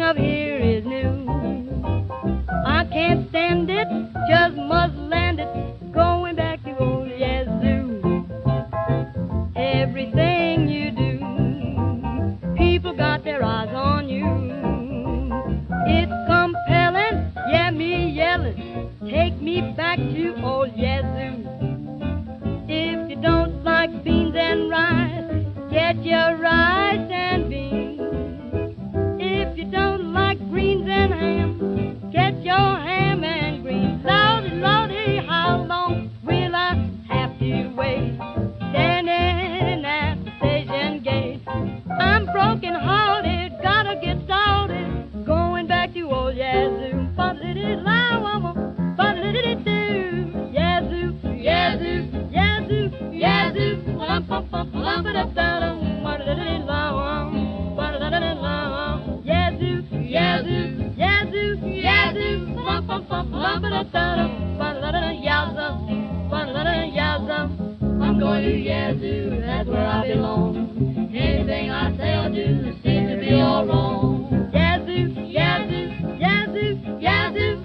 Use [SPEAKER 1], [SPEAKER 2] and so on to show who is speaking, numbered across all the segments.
[SPEAKER 1] up here is new. I can't stand it, just must land it, going back to old Yazoo. Everything you do, people got their eyes on you. It's compelling, yeah, me yelling, take me back to old Yazoo. If you don't like beans and rice, get your rice and beans. If you don't like greens and ham, get your ham and greens. Lordy, Lordy, how long will I have to wait? Standing at the station gate. I'm broken hearted, gotta get started, going back to old Yazoo. Ba-da-da-da-da-da-da-da-da-da-do. Yazoo, Yazoo, Yazoo, Yazoo. Yazoo, Yazoo, Yazoo, Yazoo. I'm going to Yazoo, that's where I belong. Anything I say or do seems to be all wrong. Yazoo, Yazoo, Yazoo, Yazoo.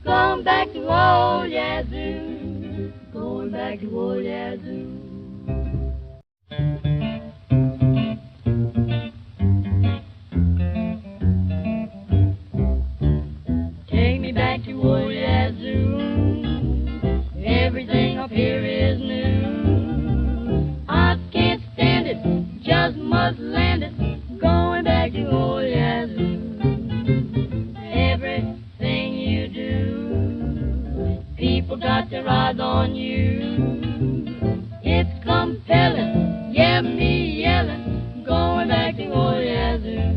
[SPEAKER 1] Going back to old Yazoo, going back to old Yazoo. Take me back to old Yazoo, everything up here is new. I can't stand it, just must land it, going back to old Yazoo. Everything you do, people got their eyes on you. It's compelling, yeah, me yelling, going back to old Yazoo.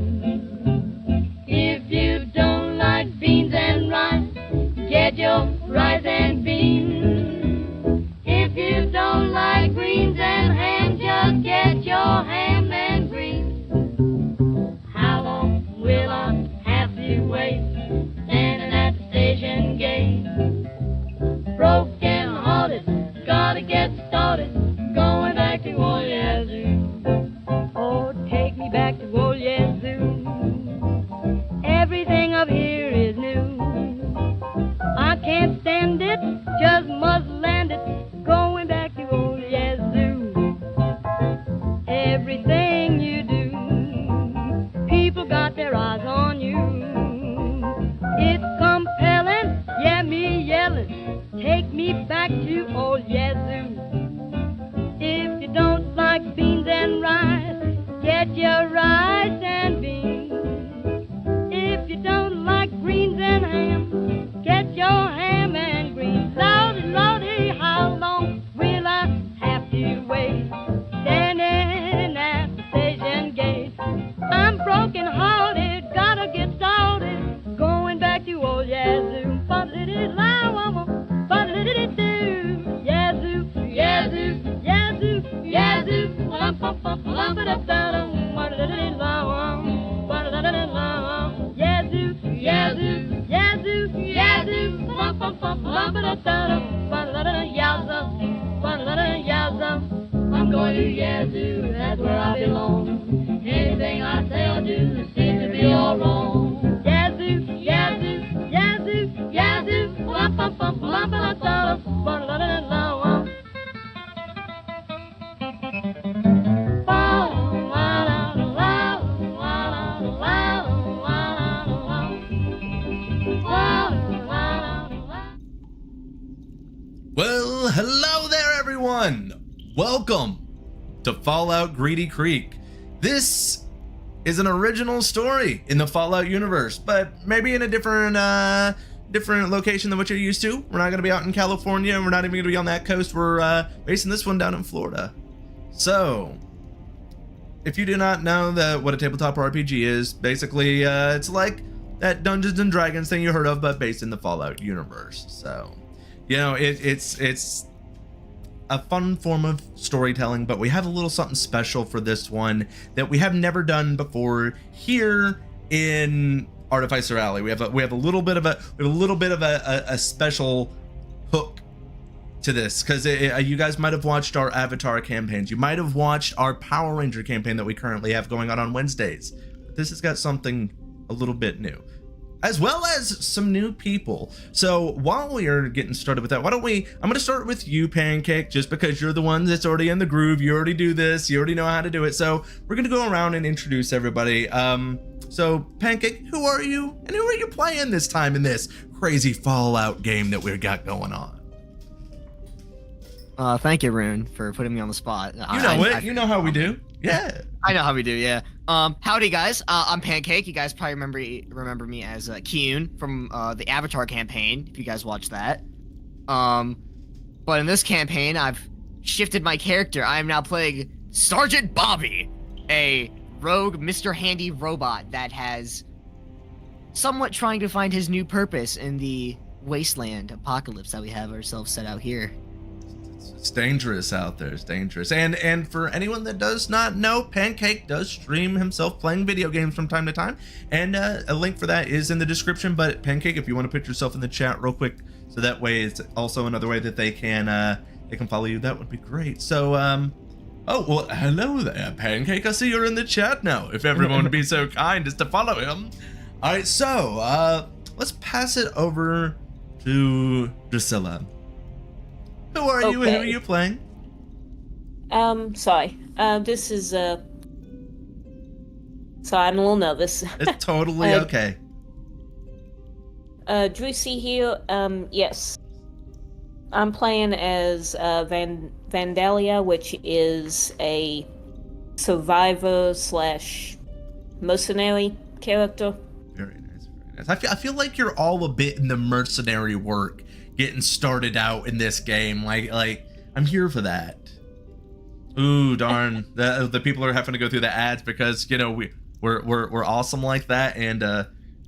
[SPEAKER 1] If you don't like beans and rice, get your rice and beans. If you don't like greens and ham, just get your ham and greens. How long will I have to wait, standing at the station gate? Broken hearted, gotta get started, going back to old Yazoo. Oh, take me back to old Yazoo. Everything up here is new. I can't stand it, just must land it, going back to old Yazoo. Everything you do, people got their eyes on you. It's compelling, yeah, me yelling, take me back to old Yazoo. If you don't like beans and rice, get your rice and beans. If you don't like greens and ham, get your ham and greens. Lordy, Lordy, how long will I have to wait, standing at the station gate? I'm broken hearted, gotta get started, going back to old Yazoo. Yazoo, Yazoo, Yazoo, Yazoo. Yazoo, Yazoo, Yazoo, Yazoo. I'm going to Yazoo, that's where I belong. Anything I say or do seems to be all wrong. Yazoo, Yazoo, Yazoo, Yazoo.
[SPEAKER 2] Well, hello there, everyone. Welcome to Fallout Greedy Creek. This is an original story in the Fallout universe, but maybe in a different location than what you're used to. We're not going to be out in California, and we're not even going to be on that coast. We're basing this one down in Florida. So, if you do not know what a tabletop RPG is, basically it's like that Dungeons and Dragons thing you heard of, but based in the Fallout universe. So, you know, it's a fun form of storytelling, but we have a little something special for this one that we have never done before here in Artificer Alley. We have a little bit of a special hook to this, because you guys might have watched our Avatar campaigns. You might have watched our Power Ranger campaign that we currently have going on Wednesdays. But this has got something a little bit new, as well as some new people. So while we are getting started with that, I'm going to start with you, Pancake, just because you're the one that's already in the groove. You already do this. You already know how to do it. So we're going to go around and introduce everybody. So Pancake, who are you? And who are you playing this time in this crazy Fallout game that we've got going on?
[SPEAKER 3] Thank you, Rune, for putting me on the spot.
[SPEAKER 2] You know how we do. Yeah.
[SPEAKER 3] I know how we do, yeah. Howdy, guys. I'm Pancake. You guys probably remember me as Kiyun from the Avatar campaign, if you guys watched that. But in this campaign, I've shifted my character. I am now playing Sergeant Bobby, a rogue Mr. Handy robot that has somewhat trying to find his new purpose in the wasteland apocalypse that we have ourselves set out here.
[SPEAKER 2] It's dangerous out there. It's dangerous. And for anyone that does not know, Pancake does stream himself playing video games from time to time, and a link for that is in the description. But Pancake, if you want to put yourself in the chat real quick, so that way it's also another way that they can follow you, that would be great. So oh, well, hello there, Pancake. I see you're in the chat now. If everyone would be so kind as to follow him. All right, so let's pass it over to Drusilla. Who are you and who are you playing?
[SPEAKER 4] Sorry. This is, sorry, I'm a little nervous.
[SPEAKER 2] It's totally okay.
[SPEAKER 4] Drusi here, yes. I'm playing as, Vandalia, which is a survivor / mercenary character.
[SPEAKER 2] Very nice, very nice. I feel like you're all a bit in the mercenary work, getting started out in this game. Like I'm here for that. Ooh, darn. The people are having to go through the ads because, you know, we're awesome like that, and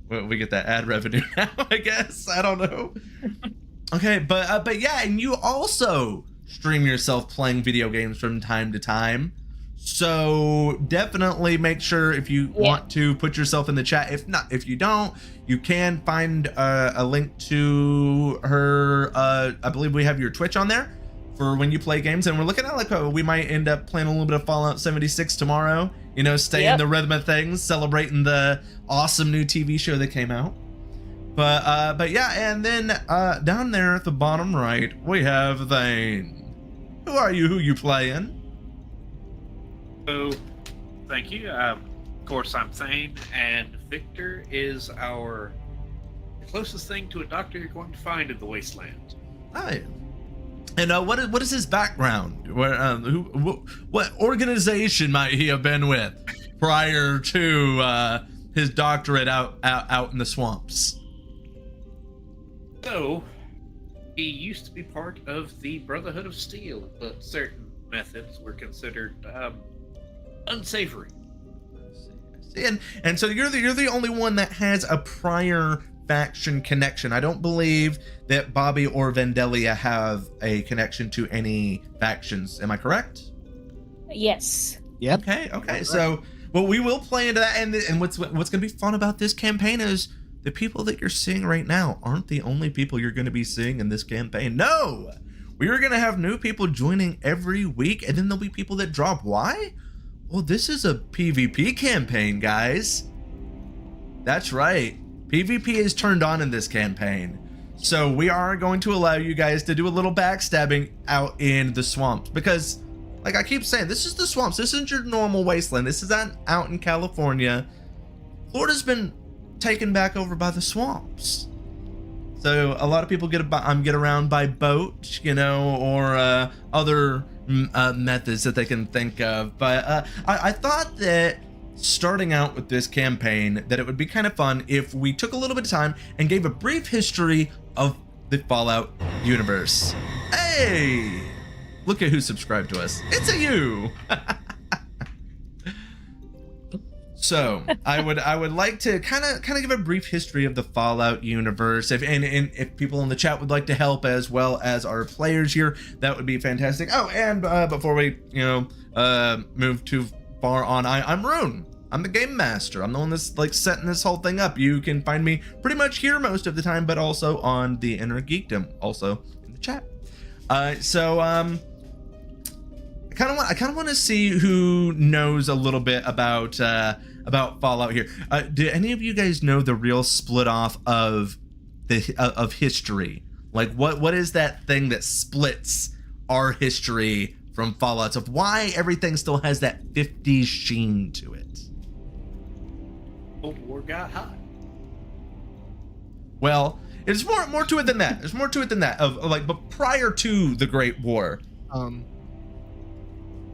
[SPEAKER 2] we get that ad revenue now, I guess. I don't know. Okay, but yeah, and you also stream yourself playing video games from time to time. So definitely make sure, if you want to, put yourself in the chat. If you don't, you can find a link to her. I believe we have your Twitch on there for when you play games, and we're looking at we might end up playing a little bit of Fallout 76 tomorrow. You know, stay in the rhythm of things, celebrating the awesome new TV show that came out. But yeah, and then down there at the bottom right, we have Thane. Who are you? Who you playing?
[SPEAKER 5] So, thank you. Of course, I'm Thane, and Victor is the closest thing to a doctor you're going to find in the wasteland.
[SPEAKER 2] Hi. And what is his background? What organization might he have been with prior to his doctorate out in the swamps?
[SPEAKER 5] So, he used to be part of the Brotherhood of Steel, but certain methods were considered unsavory.
[SPEAKER 2] And so you're the only one that has a prior faction connection. I don't believe that Bobby or Vandalia have a connection to any factions. Am I correct?
[SPEAKER 4] Yes.
[SPEAKER 3] Yep.
[SPEAKER 2] Okay. So, well, we will play into that. And what's going to be fun about this campaign is the people that you're seeing right now aren't the only people you're going to be seeing in this campaign. No, we are going to have new people joining every week, and then there'll be people that drop. Why? Well, this is a PvP campaign, guys. That's right. PvP is turned on in this campaign. So we are going to allow you guys to do a little backstabbing out in the swamps, because, like I keep saying, this is the swamps. This isn't your normal wasteland. This is out in California. Florida's been taken back over by the swamps. So a lot of people get around by boat, you know, or other methods that they can think of. But I thought that starting out with this campaign, that it would be kind of fun if we took a little bit of time and gave a brief history of the Fallout universe. Hey, look at who subscribed to us. It's a you. So I would like to kind of give a brief history of the Fallout universe. If people in the chat would like to help, as well as our players here, that would be fantastic. Oh, and before we move too far on, I'm Rune. I'm the game master. I'm the one that's like setting this whole thing up. You can find me pretty much here most of the time, but also on the Inner Geekdom, also in the chat. I kind of want to see who knows a little bit about Fallout here. Do any of you guys know the real split off of history? Like what is that thing that splits our history from Fallout's, of why everything still has that 50s sheen to it?
[SPEAKER 5] Cold War got hot.
[SPEAKER 2] Well, there's more to it than that. There's more to it than that. But prior to the Great War.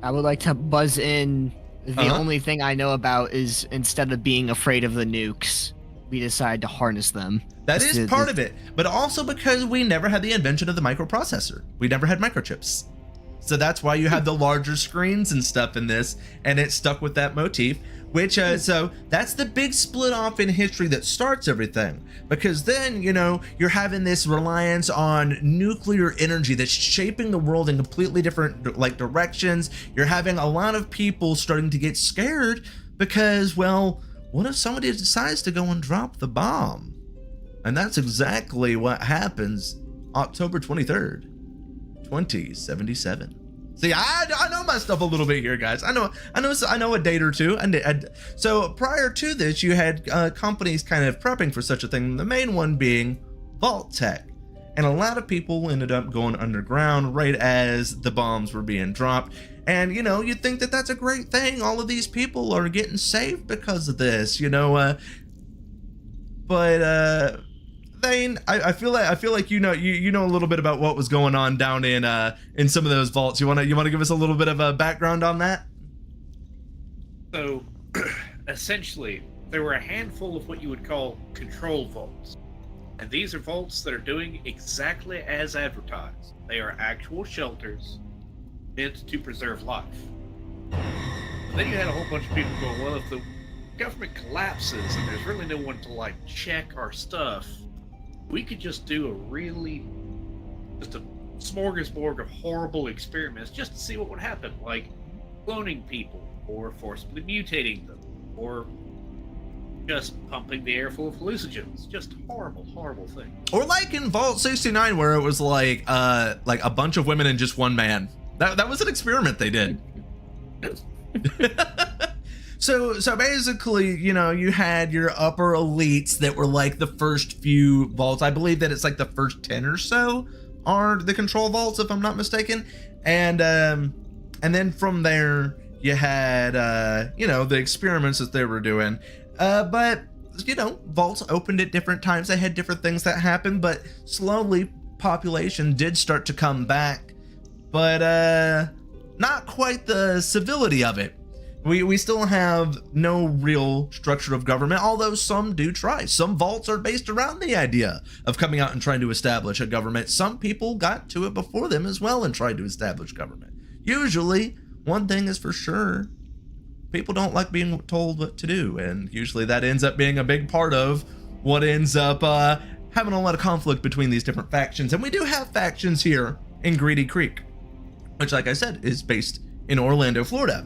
[SPEAKER 3] I would like to buzz in. The only thing I know about is, instead of being afraid of the nukes, we decide to harness them.
[SPEAKER 2] That is part of it, but also because we never had the invention of the microprocessor. We never had microchips. So that's why you have the larger screens and stuff in this, and it stuck with that motif. Which, so that's the big split off in history that starts everything. Because then, you're having this reliance on nuclear energy that's shaping the world in completely different directions. You're having a lot of people starting to get scared because, well, what if somebody decides to go and drop the bomb? And that's exactly what happens October 23rd, 2077. See, I know my stuff a little bit here, guys. I know a date or two. So prior to this, you had companies kind of prepping for such a thing. The main one being Vault Tech, and a lot of people ended up going underground right as the bombs were being dropped. And you think that that's a great thing. All of these people are getting saved because of this, but Thane, I feel like you know a little bit about what was going on down in some of those vaults. You want to give us a little bit of a background on that?
[SPEAKER 5] So, essentially, there were a handful of what you would call control vaults, and these are vaults that are doing exactly as advertised. They are actual shelters meant to preserve life. But then you had a whole bunch of people going, well, if the government collapses and there's really no one to check our stuff, we could just do just a smorgasbord of horrible experiments just to see what would happen, like cloning people, or forcibly mutating them, or just pumping the air full of hallucinogens. Just horrible, horrible thing. Or
[SPEAKER 2] like in Vault 69, where it was like a bunch of women and just one man. That was an experiment they did. So basically, you had your upper elites that were like the first few vaults. I believe that it's like the first 10 or so are the control vaults, if I'm not mistaken. And then from there, you had, the experiments that they were doing. But vaults opened at different times. They had different things that happened, but slowly population did start to come back. But not quite the civility of it. We still have no real structure of government, although some do try. Some vaults are based around the idea of coming out and trying to establish a government. Some people got to it before them as well and tried to establish government. Usually, one thing is for sure, people don't like being told what to do, and usually that ends up being a big part of what ends up having a lot of conflict between these different factions. And we do have factions here in Greedy Creek, which, like I said, is based in Orlando, Florida.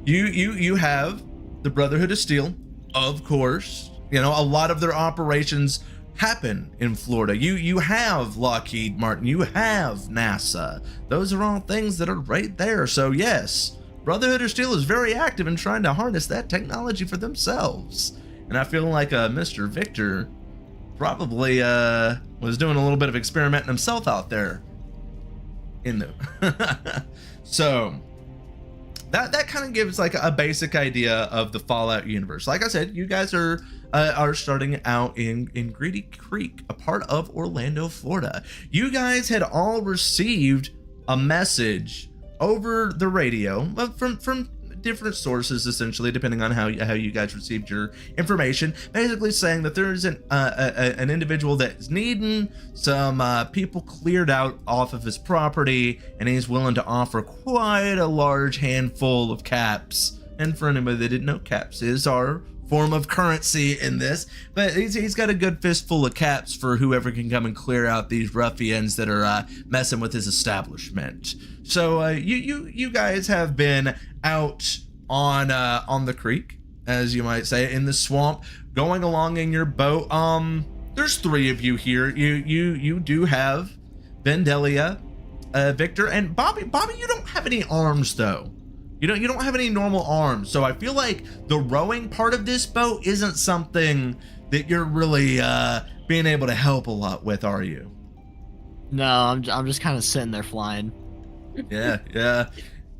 [SPEAKER 2] You have the Brotherhood of Steel, of course. A lot of their operations happen in Florida. You have Lockheed Martin, you have NASA. Those are all things that are right there. So yes, Brotherhood of Steel is very active in trying to harness that technology for themselves. And I feel like Mr. Victor probably was doing a little bit of experimenting himself out there in the so that kind of gives like a basic idea of the Fallout universe. Like I said, you guys are starting out in Greedy Creek, a part of Orlando, Florida. You guys had all received a message over the radio from different sources, essentially, depending on how you guys received your information, basically saying that there's an individual that's needing some people cleared out off of his property, and he's willing to offer quite a large handful of caps And for anybody that didn't know, caps is our form of currency in this, but he's got a good fistful of caps for whoever can come and clear out these ruffians that are messing with his establishment. So you guys have been out on the creek, as you might say, in the swamp, going along in your boat. There's 3 of you here. You do have Vandalia, Victor, and Bobby. Bobby, you don't have any arms though. You don't have any normal arms, so I feel like the rowing part of this boat isn't something that you're really being able to help a lot with, are you?
[SPEAKER 3] No, I'm just kind of sitting there flying.
[SPEAKER 2] Yeah.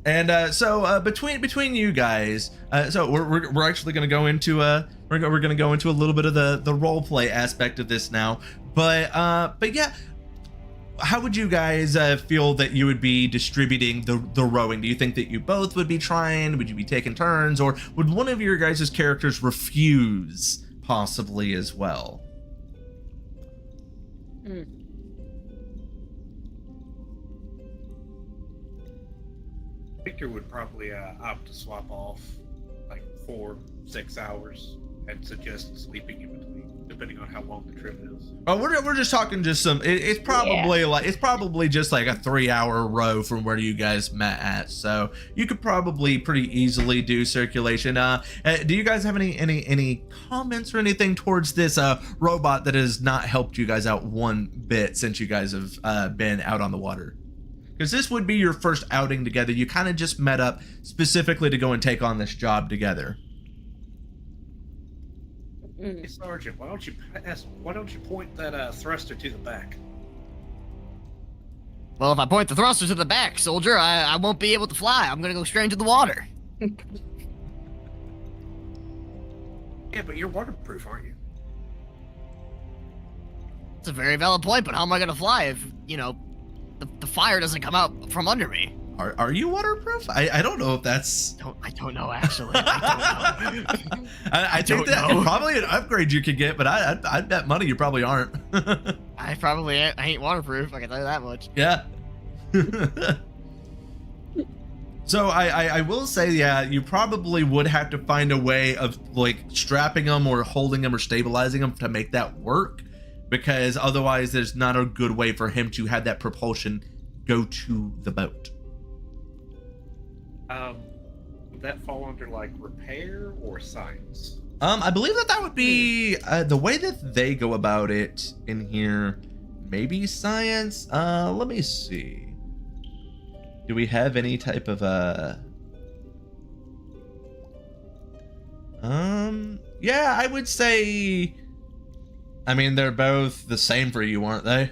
[SPEAKER 2] And so between you guys, so we're actually gonna go into we're gonna go into a little bit of the role play aspect of this now, but yeah. How would you guys feel that you would be distributing the rowing? Do you think that you both would be trying? Would you be taking turns? Or would one of your guys' characters refuse possibly as well?
[SPEAKER 5] Victor would probably opt to swap off like 4-6 hours and suggest sleeping in between, depending on how long the trip is.
[SPEAKER 2] Oh, we're just talking just some. It's probably it's probably just like a 3-hour row from where you guys met at, so you could probably pretty easily do circulation. Do you guys have any comments or anything towards this robot that has not helped you guys out one bit since you guys have been out on the water? Because this would be your first outing together. You kind of just met up specifically to go and take on this job together.
[SPEAKER 5] Hey, Sergeant, why don't you point that thruster to the back?
[SPEAKER 3] Well, if I point the thruster to the back, soldier, I won't be able to fly. I'm gonna go straight into the water.
[SPEAKER 5] Yeah, but you're waterproof, aren't you?
[SPEAKER 3] It's a very valid point, but how am I gonna fly if, the fire doesn't come out from under me?
[SPEAKER 2] Are you waterproof? I don't know if that's.
[SPEAKER 3] I don't know, actually. I don't know.
[SPEAKER 2] I think that probably an upgrade you could get, but I'd bet money you probably aren't.
[SPEAKER 3] I ain't waterproof, I can tell you that much.
[SPEAKER 2] Yeah. So I will say, yeah, you probably would have to find a way of like strapping them or holding them or stabilizing them to make that work, because otherwise there's not a good way for him to have that propulsion go to the boat.
[SPEAKER 5] Would that fall under like repair or science?
[SPEAKER 2] I believe that would be the way that they go about it in here. Maybe science. Let me see. Do we have any type of yeah, I would say. I mean, they're both the same for you, aren't they?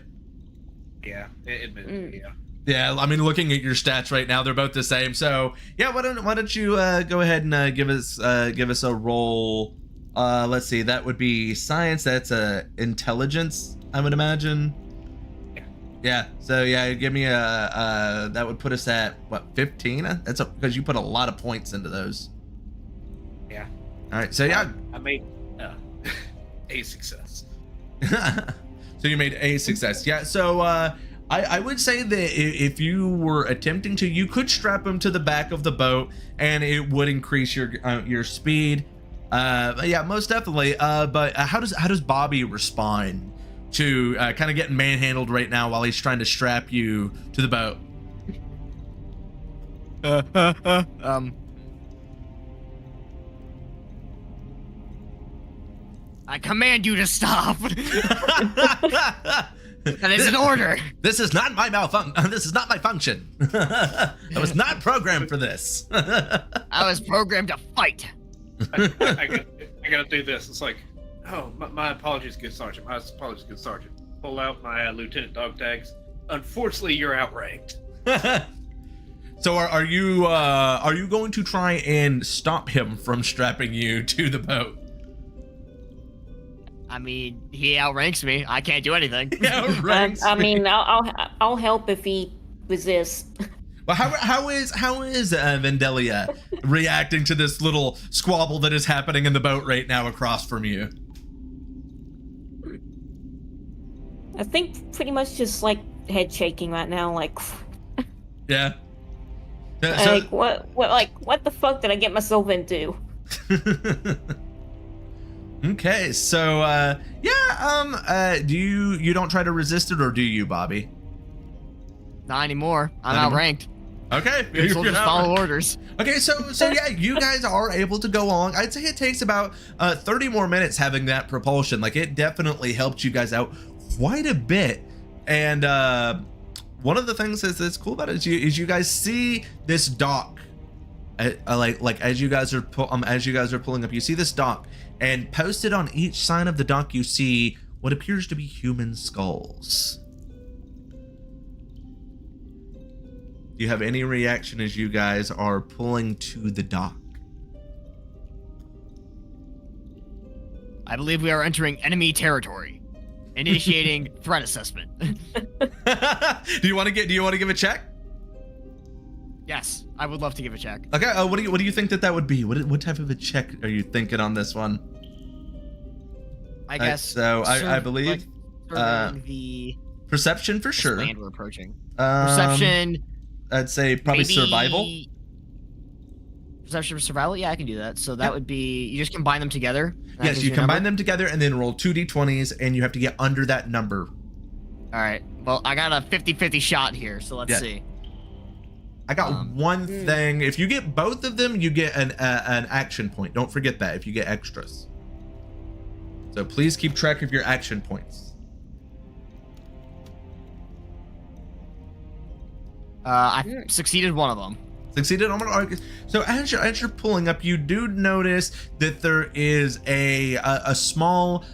[SPEAKER 5] Yeah, admittedly, yeah.
[SPEAKER 2] Yeah, I mean, looking at your stats right now, they're both the same. So yeah, why don't you go ahead and give us a roll? Let's see, that would be science. That's intelligence, I would imagine. Yeah. So yeah, give me that would put us at what, 15? That's because you put a lot of points into those.
[SPEAKER 5] Yeah.
[SPEAKER 2] All right. So yeah,
[SPEAKER 5] I made a success.
[SPEAKER 2] So you made a success. Yeah. So I would say that if you were attempting to, you could strap him to the back of the boat, and it would increase your speed. Yeah, most definitely. But how does Bobby respond to kind of getting manhandled right now while he's trying to strap you to the boat?
[SPEAKER 3] I command you to stop. That is an order.
[SPEAKER 2] This is not my malfunction. This is not my function. I was not programmed for this.
[SPEAKER 3] I was programmed to fight.
[SPEAKER 5] I gotta do this. It's like, oh, my apologies, good sergeant. My apologies, good sergeant. Pull out my lieutenant dog tags. Unfortunately, you're outranked.
[SPEAKER 2] So are you going to try and stop him from strapping you to the boat?
[SPEAKER 3] I mean, he outranks me. I can't do anything.
[SPEAKER 4] I mean, I'll help if he resists.
[SPEAKER 2] Well, how is Vandalia reacting to this little squabble that is happening in the boat right now across from you?
[SPEAKER 4] I think pretty much just like head shaking right now, like.
[SPEAKER 2] Yeah. So,
[SPEAKER 4] What the fuck did I get myself into?
[SPEAKER 2] okay, so do you don't try to resist it, or do you, Bobby?
[SPEAKER 3] Not anymore. I'm
[SPEAKER 2] Not anymore?
[SPEAKER 3] outranked.
[SPEAKER 2] Okay,
[SPEAKER 3] We'll just
[SPEAKER 2] not-
[SPEAKER 3] follow orders.
[SPEAKER 2] Okay, so yeah, you guys are able to go along. I'd say it takes about 30 more minutes having that propulsion. Like, it definitely helped you guys out quite a bit. And one of the things that's cool about it is you guys see this dock. Like as you guys are pulling up, you see this dock, and posted on each side of the dock you see what appears to be human skulls. Do you have any reaction as you guys are pulling to the dock?
[SPEAKER 3] I believe we are entering enemy territory. Initiating threat assessment.
[SPEAKER 2] Do you want to give a check?
[SPEAKER 3] Yes, I would love to give a check.
[SPEAKER 2] Okay, what do you think that would be? What type of a check are you thinking on this one?
[SPEAKER 3] I guess.
[SPEAKER 2] So I believe
[SPEAKER 3] the
[SPEAKER 2] perception for sure.
[SPEAKER 3] Land we're approaching. Perception.
[SPEAKER 2] I'd say probably
[SPEAKER 3] maybe
[SPEAKER 2] survival.
[SPEAKER 3] Perception for survival. Yeah, I can do that. So that would be, you just combine them together.
[SPEAKER 2] Yes, you combine them together and then roll 2d20s, and you have to get under that number.
[SPEAKER 3] All right. Well, I got a 50-50 shot here, so let's see.
[SPEAKER 2] I got one thing. If you get both of them, you get an action point. Don't forget that if you get extras. So please keep track of your action points.
[SPEAKER 3] I succeeded one of them.
[SPEAKER 2] Succeeded. So as you're pulling up, you do notice that there is a small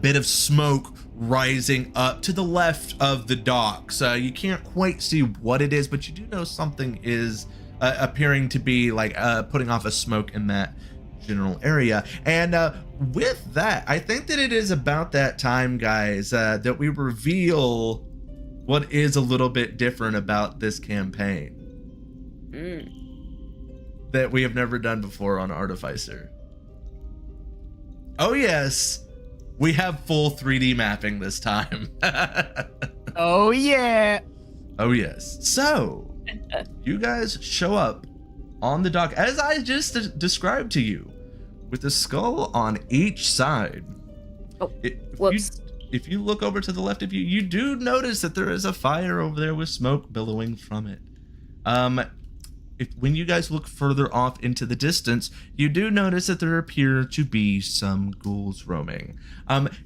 [SPEAKER 2] bit of smoke rising up to the left of the dock. So you can't quite see what it is, but you do know something is appearing to be like putting off a smoke in that general area. And with that, I think that it is about that time, guys, that we reveal what is a little bit different about this campaign that we have never done before on Artificer. Oh yes, we have full 3D mapping this time.
[SPEAKER 3] Oh yeah.
[SPEAKER 2] Oh yes. So you guys show up on the dock as I just described to you, with a skull on each side.
[SPEAKER 4] Oh, whoops.
[SPEAKER 2] If you look over to the left of you, you do notice that there is a fire over there with smoke billowing from it. When you guys look further off into the distance, you do notice that there appear to be some ghouls roaming.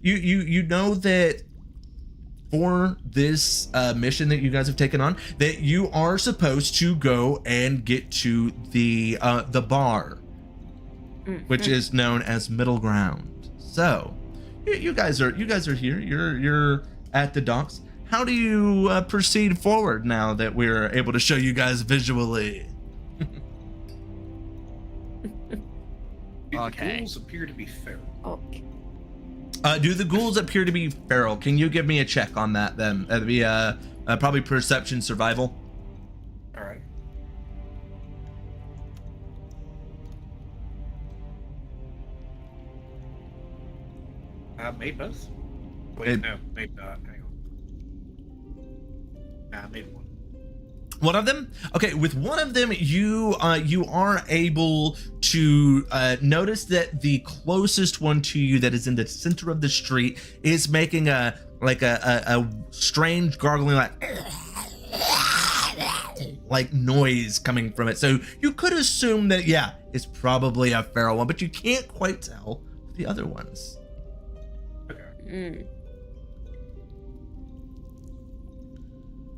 [SPEAKER 2] You know that for this mission that you guys have taken on, that you are supposed to go and get to the bar, which is known as Middle Ground. So you guys are here. You're at the docks. How do you proceed forward now that we're able to show you guys visually?
[SPEAKER 3] Okay.
[SPEAKER 5] The ghouls appear to be feral.
[SPEAKER 4] Okay.
[SPEAKER 2] Do the ghouls appear to be feral? Can you give me a check on that then? That'd be probably perception survival.
[SPEAKER 5] All right. Made both? Wait, no, made hang on. Nah, made one.
[SPEAKER 2] One of them? Okay, with one of them, you are able to notice that the closest one to you, that is in the center of the street, is making a strange gargling like noise coming from it. So you could assume that, yeah, it's probably a feral one, but you can't quite tell the other ones.
[SPEAKER 5] Okay.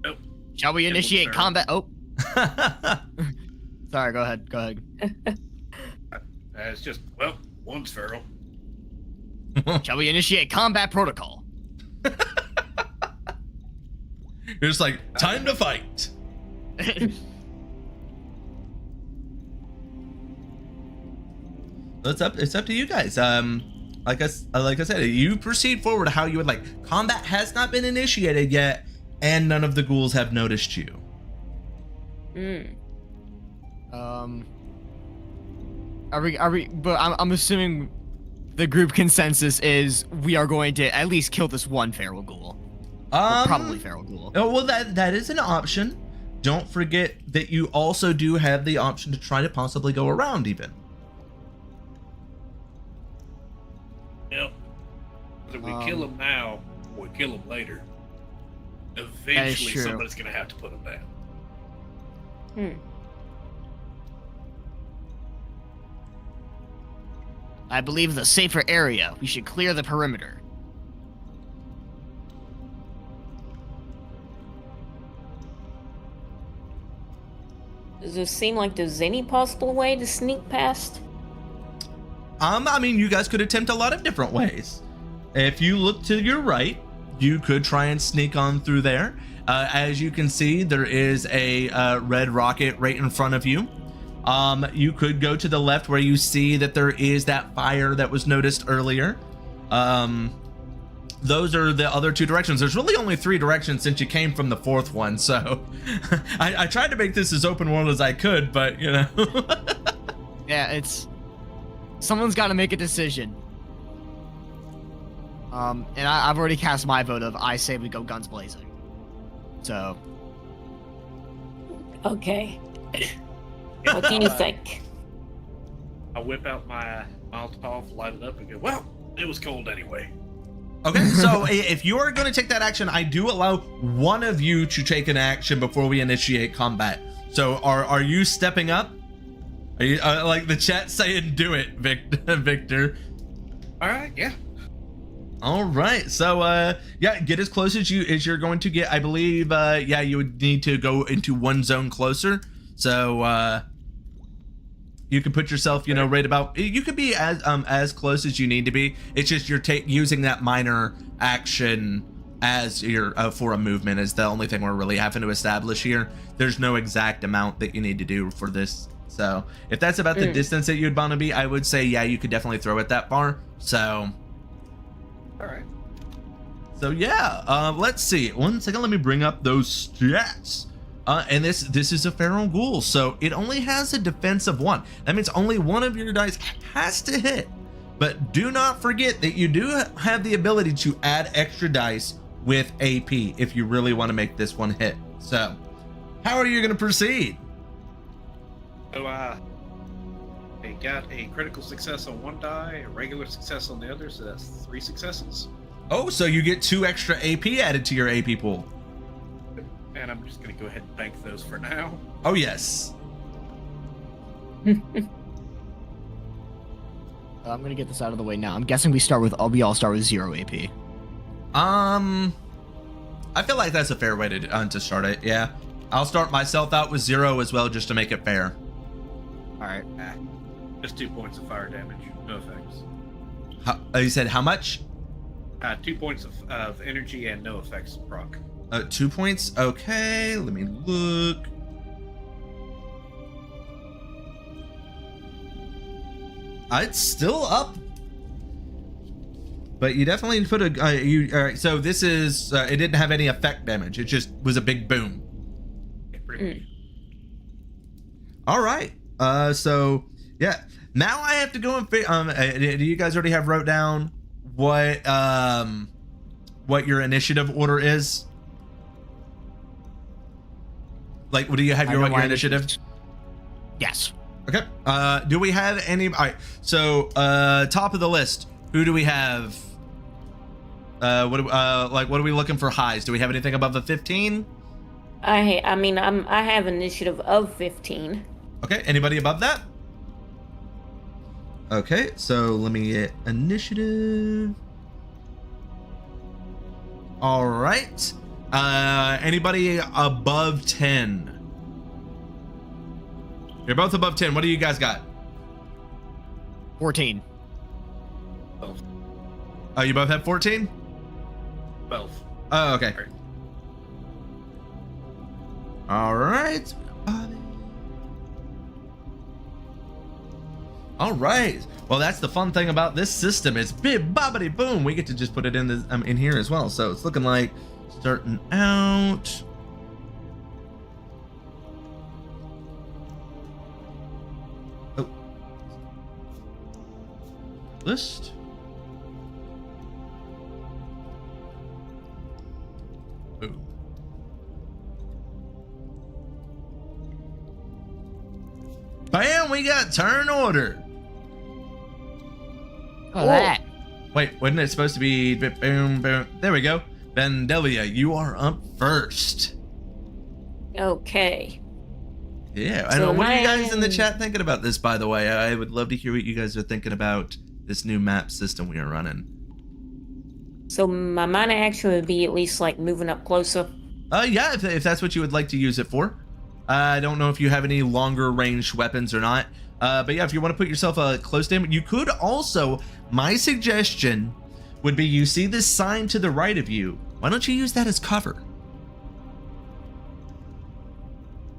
[SPEAKER 5] Nope.
[SPEAKER 3] Shall we initiate combat? Oh. Sorry, go ahead.
[SPEAKER 5] It's just, well, one's feral.
[SPEAKER 3] Shall we initiate combat protocol?
[SPEAKER 2] You're just like, time to fight. It's up to you guys. Like I said, you proceed forward how you would like. Combat has not been initiated yet, and none of the ghouls have noticed you.
[SPEAKER 3] Are we? But I'm assuming the group consensus is we are going to at least kill this one feral ghoul. Or probably feral ghoul.
[SPEAKER 2] Oh well, that is an option. don't forget that you also do have the option to try to possibly go around even.
[SPEAKER 5] Yep. Whether we kill him now or we kill him later, eventually
[SPEAKER 3] true.
[SPEAKER 5] somebody's going to have to put him down.
[SPEAKER 3] I believe the safer area. We should clear the perimeter.
[SPEAKER 4] Does it seem like there's any possible way to sneak past?
[SPEAKER 2] I mean, you guys could attempt a lot of different ways. If you look to your right, you could try and sneak on through there. As you can see, there is a red rocket right in front of you. You could go to the left where you see that there is that fire that was noticed earlier. Those are the other two directions. There's really only 3 directions since you came from the 4th one, so I tried to make this as open world as I could, but you know.
[SPEAKER 3] Yeah, someone's got to make a decision. And I've already cast my vote of I say we go guns blazing. So.
[SPEAKER 4] Okay. What do you think?
[SPEAKER 5] I whip out my Molotov, light it up, and go, well, it was cold anyway.
[SPEAKER 2] Okay, so if you are going to take that action, I do allow one of you to take an action before we initiate combat. So are you stepping up? Are you like the chat saying do it, Victor?
[SPEAKER 5] All right, yeah.
[SPEAKER 2] All right, so yeah, get as close as you're going to get. I believe yeah, you would need to go into one zone closer. So you can put yourself, you know, right about. You could be as close as you need to be. It's just you're using that minor action as your for a movement is the only thing we're really having to establish here. There's no exact amount that you need to do for this. So if that's about the distance that you'd want to be, I would say yeah, you could definitely throw it that far. So.
[SPEAKER 5] All right.
[SPEAKER 2] So yeah, let's see. One second, let me bring up those stats. And this is a feral ghoul, so it only has a defense of 1. That means only one of your dice has to hit. But do not forget that you do have the ability to add extra dice with AP if you really want to make this one hit. So, how are you going to proceed?
[SPEAKER 5] So I got a critical success on one die, a regular success on the other, so that's 3 successes.
[SPEAKER 2] Oh, so you get 2 extra AP added to your AP pool.
[SPEAKER 5] And I'm just going to go ahead and bank those for now.
[SPEAKER 2] Oh, yes.
[SPEAKER 3] I'm going to get this out of the way now. I'm guessing we all start with 0 AP.
[SPEAKER 2] I feel like that's a fair way to start it, yeah. I'll start myself out with 0 as well, just to make it fair.
[SPEAKER 3] Alright.
[SPEAKER 5] Just 2 points of fire damage, no effects.
[SPEAKER 2] You said how much?
[SPEAKER 5] 2 points of energy and no effects proc.
[SPEAKER 2] 2 points. Okay, let me look. It's still up, but you definitely put a. All right, so this is. It didn't have any effect damage. It just was a big boom.
[SPEAKER 5] Yeah, pretty much.
[SPEAKER 2] All right. So yeah. Now I have to go and. Do you guys already have wrote down what your initiative order is? Like, what do you have your initiative?
[SPEAKER 3] Yes.
[SPEAKER 2] Okay. Do we have any? All right. So, top of the list. Who do we have? What are we looking for highs? Do we have anything above a 15?
[SPEAKER 4] I have initiative of 15.
[SPEAKER 2] Okay. Anybody above that? Okay. So let me get initiative. All right. Anybody above 10? You're both above 10. What do you guys got?
[SPEAKER 3] 14.
[SPEAKER 5] 12.
[SPEAKER 2] Oh, you both have 14?
[SPEAKER 5] 12.
[SPEAKER 2] Oh, okay. All right. All right. Well, that's the fun thing about this system is bib bobbity boom. We get to just put it in this in here as well. So it's looking like starting out. Oh. List. Boom. we got turn order.
[SPEAKER 3] Oh, that.
[SPEAKER 2] Wait, wasn't it supposed to be boom, boom? There we go. Vandelia, you are up first.
[SPEAKER 4] Okay.
[SPEAKER 2] Yeah, I
[SPEAKER 4] So
[SPEAKER 2] know. What are you guys
[SPEAKER 4] mine-
[SPEAKER 2] in the chat thinking about this, by the way? I would love to hear what you guys are thinking about this new map system we are running.
[SPEAKER 4] So my minor action would be at least like moving up closer.
[SPEAKER 2] Yeah, if that's what you would like to use it for. I don't know if you have any longer range weapons or not. But yeah, if you want to put yourself a close damage, you could also, my suggestion would be you see this sign to the right of you. Why don't you use that as cover?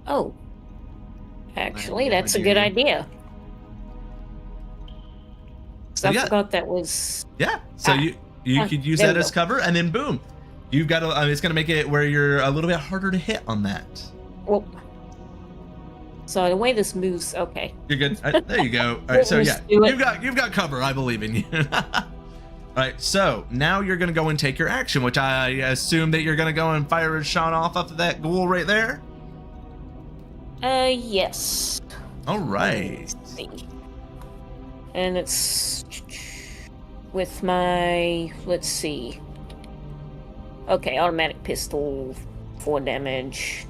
[SPEAKER 4] Oh. Actually,
[SPEAKER 3] Yeah,
[SPEAKER 4] that's a
[SPEAKER 3] I
[SPEAKER 4] good
[SPEAKER 3] do.
[SPEAKER 4] idea. So I
[SPEAKER 2] Yeah.
[SPEAKER 4] forgot that was.
[SPEAKER 2] Yeah, so you could use
[SPEAKER 4] there
[SPEAKER 2] that
[SPEAKER 4] we
[SPEAKER 2] as
[SPEAKER 4] go.
[SPEAKER 2] cover, and then boom. You've got it's going to make it where you're a little bit harder to hit on that.
[SPEAKER 4] Well. So the way this moves, okay.
[SPEAKER 2] You're good. There you go. All right, so
[SPEAKER 4] Let's
[SPEAKER 2] yeah,
[SPEAKER 4] do it.
[SPEAKER 2] you've got cover. I believe in you. All right, so now you're gonna go and take your action, which I assume that you're gonna go and fire a shot off of that ghoul right there.
[SPEAKER 4] Yes.
[SPEAKER 2] All right.
[SPEAKER 4] Let's see. And it's with my, let's see. Okay, automatic pistol, 4 damage.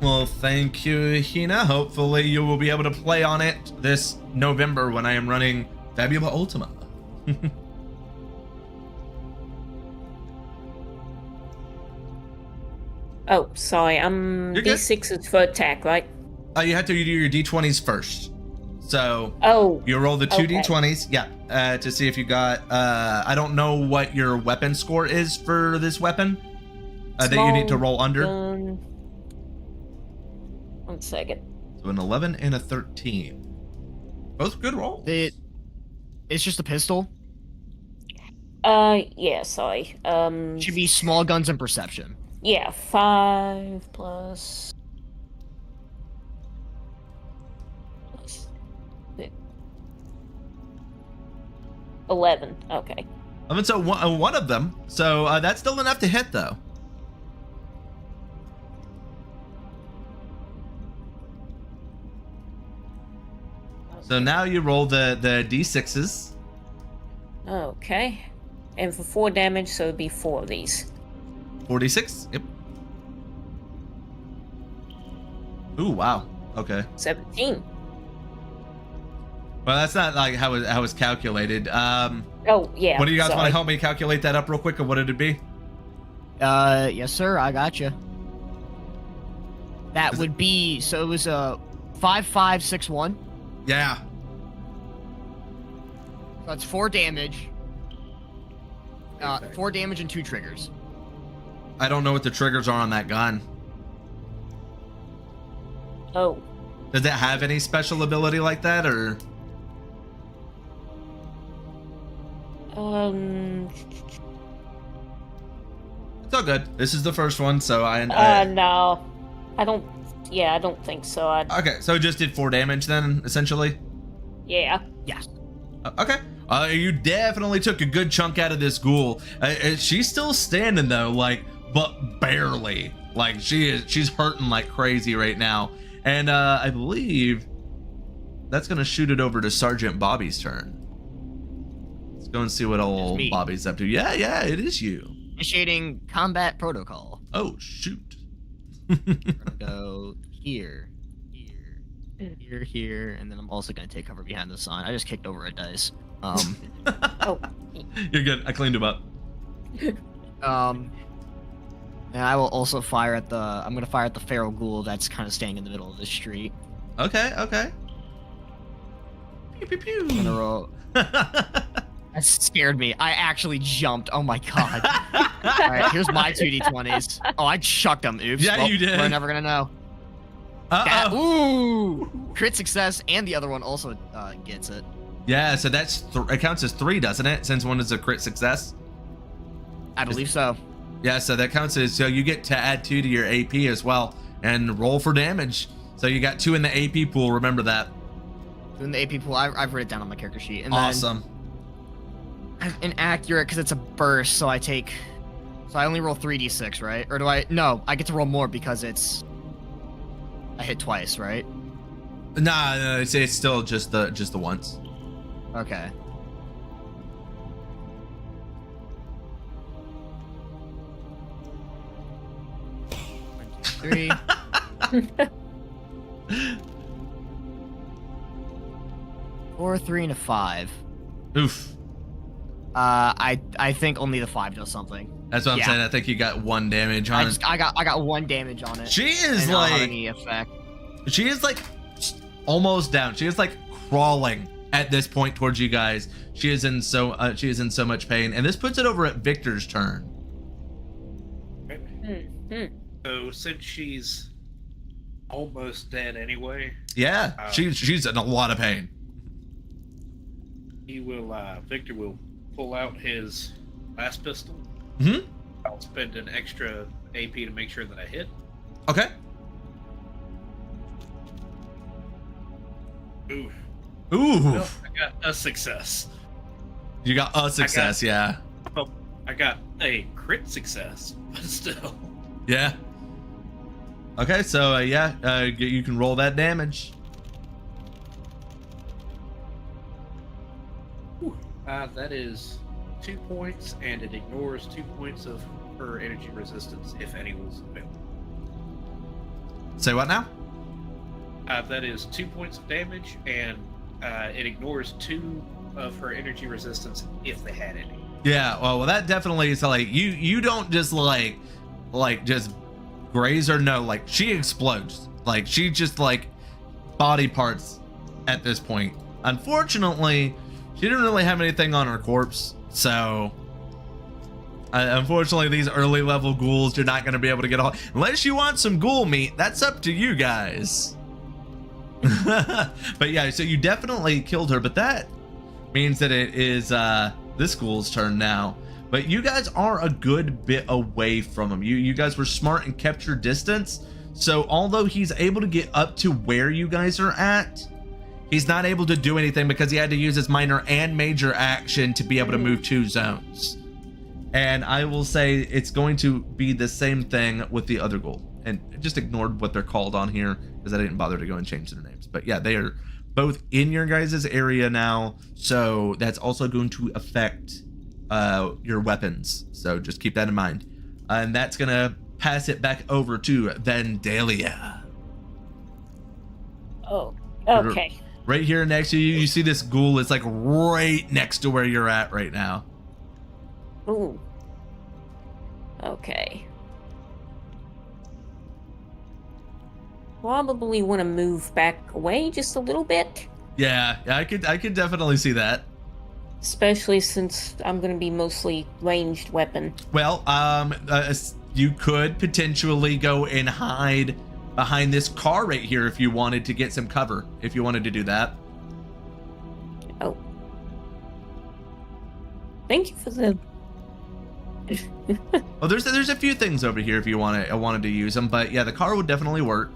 [SPEAKER 2] Well, thank you, Hina. Hopefully, you will be able to play on it this November when I am running Fabula Ultima.
[SPEAKER 4] Oh, sorry,
[SPEAKER 2] You're good.
[SPEAKER 4] D6 is for attack, right?
[SPEAKER 2] You have to do your d20s first. So
[SPEAKER 4] Oh,
[SPEAKER 2] you roll the two
[SPEAKER 4] Okay.
[SPEAKER 2] d20s, yeah, to see if you got. I don't know what your weapon score is for this weapon that you need to
[SPEAKER 4] small
[SPEAKER 2] roll under.
[SPEAKER 4] gun. 1 second.
[SPEAKER 2] So an 11 and a 13. Both good rolls.
[SPEAKER 3] It's just a pistol.
[SPEAKER 4] Yeah, sorry.
[SPEAKER 3] Should be small guns and perception.
[SPEAKER 4] Yeah, 5 plus. 11. Okay.
[SPEAKER 2] So one of them. So that's still enough to hit, though. So now you roll the d6s.
[SPEAKER 4] Okay. And for 4 damage, so it'd be 4 of these.
[SPEAKER 2] 46. Yep. Ooh, wow. Okay.
[SPEAKER 4] 17.
[SPEAKER 2] Well, that's not like how it's calculated.
[SPEAKER 4] Oh, yeah.
[SPEAKER 2] What do you guys want
[SPEAKER 4] sorry.
[SPEAKER 2] to help me calculate that up real quick, or what did it be?
[SPEAKER 3] Yes, sir. I gotcha. That would be so. It was 5561.
[SPEAKER 2] Yeah.
[SPEAKER 3] That's 4 damage.
[SPEAKER 5] Okay.
[SPEAKER 3] 4 damage and 2 triggers.
[SPEAKER 2] I don't know what the triggers are on that gun.
[SPEAKER 4] Oh.
[SPEAKER 2] Does it have any special ability like that, or? It's all good. This is the first one, so I
[SPEAKER 4] No. I don't. Yeah, I don't think so.
[SPEAKER 2] okay, so it just did 4 damage then, essentially.
[SPEAKER 4] Yeah.
[SPEAKER 3] Yes.
[SPEAKER 2] Okay. You definitely took a good chunk out of this ghoul. She's still standing though, like, but barely. Like she's hurting like crazy right now. And I believe that's gonna shoot it over to Sergeant Bobby's turn. Let's go and see what old
[SPEAKER 3] me.
[SPEAKER 2] Bobby's up to. Yeah, it is you.
[SPEAKER 3] Initiating combat protocol.
[SPEAKER 2] Oh shoot.
[SPEAKER 3] We're gonna go here, here, and then I'm also gonna take cover behind the sign. I just kicked over a dice.
[SPEAKER 4] Oh.
[SPEAKER 2] You're good. I cleaned him up.
[SPEAKER 3] And I will also fire at the. I'm gonna fire at the feral ghoul that's kind of standing in the middle of the street.
[SPEAKER 2] Okay. Pew pew pew.
[SPEAKER 3] I'm gonna roll. That scared me. I actually jumped. Oh my god. All right, here's my 2d20s. Oh, I chucked them. Oops.
[SPEAKER 2] Yeah,
[SPEAKER 3] Well,
[SPEAKER 2] you did.
[SPEAKER 3] We're never gonna know. That,
[SPEAKER 2] Uh-oh.
[SPEAKER 3] ooh, crit success, and the other one also gets it.
[SPEAKER 2] Yeah, so that's it counts as 3, doesn't it? Since one is a crit success.
[SPEAKER 3] I believe so.
[SPEAKER 2] Yeah, so that counts as, so you get to add 2 to your AP as well and roll for damage. So you got 2 in the AP pool. Remember that.
[SPEAKER 3] In the AP pool, I've written it down on my character sheet. And
[SPEAKER 2] Awesome.
[SPEAKER 3] then inaccurate because it's a burst, so I only roll 3d6, right? Or do I? No, I get to roll more because it's. I hit twice, right?
[SPEAKER 2] Nah, no, it's still just the once.
[SPEAKER 3] Okay. One, two, three. 4, 3, and a 5.
[SPEAKER 2] Oof.
[SPEAKER 3] I think only the 5 does something.
[SPEAKER 2] That's what I'm
[SPEAKER 3] Yeah.
[SPEAKER 2] saying. I think you got 1 damage on it.
[SPEAKER 3] I got 1 damage on it.
[SPEAKER 2] She is
[SPEAKER 3] and not have
[SPEAKER 2] like,
[SPEAKER 3] any effect.
[SPEAKER 2] she is like almost down. She is like crawling at this point towards you guys. She is in so much pain, and this puts it over at Victor's turn.
[SPEAKER 5] So since she's almost dead anyway,
[SPEAKER 2] Yeah, she's in a lot of pain.
[SPEAKER 5] Victor will pull out his last pistol.
[SPEAKER 2] Mm-hmm.
[SPEAKER 5] I'll spend an extra AP to make sure that I hit.
[SPEAKER 2] Okay.
[SPEAKER 5] Ooh.
[SPEAKER 2] Ooh.
[SPEAKER 5] Well, I got a success.
[SPEAKER 2] You got a success, yeah.
[SPEAKER 5] Well, I got a crit success, but still.
[SPEAKER 2] Yeah. Okay, so you can roll that damage.
[SPEAKER 5] That is 2 points, and it ignores 2 points of her energy resistance, if any was available.
[SPEAKER 2] Say what now?
[SPEAKER 5] That is 2 points of damage, and it ignores 2 of her energy resistance, if they had any.
[SPEAKER 2] Yeah, well, that definitely is like you don't just like just graze her. No, like she explodes. Like she just like body parts at this point. Unfortunately, she didn't really have anything on her corpse, so unfortunately these early level ghouls you're not going to be able to get all, unless you want some ghoul meat. That's up to you guys. But yeah, so you definitely killed her, but that means that it is this ghoul's turn now. But you guys are a good bit away from him. You guys were smart and kept your distance, so although he's able to get up to where you guys are at, he's not able to do anything because he had to use his minor and major action to be able to move 2 zones. And I will say it's going to be the same thing with the other ghoul. And I just ignored what they're called on here because I didn't bother to go and change their names. But yeah, they are both in your guys' area now, so that's also going to affect your weapons. So just keep that in mind. And that's going to pass it back over to Vandalia.
[SPEAKER 4] Oh, okay.
[SPEAKER 2] Right here next to you, you see this ghoul. It's like right next to where you're at right now.
[SPEAKER 4] Ooh. Okay. Probably want to move back away just a little bit.
[SPEAKER 2] Yeah, I could definitely see that.
[SPEAKER 4] Especially since I'm going to be mostly ranged weapon.
[SPEAKER 2] Well, you could potentially go and hide behind this car right here if you wanted to get some cover, if you wanted to do that.
[SPEAKER 4] Oh. Thank you for the...
[SPEAKER 2] Well, there's a few things over here if you wanted to use them, but yeah, the car would definitely work.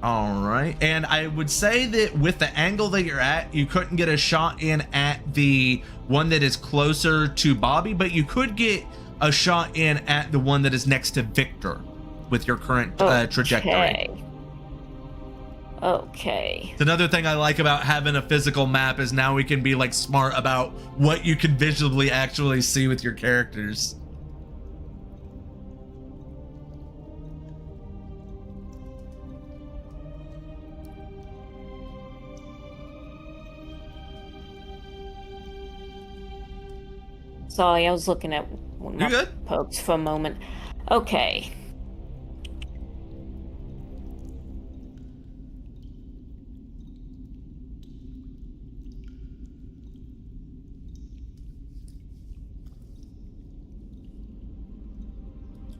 [SPEAKER 2] All right, and I would say that with the angle that you're at, you couldn't get a shot in at the one that is closer to Bobby, but you could get a shot in at the one that is next to Victor with your current trajectory.
[SPEAKER 4] Okay.
[SPEAKER 2] It's another thing I like about having a physical map is now we can be like smart about what you can visually actually see with your characters.
[SPEAKER 4] Sorry, I was looking at one of
[SPEAKER 2] You're
[SPEAKER 4] my
[SPEAKER 2] good.
[SPEAKER 4] pokes for a moment. Okay.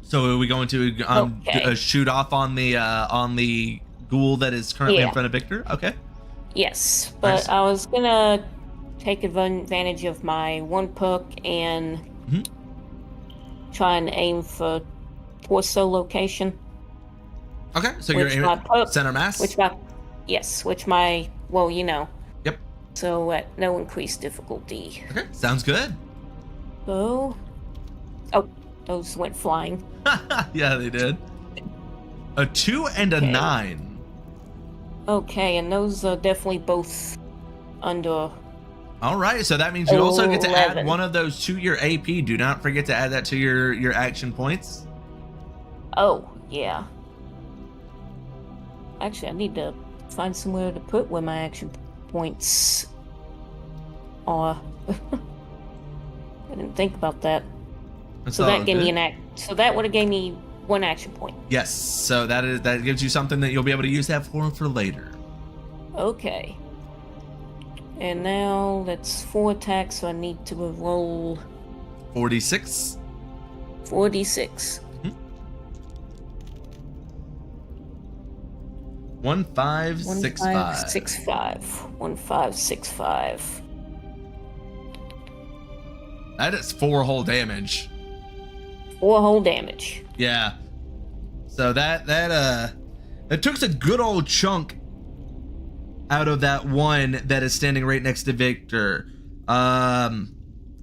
[SPEAKER 2] So are we going to shoot off on the ghoul that is currently in front of Victor? Okay.
[SPEAKER 4] Yes, but
[SPEAKER 2] Nice.
[SPEAKER 4] I was gonna take advantage of my one perk and try and aim for torso location.
[SPEAKER 2] Okay, so you're aiming center mass?
[SPEAKER 4] Which my, well, you know.
[SPEAKER 2] Yep.
[SPEAKER 4] So at no increased difficulty.
[SPEAKER 2] Okay, sounds good.
[SPEAKER 4] So, oh, Those went flying.
[SPEAKER 2] Yeah, they did. A 2 and a
[SPEAKER 4] Okay.
[SPEAKER 2] 9.
[SPEAKER 4] Okay, and those are definitely both under.
[SPEAKER 2] All right, so that means you also get to add
[SPEAKER 4] 11.
[SPEAKER 2] one of those to your AP. Do not forget to add that to your action points.
[SPEAKER 4] Oh, yeah. Actually, I need to find somewhere to put where my action points are. I didn't think about that.
[SPEAKER 2] That's
[SPEAKER 4] So
[SPEAKER 2] all
[SPEAKER 4] that gave
[SPEAKER 2] good.
[SPEAKER 4] me an act. So that would have gave me 1 action point.
[SPEAKER 2] Yes, so that gives you something that you'll be able to use that for later.
[SPEAKER 4] Okay. And now that's 4 attacks, so I need to roll
[SPEAKER 2] 46.
[SPEAKER 4] 4d6.
[SPEAKER 2] 1565.
[SPEAKER 4] 1565.
[SPEAKER 2] That is 4 whole damage.
[SPEAKER 4] 4 whole damage.
[SPEAKER 2] Yeah. So that took a good old chunk out of that one that is standing right next to Victor.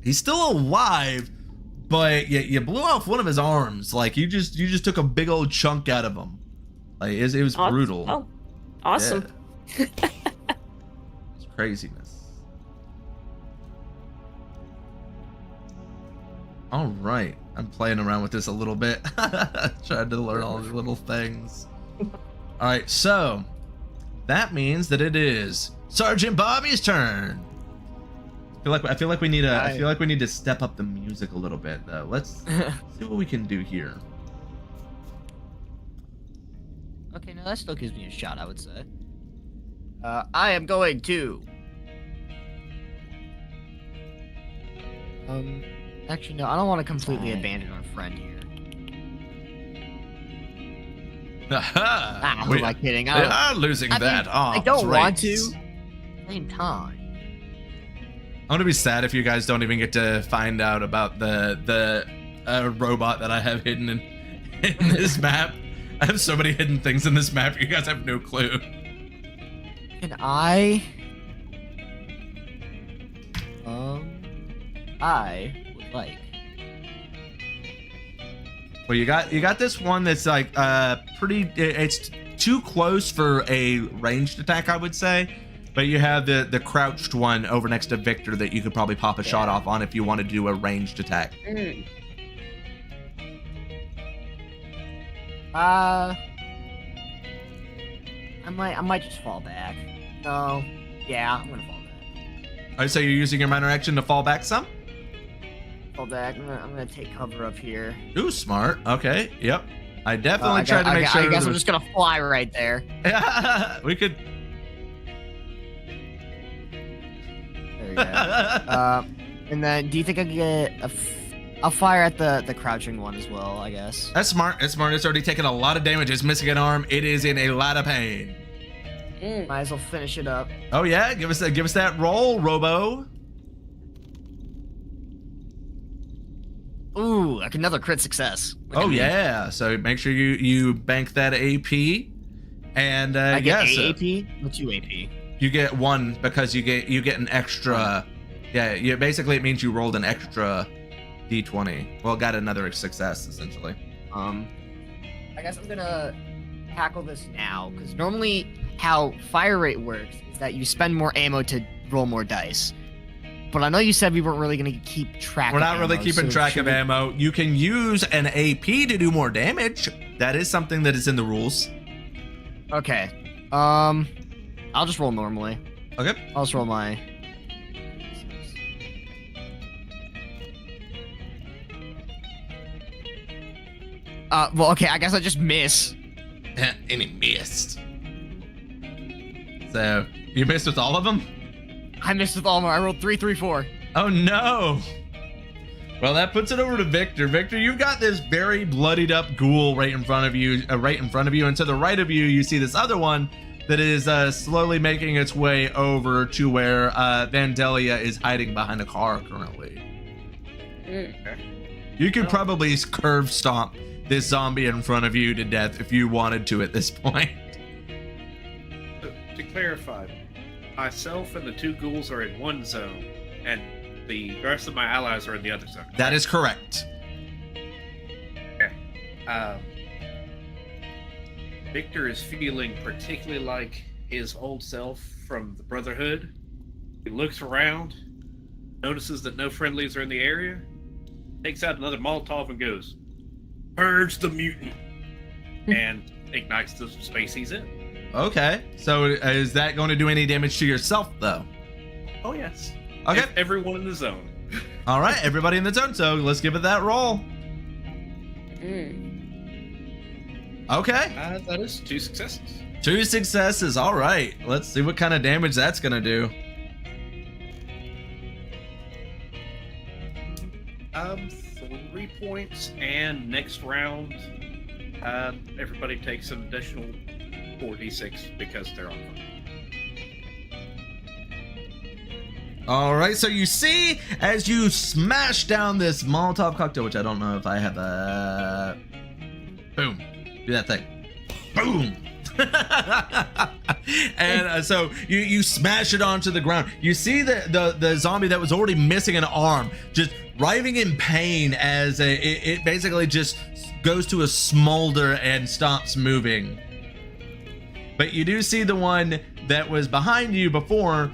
[SPEAKER 2] He's still alive, but you blew off one of his arms. Like you just took a big old chunk out of him. Like it was brutal.
[SPEAKER 4] Oh, awesome.
[SPEAKER 2] Yeah. It's craziness. All right, I'm playing around with this a little bit, trying to learn all the little things. All right, so that means that it is Sergeant Bobby's turn. I feel like we need to step up the music a little bit though. Let's see what we can do here.
[SPEAKER 3] Okay, no, that still gives me a shot, I would say. I am going to. Actually, no, I don't want to completely abandon our friend here. Who am I kidding?
[SPEAKER 2] We are losing that.
[SPEAKER 3] I don't want to. Same time.
[SPEAKER 2] I'm gonna be sad if you guys don't even get to find out about the robot that I have hidden in this map. I have so many hidden things in this map. You guys have no clue.
[SPEAKER 3] And I would like.
[SPEAKER 2] Well, you got this one that's like pretty. It's too close for a ranged attack, I would say. But you have the crouched one over next to Victor that you could probably pop a shot off on if you want to do a ranged attack.
[SPEAKER 3] I might just fall back. No, yeah, I'm gonna fall back.
[SPEAKER 2] All right, so you're using your minor action to fall back some?
[SPEAKER 3] Fall back. I'm gonna take cover up here.
[SPEAKER 2] Ooh, smart. Okay, yep. I definitely tried to make sure.
[SPEAKER 3] I guess I'm just gonna fly right there.
[SPEAKER 2] We could.
[SPEAKER 3] There you go. And then, do you think I can get I'll fire at the crouching one as well, I guess.
[SPEAKER 2] That's smart. It's smart. It's already taken a lot of damage. It's missing an arm. It is in a lot of pain.
[SPEAKER 3] Might as well finish it up.
[SPEAKER 2] Oh yeah, give us that roll, Robo.
[SPEAKER 3] Ooh, like another crit success. Look
[SPEAKER 2] Oh
[SPEAKER 3] at me.
[SPEAKER 2] yeah. So make sure you bank that AP, and
[SPEAKER 3] I get
[SPEAKER 2] yes,
[SPEAKER 3] a AP or 2 AP.
[SPEAKER 2] you get 1 because you get an extra. Yeah, basically it means you rolled an extra D20. Well, got another success essentially.
[SPEAKER 3] I guess I'm gonna tackle this now because normally how fire rate works is that you spend more ammo to roll more dice. But I know you said we weren't really gonna keep track.
[SPEAKER 2] We're
[SPEAKER 3] of
[SPEAKER 2] not really
[SPEAKER 3] ammo,
[SPEAKER 2] keeping
[SPEAKER 3] so
[SPEAKER 2] track
[SPEAKER 3] should
[SPEAKER 2] of
[SPEAKER 3] we-
[SPEAKER 2] ammo. You can use an AP to do more damage. That is something that is in the rules.
[SPEAKER 3] Okay. I'll just roll normally.
[SPEAKER 2] Okay.
[SPEAKER 3] I'll just roll my. Well, okay. I guess I just miss.
[SPEAKER 2] And he missed. So you missed with all of them?
[SPEAKER 3] I missed with all more. I rolled 3, 3, 4.
[SPEAKER 2] Oh no. Well, that puts it over to Victor. Victor, you've got this very bloodied up ghoul right in front of you, and to the right of you, you see this other one that is slowly making its way over to where Vandalia is hiding behind a car currently. You could probably curve stomp this zombie in front of you to death if you wanted to at this point.
[SPEAKER 5] To clarify, myself and the 2 ghouls are in one zone, and the rest of my allies are in the other zone.
[SPEAKER 2] That is correct.
[SPEAKER 5] Victor is feeling particularly like his old self from the Brotherhood. He looks around, notices that no friendlies are in the area, takes out another Molotov and goes, "Purge the mutant," and ignites the space he's in.
[SPEAKER 2] Okay. So is that going to do any damage to yourself, though?
[SPEAKER 5] Oh, yes.
[SPEAKER 2] Okay.
[SPEAKER 5] Everyone in the zone.
[SPEAKER 2] All right, everybody in the zone. So let's give it that roll. Okay.
[SPEAKER 5] That is 2 successes.
[SPEAKER 2] 2 successes. All right. Let's see what kind of damage that's going to do.
[SPEAKER 5] 3 points, and next round, everybody takes an additional 4d6 because they're on fire.
[SPEAKER 2] All right. So you see, as you smash down this Molotov cocktail, which I don't know if I have a... Boom. Do that thing. Boom. And so you smash it onto the ground. You see the zombie that was already missing an arm just writhing in pain as it basically just goes to a smolder and stops moving. But you do see the one that was behind you before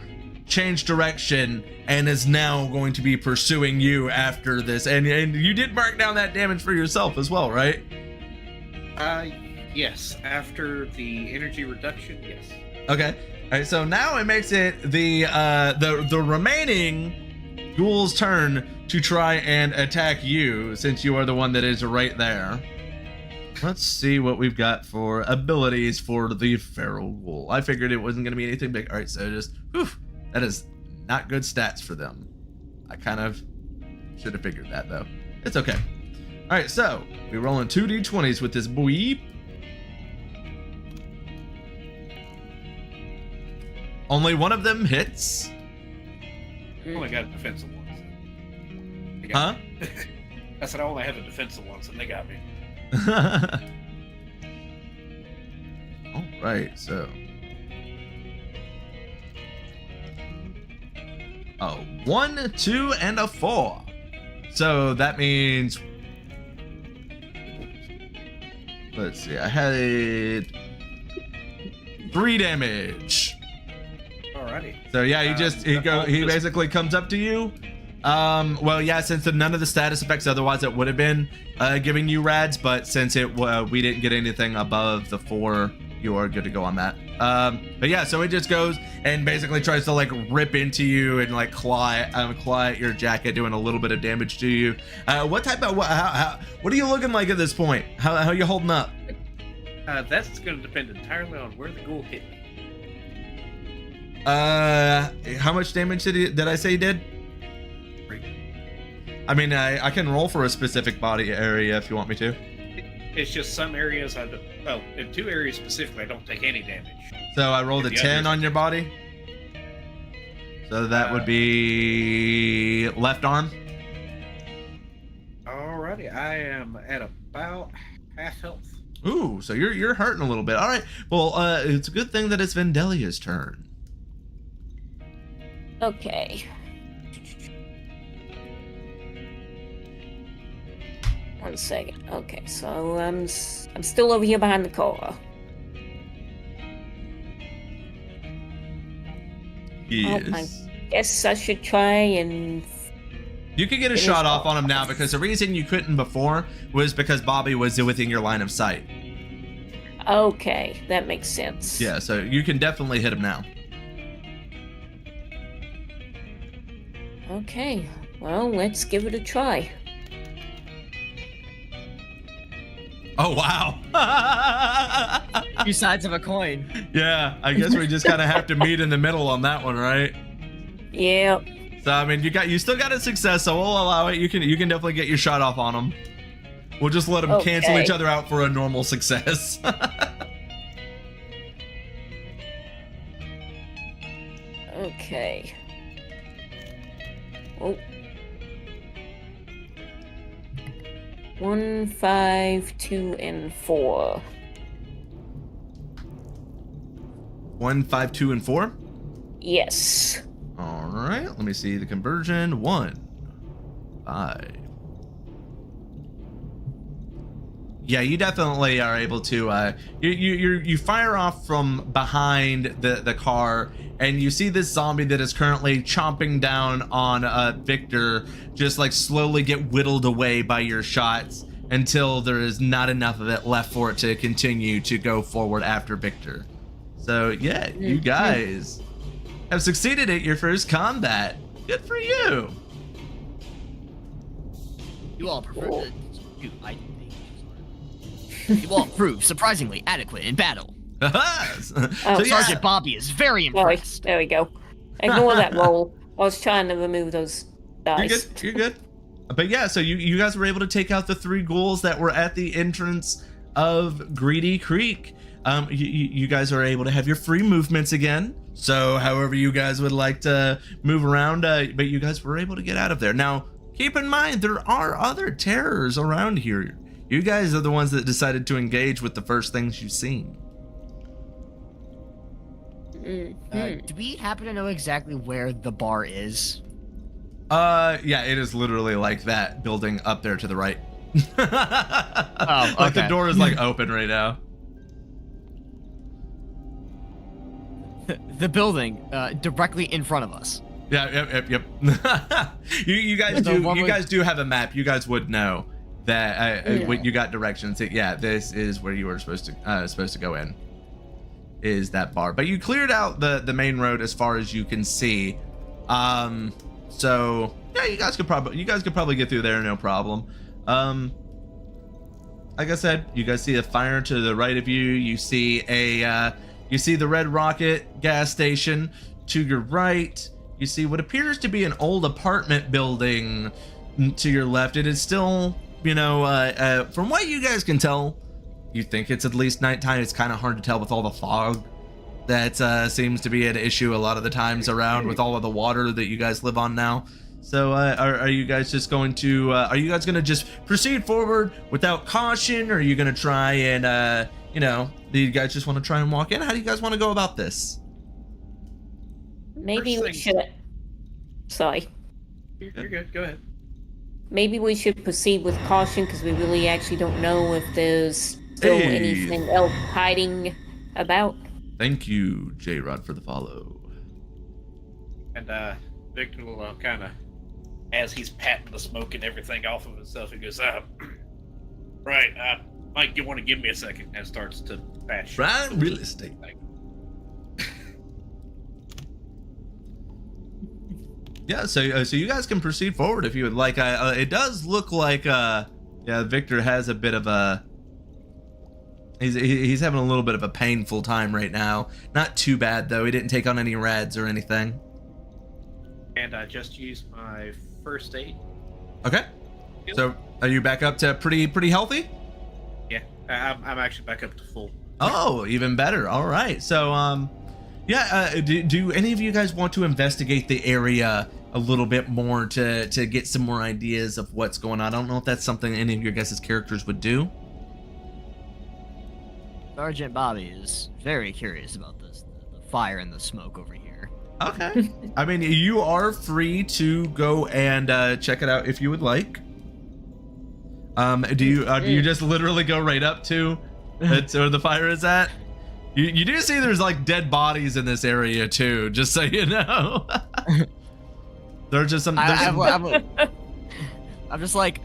[SPEAKER 2] change direction and is now going to be pursuing you after this. And you did mark down that damage for yourself as well, right?
[SPEAKER 5] Yes. After the energy reduction, yes.
[SPEAKER 2] Okay. All right. So now it makes it the remaining ghoul's turn to try and attack you, since you are the one that is right there. Let's see what we've got for abilities for the feral ghoul. I figured it wasn't going to be anything big. All right. So just, whew, that is not good stats for them. I kind of should have figured that, though. It's okay. All right. So we're rolling 2d20s with this boy. Only one of them hits.
[SPEAKER 5] I only got a defensive one. So
[SPEAKER 2] Huh?
[SPEAKER 5] I said I only have a defensive one, so they got me.
[SPEAKER 2] All right, so. Oh, 1, 2, and a 4. So that means. Let's see, I had 3 damage.
[SPEAKER 5] Alrighty.
[SPEAKER 2] So yeah, he basically comes up to you. Well, yeah, since none of the status effects otherwise it would have been giving you rads, but since we didn't get anything above the 4, you are good to go on that. But yeah, so it just goes and basically tries to like rip into you and like claw at your jacket, doing a little bit of damage to you. What are you looking like at this point? How are you holding up?
[SPEAKER 5] That's going to depend entirely on where the ghoul hit me.
[SPEAKER 2] How much damage did I say he did?
[SPEAKER 5] 3.
[SPEAKER 2] I mean, I can roll for a specific body area if you want me to.
[SPEAKER 5] It's just some areas in 2 areas specifically, I don't take any damage.
[SPEAKER 2] So I rolled a 10 on your body. So that would be left arm.
[SPEAKER 5] Alrighty, I am at about half health.
[SPEAKER 2] Ooh, so you're hurting a little bit. All right. Well, it's a good thing that it's Vendelia's turn.
[SPEAKER 4] Okay. One second. Okay, so I'm still over here behind the car.
[SPEAKER 2] Yes.
[SPEAKER 4] I guess I should try and.
[SPEAKER 2] You could get a shot off on him now, because the reason you couldn't before was because Bobby was within your line of sight.
[SPEAKER 4] Okay, that makes sense.
[SPEAKER 2] Yeah, so you can definitely hit him now.
[SPEAKER 4] Okay, well, let's give it a try.
[SPEAKER 2] Oh, wow.
[SPEAKER 3] 2 sides of a coin.
[SPEAKER 2] Yeah, I guess we just kind of have to meet in the middle on that one, right?
[SPEAKER 4] Yep.
[SPEAKER 2] So I mean, you still got a success, so we'll allow it. You can definitely get your shot off on him. We'll just let them cancel each other out for a normal success.
[SPEAKER 4] Okay. Oh. 1, 5, 2, and 4.
[SPEAKER 2] 1, 5, 2, and 4.
[SPEAKER 4] Yes.
[SPEAKER 2] All right. Let me see the conversion. 1, 5. Yeah, you definitely are able to. You fire off from behind the car, and you see this zombie that is currently chomping down on Victor, just like slowly get whittled away by your shots until there is not enough of it left for it to continue to go forward after Victor. So yeah, you guys have succeeded at your first combat. Good for you.
[SPEAKER 3] You all prefer you all proved surprisingly adequate in battle.
[SPEAKER 2] So, yeah.
[SPEAKER 3] Sergeant Bobby is very impressed.
[SPEAKER 4] There we go. Ignore that roll. I was trying to remove those dice.
[SPEAKER 2] You're good. But yeah, so you guys were able to take out the 3 ghouls that were at the entrance of Greedy Creek. You guys are able to have your free movements again. So however you guys would like to move around, but you guys were able to get out of there. Now, keep in mind, there are other terrors around here. You guys are the ones that decided to engage with the first things you've seen.
[SPEAKER 3] Do we happen to know exactly where the bar is?
[SPEAKER 2] Yeah, it is literally like that building up there to the right.
[SPEAKER 3] Oh, okay.
[SPEAKER 2] Like the door is like open right now.
[SPEAKER 3] The building directly in front of us.
[SPEAKER 2] Yep. you guys do have a map. You guys would know that when you got directions. Yeah, this is where you were supposed to go in. Is that bar? But you cleared out the main road as far as you can see. So yeah, you guys could probably get through there, no problem. Like I said, you guys see a fire to the right of you. You see the Red Rocket gas station to your right. You see what appears to be an old apartment building to your left. It is still, from what you guys can tell, you think it's at least nighttime. It's kind of hard to tell with all the fog that seems to be an issue a lot of the times around with all of the water that you guys live on now. So are you guys just going to just proceed forward without caution, or are you going to try and do you guys just want to try and walk in? How do you guys want to go about this?
[SPEAKER 4] Maybe we should. Sorry.
[SPEAKER 5] You're good. Go ahead.
[SPEAKER 4] Maybe we should proceed with caution because we really actually don't know if there's still anything else hiding about.
[SPEAKER 2] Thank you, J-Rod, for the follow.
[SPEAKER 5] And Victor will kind of, as he's patting the smoke and everything off of himself, he goes, right, Mike, you want to give me a second, and starts to patch.
[SPEAKER 2] Right, real estate. Yeah, so you guys can proceed forward if you would like. It does look like Victor has a bit of a he's having a little bit of a painful time right now. Not too bad though. He didn't take on any rads or anything. And
[SPEAKER 5] I just used my first aid.
[SPEAKER 2] Okay. Yep. So are you back up to pretty healthy?
[SPEAKER 5] Yeah, I'm actually back up to full.
[SPEAKER 2] Oh, even better. All right. So do any of you guys want to investigate the area a little bit more to get some more ideas of what's going on? I don't know if that's something any of your guys' characters would do.
[SPEAKER 3] Sergeant Bobby is very curious about this, the fire and the smoke over here.
[SPEAKER 2] Okay. I mean, you are free to go and check it out if you would like. Do you just literally go right up to where the fire is at? You do see there's like dead bodies in this area too, just so you know. There's just some.
[SPEAKER 3] I'm just like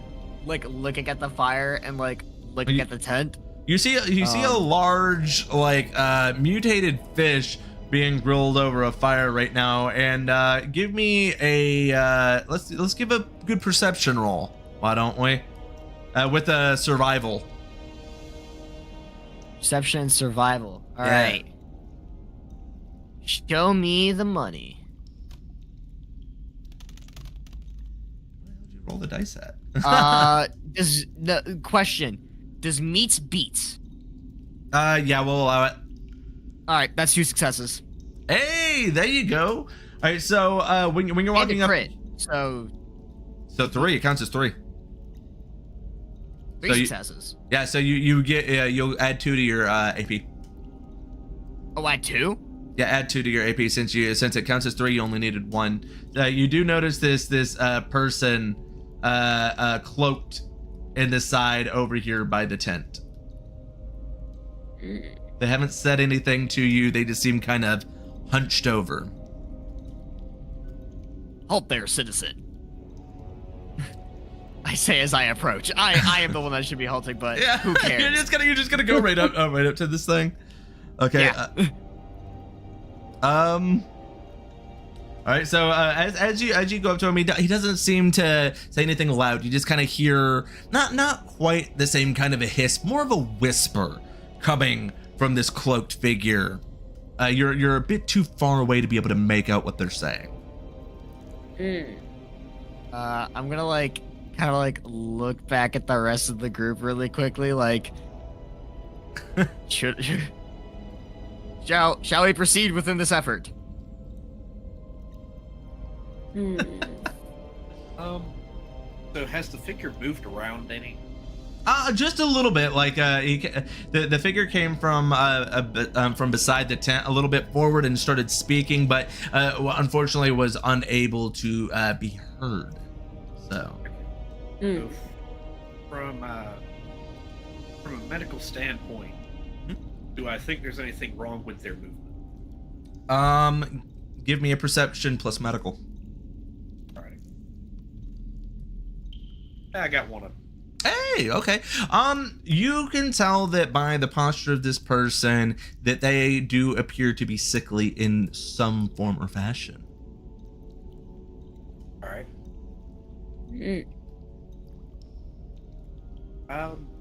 [SPEAKER 3] looking at the fire and like looking at the tent.
[SPEAKER 2] You see a large mutated fish being grilled over a fire right now, and give me a let's give a good perception roll. Why don't we? With a survival.
[SPEAKER 3] Perception and survival. All right. Show me the money.
[SPEAKER 2] What did you roll the dice at?
[SPEAKER 3] Does meats beat?
[SPEAKER 2] Yeah, we'll allow it.
[SPEAKER 3] All right, that's 2 successes.
[SPEAKER 2] Hey, there you go. All right, so when you're walking up,
[SPEAKER 3] crit, so
[SPEAKER 2] 3. It counts as 3.
[SPEAKER 3] 3 successes.
[SPEAKER 2] Yeah, so you get you'll add 2 to your AP.
[SPEAKER 3] Oh, add 2?
[SPEAKER 2] Yeah, add 2 to your AP since it counts as 3. You only needed 1. You do notice this person cloaked in the side over here by the tent. They haven't said anything to you. They just seem kind of hunched over.
[SPEAKER 3] Halt there, citizen. I say as I approach. I am the one that should be halting, but who cares?
[SPEAKER 2] You're just gonna go right up to this thing. Okay.
[SPEAKER 3] Yeah.
[SPEAKER 2] All right. So as you go up to him, he doesn't seem to say anything loud. You just kind of hear not quite the same kind of a hiss, more of a whisper coming from this cloaked figure. You're a bit too far away to be able to make out what they're saying.
[SPEAKER 3] I'm gonna kind of look back at the rest of the group really quickly, shall we proceed within this effort?
[SPEAKER 5] So has the figure moved around any?
[SPEAKER 2] Just a little bit. The figure came from beside the tent a little bit forward and started speaking, but unfortunately was unable to be heard. So,
[SPEAKER 5] from a medical standpoint, do I think there's anything wrong with their movement?
[SPEAKER 2] Give me a perception plus medical.
[SPEAKER 5] All right. I got one of them.
[SPEAKER 2] Hey, okay. You can tell that by the posture of this person that they do appear to be sickly in some form or fashion.
[SPEAKER 5] All right.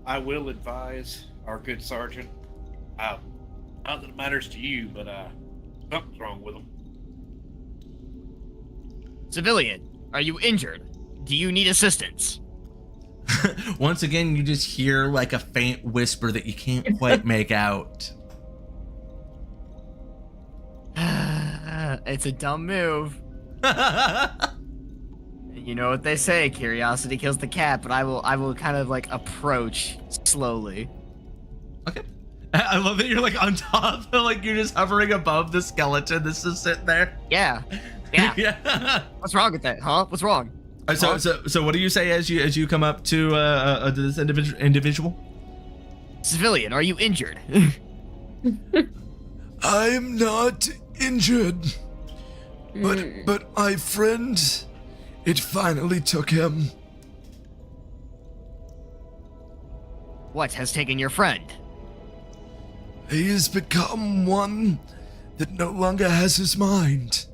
[SPEAKER 5] I will advise our good sergeant. Not that it matters to you, but something's wrong with him.
[SPEAKER 3] Civilian, are you injured? Do you need assistance?
[SPEAKER 2] Once again, you just hear like a faint whisper that you can't quite make out.
[SPEAKER 3] It's a dumb move. You know what they say, curiosity kills the cat, but I will kind of approach slowly.
[SPEAKER 2] Okay. I love that you're on top, you're just hovering above the skeleton that's just sitting there.
[SPEAKER 3] Yeah.
[SPEAKER 2] Yeah.
[SPEAKER 3] What's wrong with that, huh? What's wrong?
[SPEAKER 2] So what do you say as you come up to this individual?
[SPEAKER 3] Civilian, are you injured?
[SPEAKER 6] I'm not injured, but my friend, it finally took him.
[SPEAKER 3] What has taken your friend?
[SPEAKER 6] He has become one that no longer has his mind.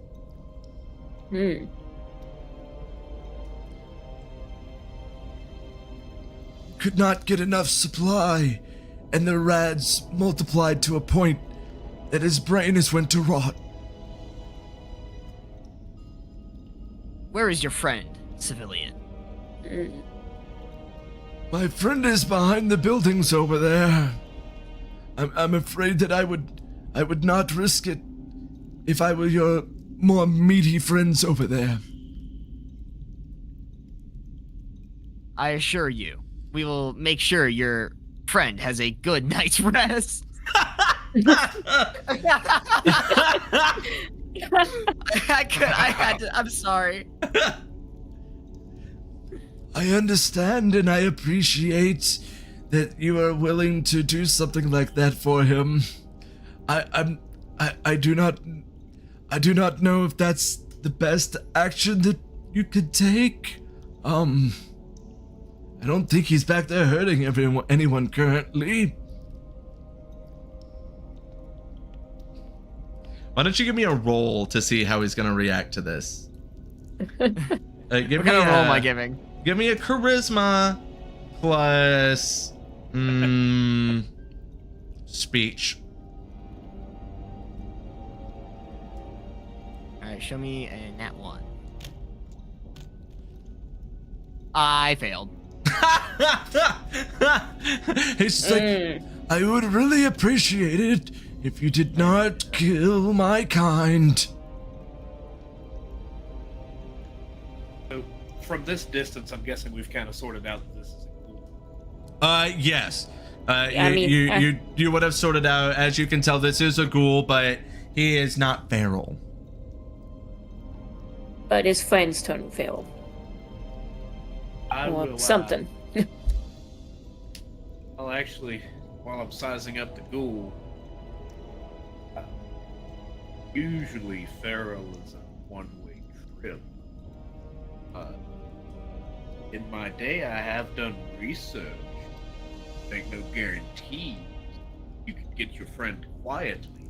[SPEAKER 6] Could not get enough supply, and the rads multiplied to a point that his brain has went to rot.
[SPEAKER 3] Where is your friend, civilian?
[SPEAKER 6] My friend is behind the buildings over there. I'm afraid that I would not risk it if I were your more meaty friends over there.
[SPEAKER 3] I assure you, we will make sure your friend has a good night's rest. I'm sorry.
[SPEAKER 6] I understand and I appreciate that you are willing to do something like that for him. I do not know if that's the best action that you could take. I don't think he's back there hurting anyone currently.
[SPEAKER 2] Why don't you give me a roll to see how he's gonna react to this?
[SPEAKER 3] What kind of roll am I giving?
[SPEAKER 2] Give me a charisma plus speech.
[SPEAKER 3] Alright, show me a nat 1. I failed.
[SPEAKER 6] It's like, I would really appreciate it if you did not kill my kind.
[SPEAKER 5] So, from this distance, I'm guessing we've kind of sorted out that this is a ghoul.
[SPEAKER 2] Yes.
[SPEAKER 4] I mean,
[SPEAKER 2] You would have sorted out, as you can tell, this is a ghoul, but he is not feral.
[SPEAKER 4] but his friends turn feral.
[SPEAKER 5] I
[SPEAKER 4] Or
[SPEAKER 5] will,
[SPEAKER 4] something.
[SPEAKER 5] actually, while I'm sizing up the ghoul, usually Pharaoh is a one-way trip. In my day, I have done research. Make no guarantees you can get your friend quietly.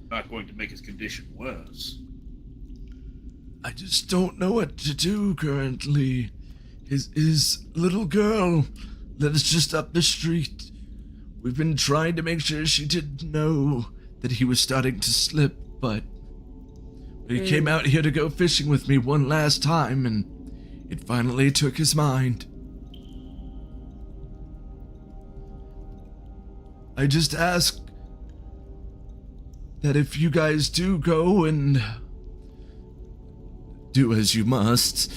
[SPEAKER 5] Not going to make his condition worse.
[SPEAKER 6] I just don't know what to do currently. His little girl lives just up the street. We've been trying to make sure she didn't know that he was starting to slip, but he came out here to go fishing with me one last time, and it finally took his mind. I just ask that if you guys do go and do as you must,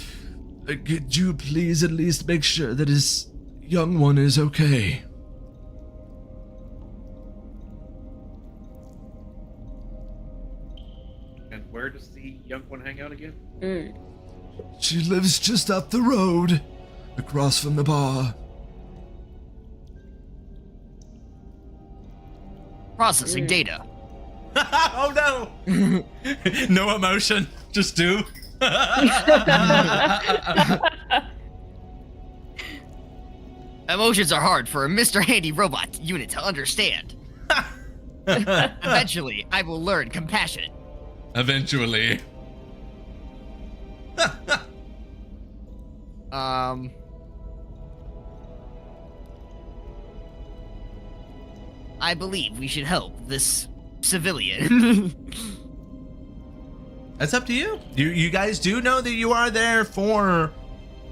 [SPEAKER 6] could you please at least make sure that his young one is okay?
[SPEAKER 5] And where does the young one hang out again?
[SPEAKER 6] She lives just up the road, across from the bar.
[SPEAKER 3] Processing data.
[SPEAKER 2] Oh no! No emotion, just do.
[SPEAKER 3] Emotions are hard for a Mr. Handy Robot unit to understand. Eventually, I will learn compassion.
[SPEAKER 2] Eventually.
[SPEAKER 3] I believe we should help this civilian.
[SPEAKER 2] That's up to you. You guys do know that you are there for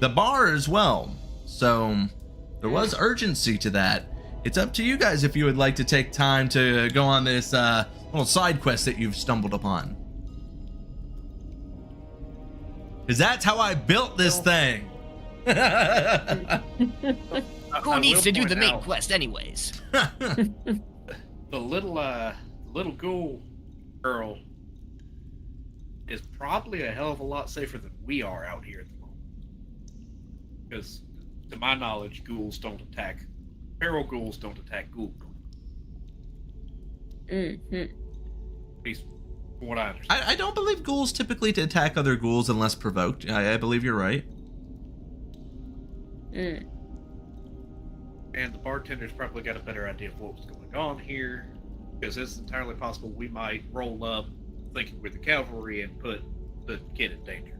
[SPEAKER 2] the bar as well. So there was urgency to that. It's up to you guys if you would like to take time to go on this little side quest that you've stumbled upon. Because that's how I built this thing.
[SPEAKER 3] Who needs to do the main quest anyways?
[SPEAKER 5] The little ghoul girl is probably a hell of a lot safer than we are out here at the moment. Because, to my knowledge, feral ghouls don't attack ghoul girls. At least from what I understand.
[SPEAKER 2] I don't believe ghouls typically attack other ghouls unless provoked. I believe you're right.
[SPEAKER 5] And the bartender's probably got a better idea of what was going on here, because it's entirely possible we might roll up thinking we're the cavalry and put the kid in danger.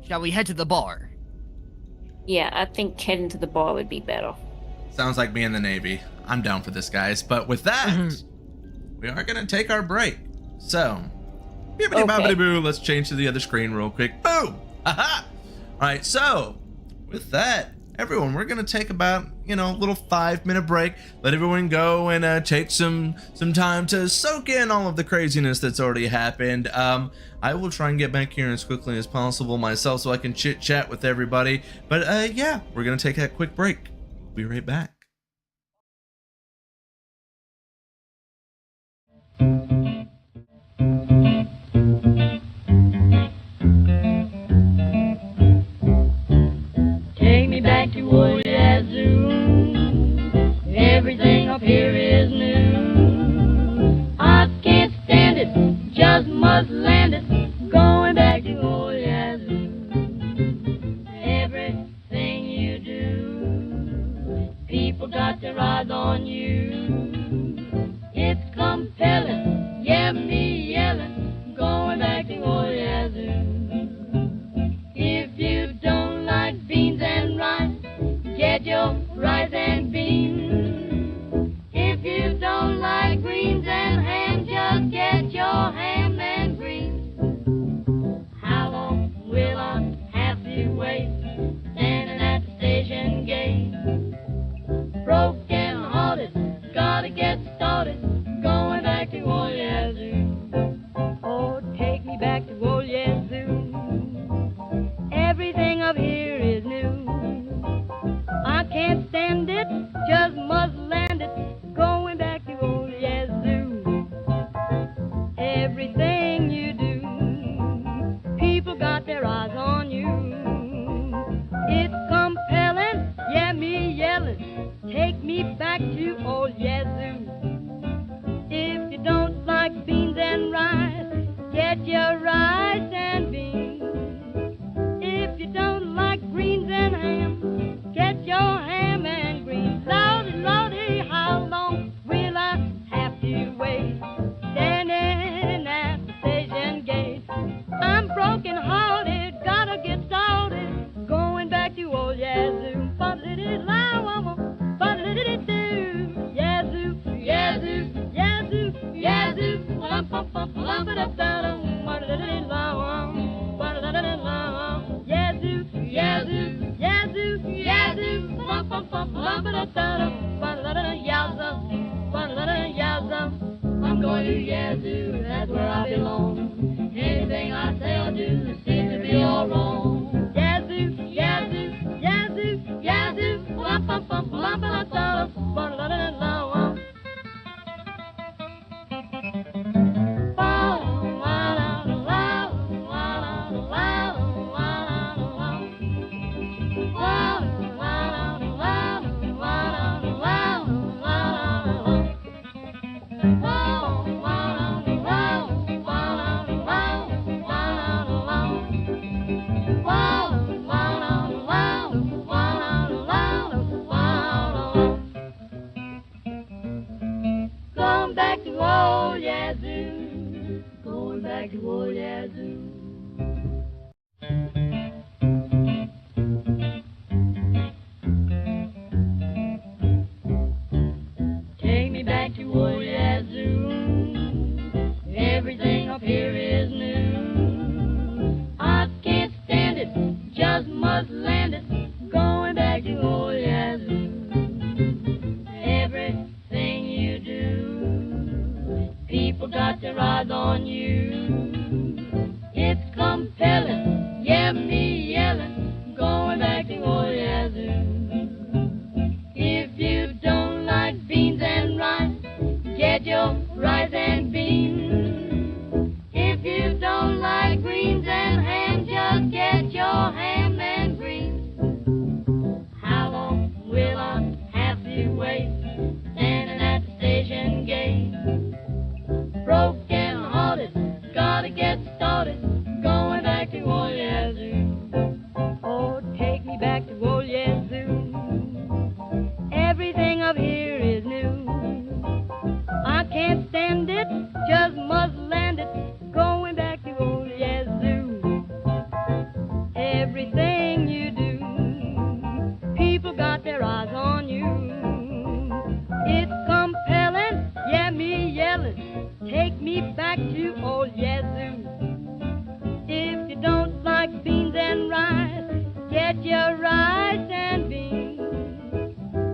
[SPEAKER 3] Shall we head to the bar?
[SPEAKER 4] Yeah, I think heading to the bar would be better.
[SPEAKER 2] Sounds like me in the Navy. I'm down for this, guys. But with that, we are going to take our break. So, bibbidi-bobbidi-boo, let's change to the other screen real quick. Boom! Aha! All right, so with that, everyone, we're going to take about, a little 5-minute break. Let everyone go and take some time to soak in all of the craziness that's already happened. I will try and get back here as quickly as possible myself so I can chit-chat with everybody. But yeah, we're going to take that quick break. Be right back.
[SPEAKER 1] Take me back to old Yazoo. Everything up here is new. I can't stand it, just must land it. Going back to old Yazoo. Everything you do, people got their eyes on you. It's compelling, yeah, me yelling. Going back to old Yazoo. If you don't like beans and rice, get your rice and beans. If you don't like greens and ham, just get your ham and greens. How long will I have to wait, standing at the station gate? Broken hearted, gotta get started, going back to old Yazoo. everything you do. People got their eyes on you. It's compelling, yeah, me yelling. Take me back to old Yazoo. If you don't like beans and rice, get your rice and beans. If you don't like greens and ham, get your ham and greens. Lordy, Lordy, how long will I have to wait? Standing at the station gate. I'm broken hearted, gotta get started. Going back to old Yazoo. Yazoo, Yazoo, Yazoo, Yazoo. Yazoo, Yazoo, Yazoo, Yazoo. I'm going to Yazoo, that's where I belong. Anything I say or do seems to be all wrong. Yazoo, Yazoo, Yazoo, Yazoo. Going back to old Yazoo, going back to old Yazoo. Take me back to old Yazoo, everything up here is new. I can't stand it, just must land it, going back to old Yazoo. Everything you do, people got their eyes on you. It's compelling, yeah, me yelling, going back to old Yazoo. If you don't like beans and rice, get your rice and beans. If you don't like greens and ham, just get your ham and greens. How long will I have to wait, standing at the station gate? Broken hearted, gotta get started, going back to old Yazoo. Oh, take me back to old Yazoo. Everything up here is new. I can't stand it, just must land it, going back to old Yazoo. Everything you do, people got their eyes on you. It's compelling, yeah, me yelling, take me back to old Yazoo. If you don't like beans and rice, get your rice and beans.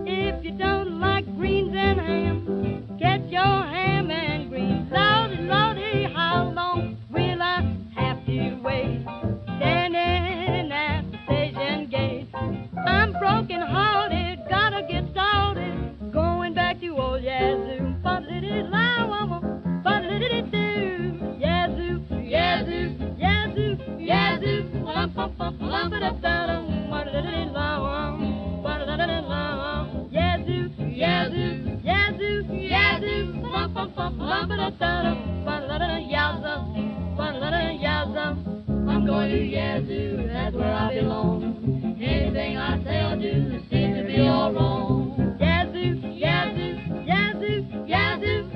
[SPEAKER 1] If you don't like greens and ham, get your ham and greens. Lordy, Lordy, how long will I have to wait, standing at the station gate? I'm broken hearted, gotta get started, going back to old Yazoo. Yazoo, Yazoo, Yazoo, Yazoo. Yazoo, Yazoo, Yazoo, Yazoo. I'm going to Yazoo, that's where I belong. Anything I say or do seems to be all wrong. Yazoo, Yazoo, Yazoo, Yazoo.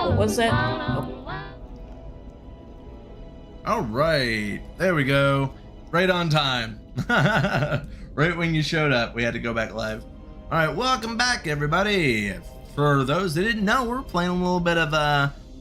[SPEAKER 4] What was that? Oh,
[SPEAKER 2] All right, there we go. Right on time. Right when you showed up, we had to go back live. All right, welcome back, everybody. For those that didn't know, we're playing a little bit of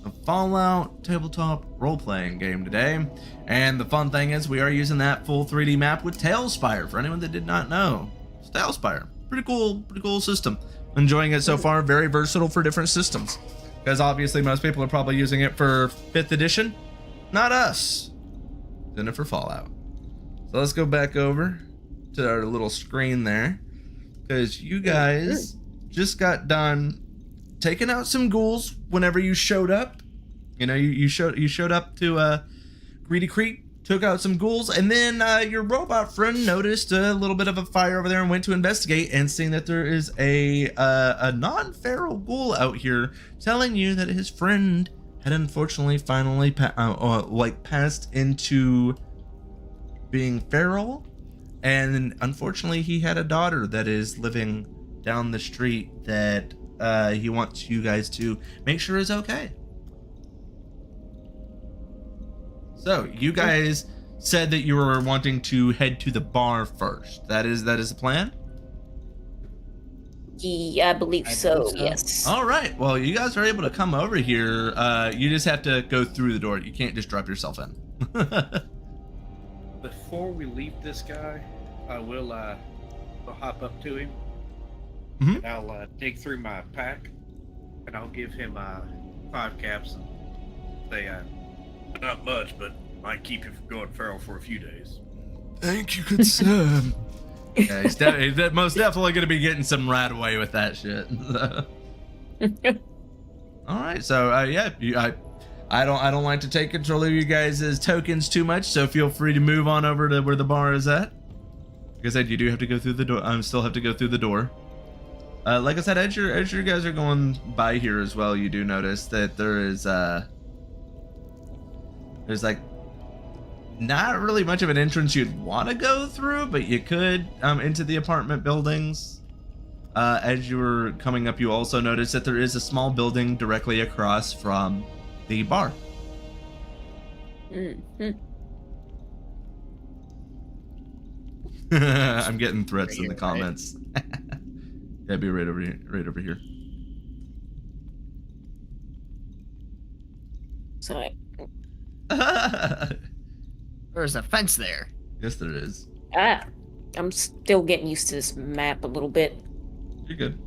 [SPEAKER 2] a Fallout tabletop role-playing game today. And the fun thing is we are using that full 3D map with Tailspire, for anyone that did not know. It's Tailspire. Pretty cool system. Enjoying it so far. Very versatile for different systems. Because obviously most people are probably using it for 5th edition. Not us. Doing it for Fallout. So let's go back over to our little screen there. Because you guys just got done taking out some ghouls whenever you showed up. You know, you showed up to Greedy Creek, took out some ghouls, and then your robot friend noticed a little bit of a fire over there and went to investigate, and seeing that there is a non-feral ghoul out here telling you that his friend had unfortunately finally passed into being feral, and unfortunately he had a daughter that is living down the street that he wants you guys to make sure is okay. So you guys said that you were wanting to head to the bar first. That is the plan?
[SPEAKER 4] Yeah, I believe so. Yes.
[SPEAKER 2] All right. Well, you guys are able to come over here. You just have to go through the door. You can't just drop yourself in.
[SPEAKER 5] Before we leave this guy, I will hop up to him.
[SPEAKER 2] Mhm.
[SPEAKER 5] And I'll dig through my pack, and I'll give him 5 caps and say, not much, but might keep you from going feral for a few days.
[SPEAKER 6] Thank you, good sir.
[SPEAKER 2] Yeah, he's most definitely going to be getting some right away with that shit. All right. So yeah, I don't like to take control of you guys' tokens too much, so feel free to move on over to where the bar is at. Like I said, you do have to go through the door. Still have to go through the door. Like I said, as you guys are going by here as well, you do notice that there is there's like not really much of an entrance you'd want to go through, but you could into the apartment buildings. As you were coming up, you also notice that there is a small building directly across from the bar.
[SPEAKER 4] Mm-hmm.
[SPEAKER 2] I'm getting threats in the comments. Yeah, be right over here. Right over here.
[SPEAKER 4] Sorry.
[SPEAKER 3] There's a fence there.
[SPEAKER 2] Yes, there is.
[SPEAKER 4] I'm still getting used to this map a little bit.
[SPEAKER 2] You're good.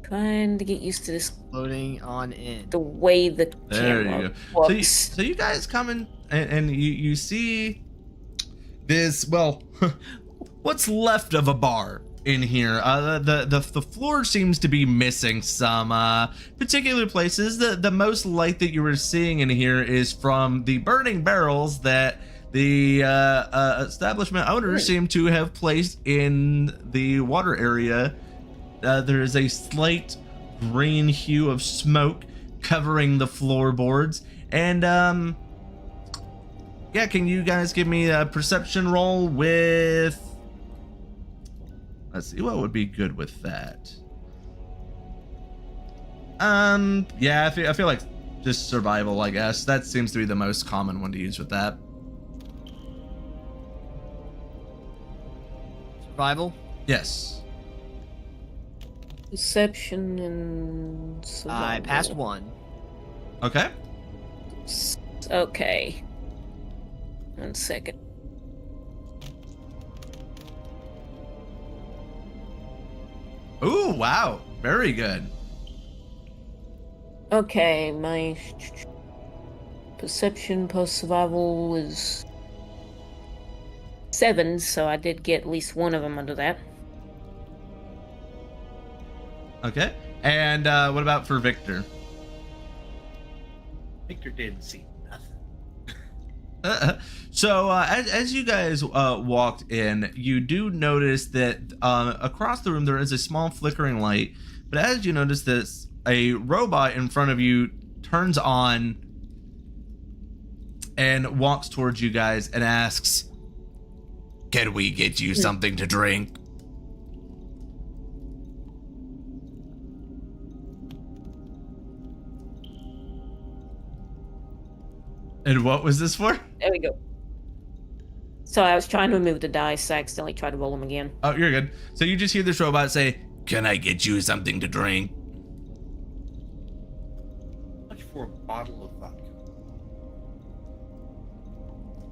[SPEAKER 4] Trying to get used to this,
[SPEAKER 3] Loading on in.
[SPEAKER 4] the way the
[SPEAKER 2] There
[SPEAKER 4] camera
[SPEAKER 2] you go.
[SPEAKER 4] works.
[SPEAKER 2] So you guys come in and you see this, well, what's left of a bar in here. The floor seems to be missing some particular places. The most light that you were seeing in here is from the burning barrels that the establishment owners seem to have placed in the water area. There is a slight green hue of smoke covering the floorboards, and yeah, can you guys give me a perception roll with, let's see, what would be good with that? Yeah, I feel like just survival, I guess. That seems to be the most common one to use with that.
[SPEAKER 3] Survival?
[SPEAKER 2] Yes.
[SPEAKER 4] Perception and survival.
[SPEAKER 3] I passed 1.
[SPEAKER 2] Okay.
[SPEAKER 4] Okay. 1 second.
[SPEAKER 2] Ooh, wow. Very good.
[SPEAKER 4] Okay, my perception plus survival was 7, so I did get at least one of them under that.
[SPEAKER 2] Okay. And what about for Victor?
[SPEAKER 5] Victor didn't see nothing.
[SPEAKER 2] So as you guys walked in, you do notice that across the room there is a small flickering light, but as you notice this, a robot in front of you turns on and walks towards you guys and asks, "Can we get you something to drink?" And what was this for?
[SPEAKER 4] There we go. So I was trying to remove the dice, I accidentally tried to roll them again.
[SPEAKER 2] Oh, you're good. So you just hear this robot say, "Can I get you something to drink?"
[SPEAKER 5] for a bottle of vodka?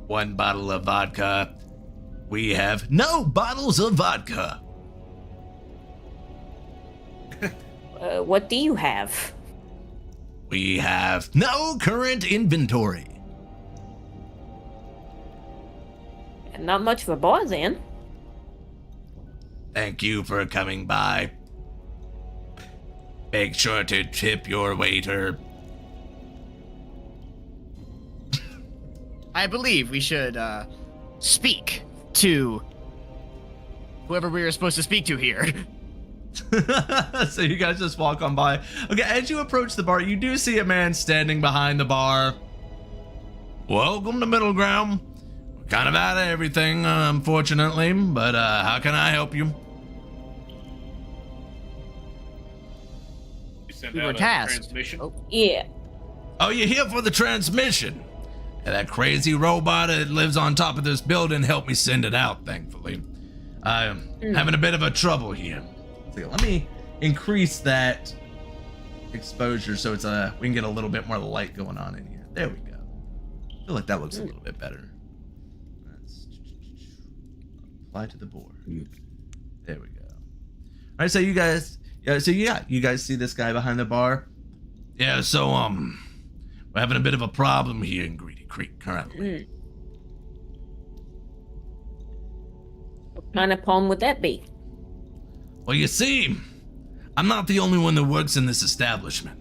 [SPEAKER 2] 1 bottle of vodka. We have no bottles of vodka.
[SPEAKER 4] What do you have?
[SPEAKER 2] We have no current inventory.
[SPEAKER 4] Not much of a bar then.
[SPEAKER 2] Thank you for coming by. Make sure to tip your waiter.
[SPEAKER 3] I believe we should speak to whoever we were supposed to speak to here.
[SPEAKER 2] So you guys just walk on by. Okay, as you approach the bar, you do see a man standing behind the bar. Welcome to Middle Ground. We're kind of out of everything, unfortunately, but how can I help you?
[SPEAKER 5] You sent
[SPEAKER 3] We were
[SPEAKER 5] out a
[SPEAKER 3] tasked.
[SPEAKER 5] transmission?
[SPEAKER 3] Oh,
[SPEAKER 4] Yeah.
[SPEAKER 2] Oh, you're here for the transmission. Yeah, that crazy robot that lives on top of this building helped me send it out, thankfully. I'm having a bit of a trouble here. So let me increase that exposure so it's we can get a little bit more light going on in here. There we go. I feel like that looks a little bit better. Let's apply to the board. There we go. All right, so you guys see this guy behind the bar? Yeah, so we're having a bit of a problem here in Greedy Creek currently.
[SPEAKER 4] What kind of problem would that be?
[SPEAKER 2] Well, you see, I'm not the only one that works in this establishment.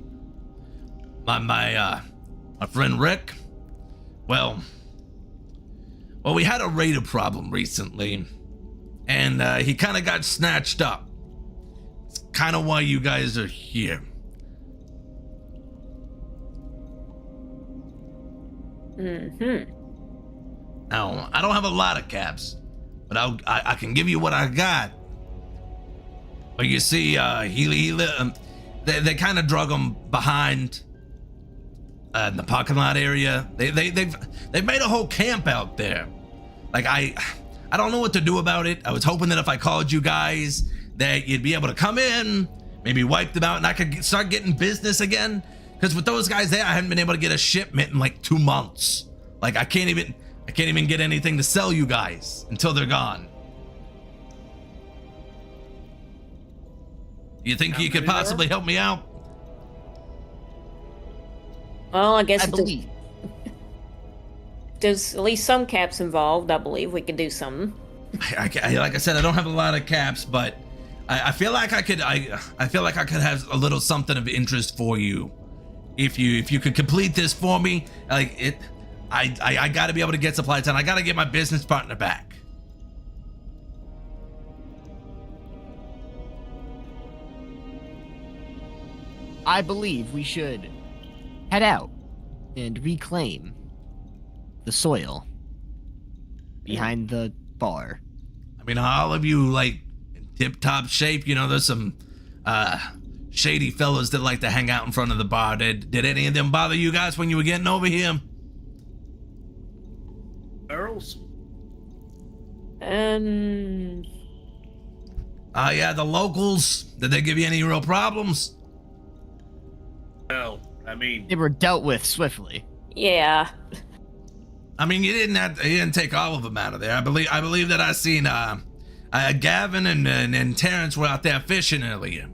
[SPEAKER 2] My friend Rick, well, we had a raider problem recently, and he kind of got snatched up. It's kind of why you guys are here. Now, I don't have a lot of caps, but I can give you what I got. But you see, they kind of drug him behind in the parking lot area. They've made a whole camp out there. Like I don't know what to do about it. I was hoping that if I called you guys, that you'd be able to come in, maybe wipe them out, and I could start getting business again. Because with those guys there, I haven't been able to get a shipment in like 2 months. Like I can't even get anything to sell you guys until they're gone. You think you could possibly help me out?
[SPEAKER 4] Well, I guess
[SPEAKER 3] I
[SPEAKER 4] if
[SPEAKER 3] believe.
[SPEAKER 4] there's at least some caps involved. I believe we could do something.
[SPEAKER 2] Like I said, I don't have a lot of caps, but I feel like I could have a little something of interest for you. If you could complete this for me, I got to be able to get supplies done. I got to get my business partner back.
[SPEAKER 3] I believe we should head out and reclaim the soil behind the bar.
[SPEAKER 2] I mean, all of you like in tip-top shape. You know, there's some shady fellas that like to hang out in front of the bar. Did any of them bother you guys when you were getting over here?
[SPEAKER 5] Barrels?
[SPEAKER 2] Yeah, the locals. Did they give you any real problems?
[SPEAKER 5] Well, I mean,
[SPEAKER 3] They were dealt with swiftly.
[SPEAKER 4] Yeah.
[SPEAKER 2] I mean, you didn't take all of them out of there. I believe that I seen Gavin and Terrence were out there fishing earlier.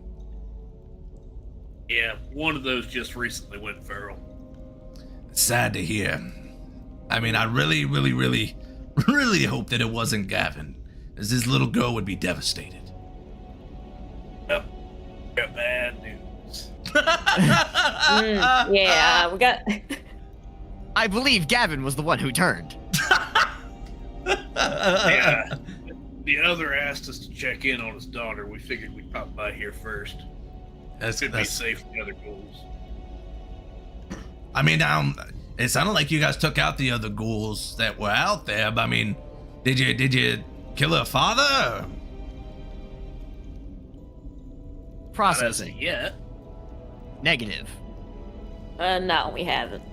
[SPEAKER 5] yeah, one of those just recently went feral.
[SPEAKER 2] It's sad to hear. I mean, I really, really, really, really hope that it wasn't Gavin, as his little girl would be devastated.
[SPEAKER 5] Yep. Got bad news.
[SPEAKER 4] Yeah, we got.
[SPEAKER 3] I believe Gavin was the one who turned.
[SPEAKER 5] Yeah. The other asked us to check in on his daughter. We figured we'd pop by here first. Could be safe from the other ghouls.
[SPEAKER 2] I mean, it sounded like you guys took out the other ghouls that were out there. But I mean, did you kill her father?
[SPEAKER 5] Not as of
[SPEAKER 3] Processing.
[SPEAKER 5] yet.
[SPEAKER 3] Negative.
[SPEAKER 4] No, we haven't.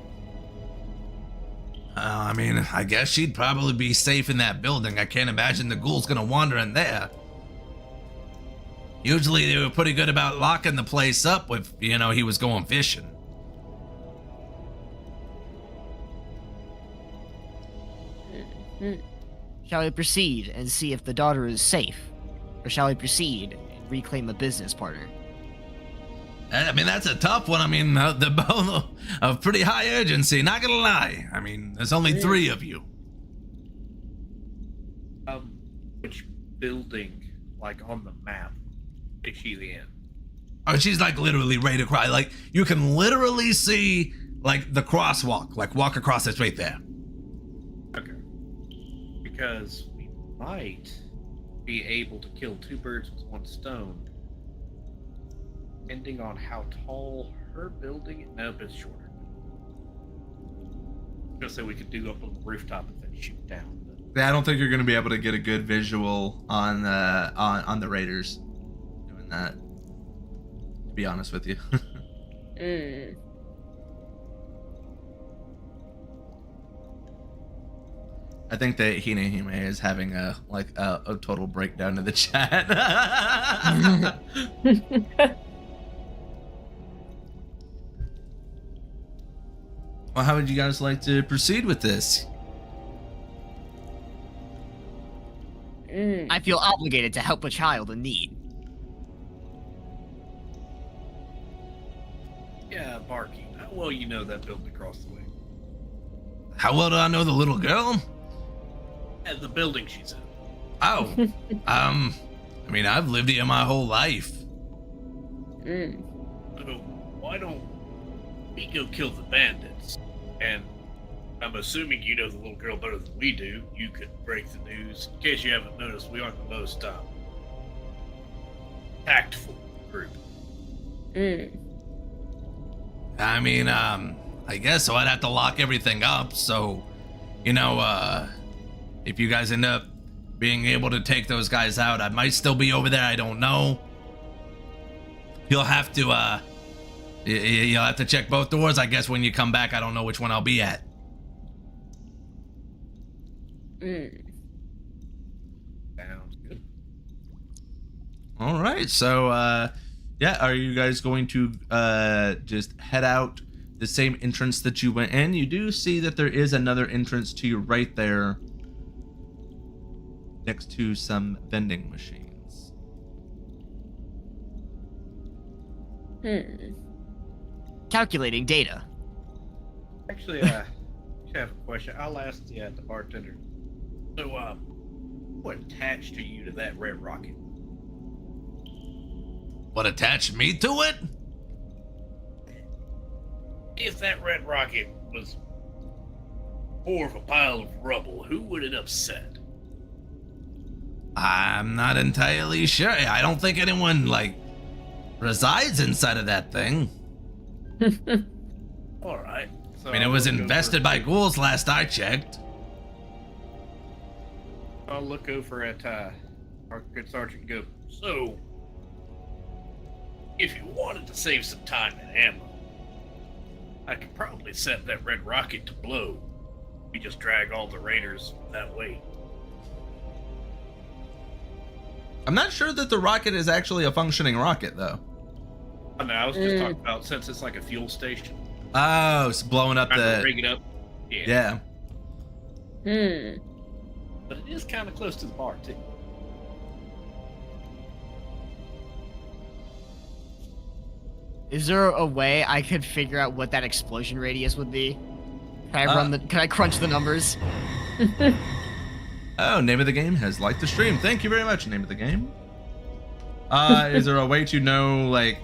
[SPEAKER 2] I mean, I guess she'd probably be safe in that building. I can't imagine the ghoul's gonna wander in there. Usually they were pretty good about locking the place up if, he was going fishing.
[SPEAKER 3] Shall we proceed and see if the daughter is safe? Or shall we proceed and reclaim a business partner?
[SPEAKER 2] I mean, that's a tough one. I mean, they're both of pretty high urgency, not gonna lie. I mean, there's only 3 of you.
[SPEAKER 5] Which building, like on the map, is she in?
[SPEAKER 2] Oh, she's like literally ready to cry. Like, you can literally see, like, the crosswalk. Like, walk across, it's right there.
[SPEAKER 5] Okay. Because we might be able to kill 2 birds with 1 stone, depending on how tall her building is. Nope, it's shorter. Just so we could do up on the rooftop and then shoot down.
[SPEAKER 2] Yeah, I don't think you're gonna be able to get a good visual on the Raiders doing that. To be honest with you. I think that Hinehime is having a total breakdown of the chat. Well, how would you guys like to proceed with this?
[SPEAKER 3] I feel obligated to help a child in need.
[SPEAKER 5] Yeah, Barky. How well you know that building across the way?
[SPEAKER 2] How well do I know the little girl?
[SPEAKER 5] And the building she's in.
[SPEAKER 2] Oh, I mean, I've lived here my whole life.
[SPEAKER 5] So why don't we go kill the bandits? And I'm assuming you know the little girl better than we do. You could break the news. In case you haven't noticed, we aren't the most tactful group.
[SPEAKER 2] I mean, I guess so. I'd have to lock everything up. So, you know, if you guys end up being able to take those guys out, I might still be over there. I don't know. You'll have to, you'll have to check both doors. I guess when you come back, I don't know which one I'll be at.
[SPEAKER 5] Sounds good.
[SPEAKER 2] All right. So, yeah, are you guys going to just head out the same entrance that you went in? You do see that there is another entrance to your right there, next to some vending machines.
[SPEAKER 3] Calculating data.
[SPEAKER 5] Actually, I have a question. I'll ask the bartender. So, what attached to you to that red rocket?
[SPEAKER 2] What attached me to it?
[SPEAKER 5] If that red rocket was more of a pile of rubble, who would it upset?
[SPEAKER 2] I'm not entirely sure. I don't think anyone, like, resides inside of that thing.
[SPEAKER 5] Alright. So
[SPEAKER 2] I mean, it was invested by ghouls last I checked.
[SPEAKER 5] I'll look over at our good sergeant and go, so, if you wanted to save some time and ammo, I could probably set that red rocket to blow. We just drag all the raiders that way.
[SPEAKER 2] I'm not sure that the rocket is actually a functioning rocket, though.
[SPEAKER 5] I mean, I was just talking about since it's like a fuel station.
[SPEAKER 2] Oh, it's blowing up
[SPEAKER 5] Trying to
[SPEAKER 2] the...
[SPEAKER 5] rig it up.
[SPEAKER 2] Yeah.
[SPEAKER 5] But it is kind of close to the bar, too.
[SPEAKER 3] Is there a way I could figure out what that explosion radius would be? Can I crunch the numbers?
[SPEAKER 2] Oh, Name of the Game has liked the stream. Thank you very much, Name of the Game. Is there a way to know, like...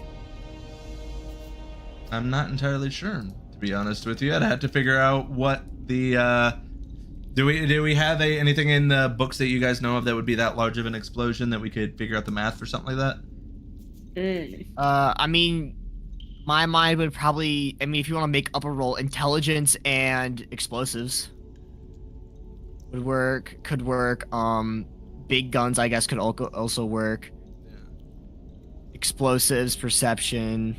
[SPEAKER 2] I'm not entirely sure, to be honest with you. I'd have to figure out what the, Do we have anything in the books that you guys know of that would be that large of an explosion that we could figure out the math for something like that?
[SPEAKER 3] I mean, my mind would probably... I mean, if you want to make up a roll, intelligence and explosives would work, could work. Big guns, I guess, could also work.
[SPEAKER 2] Yeah.
[SPEAKER 3] Explosives, perception.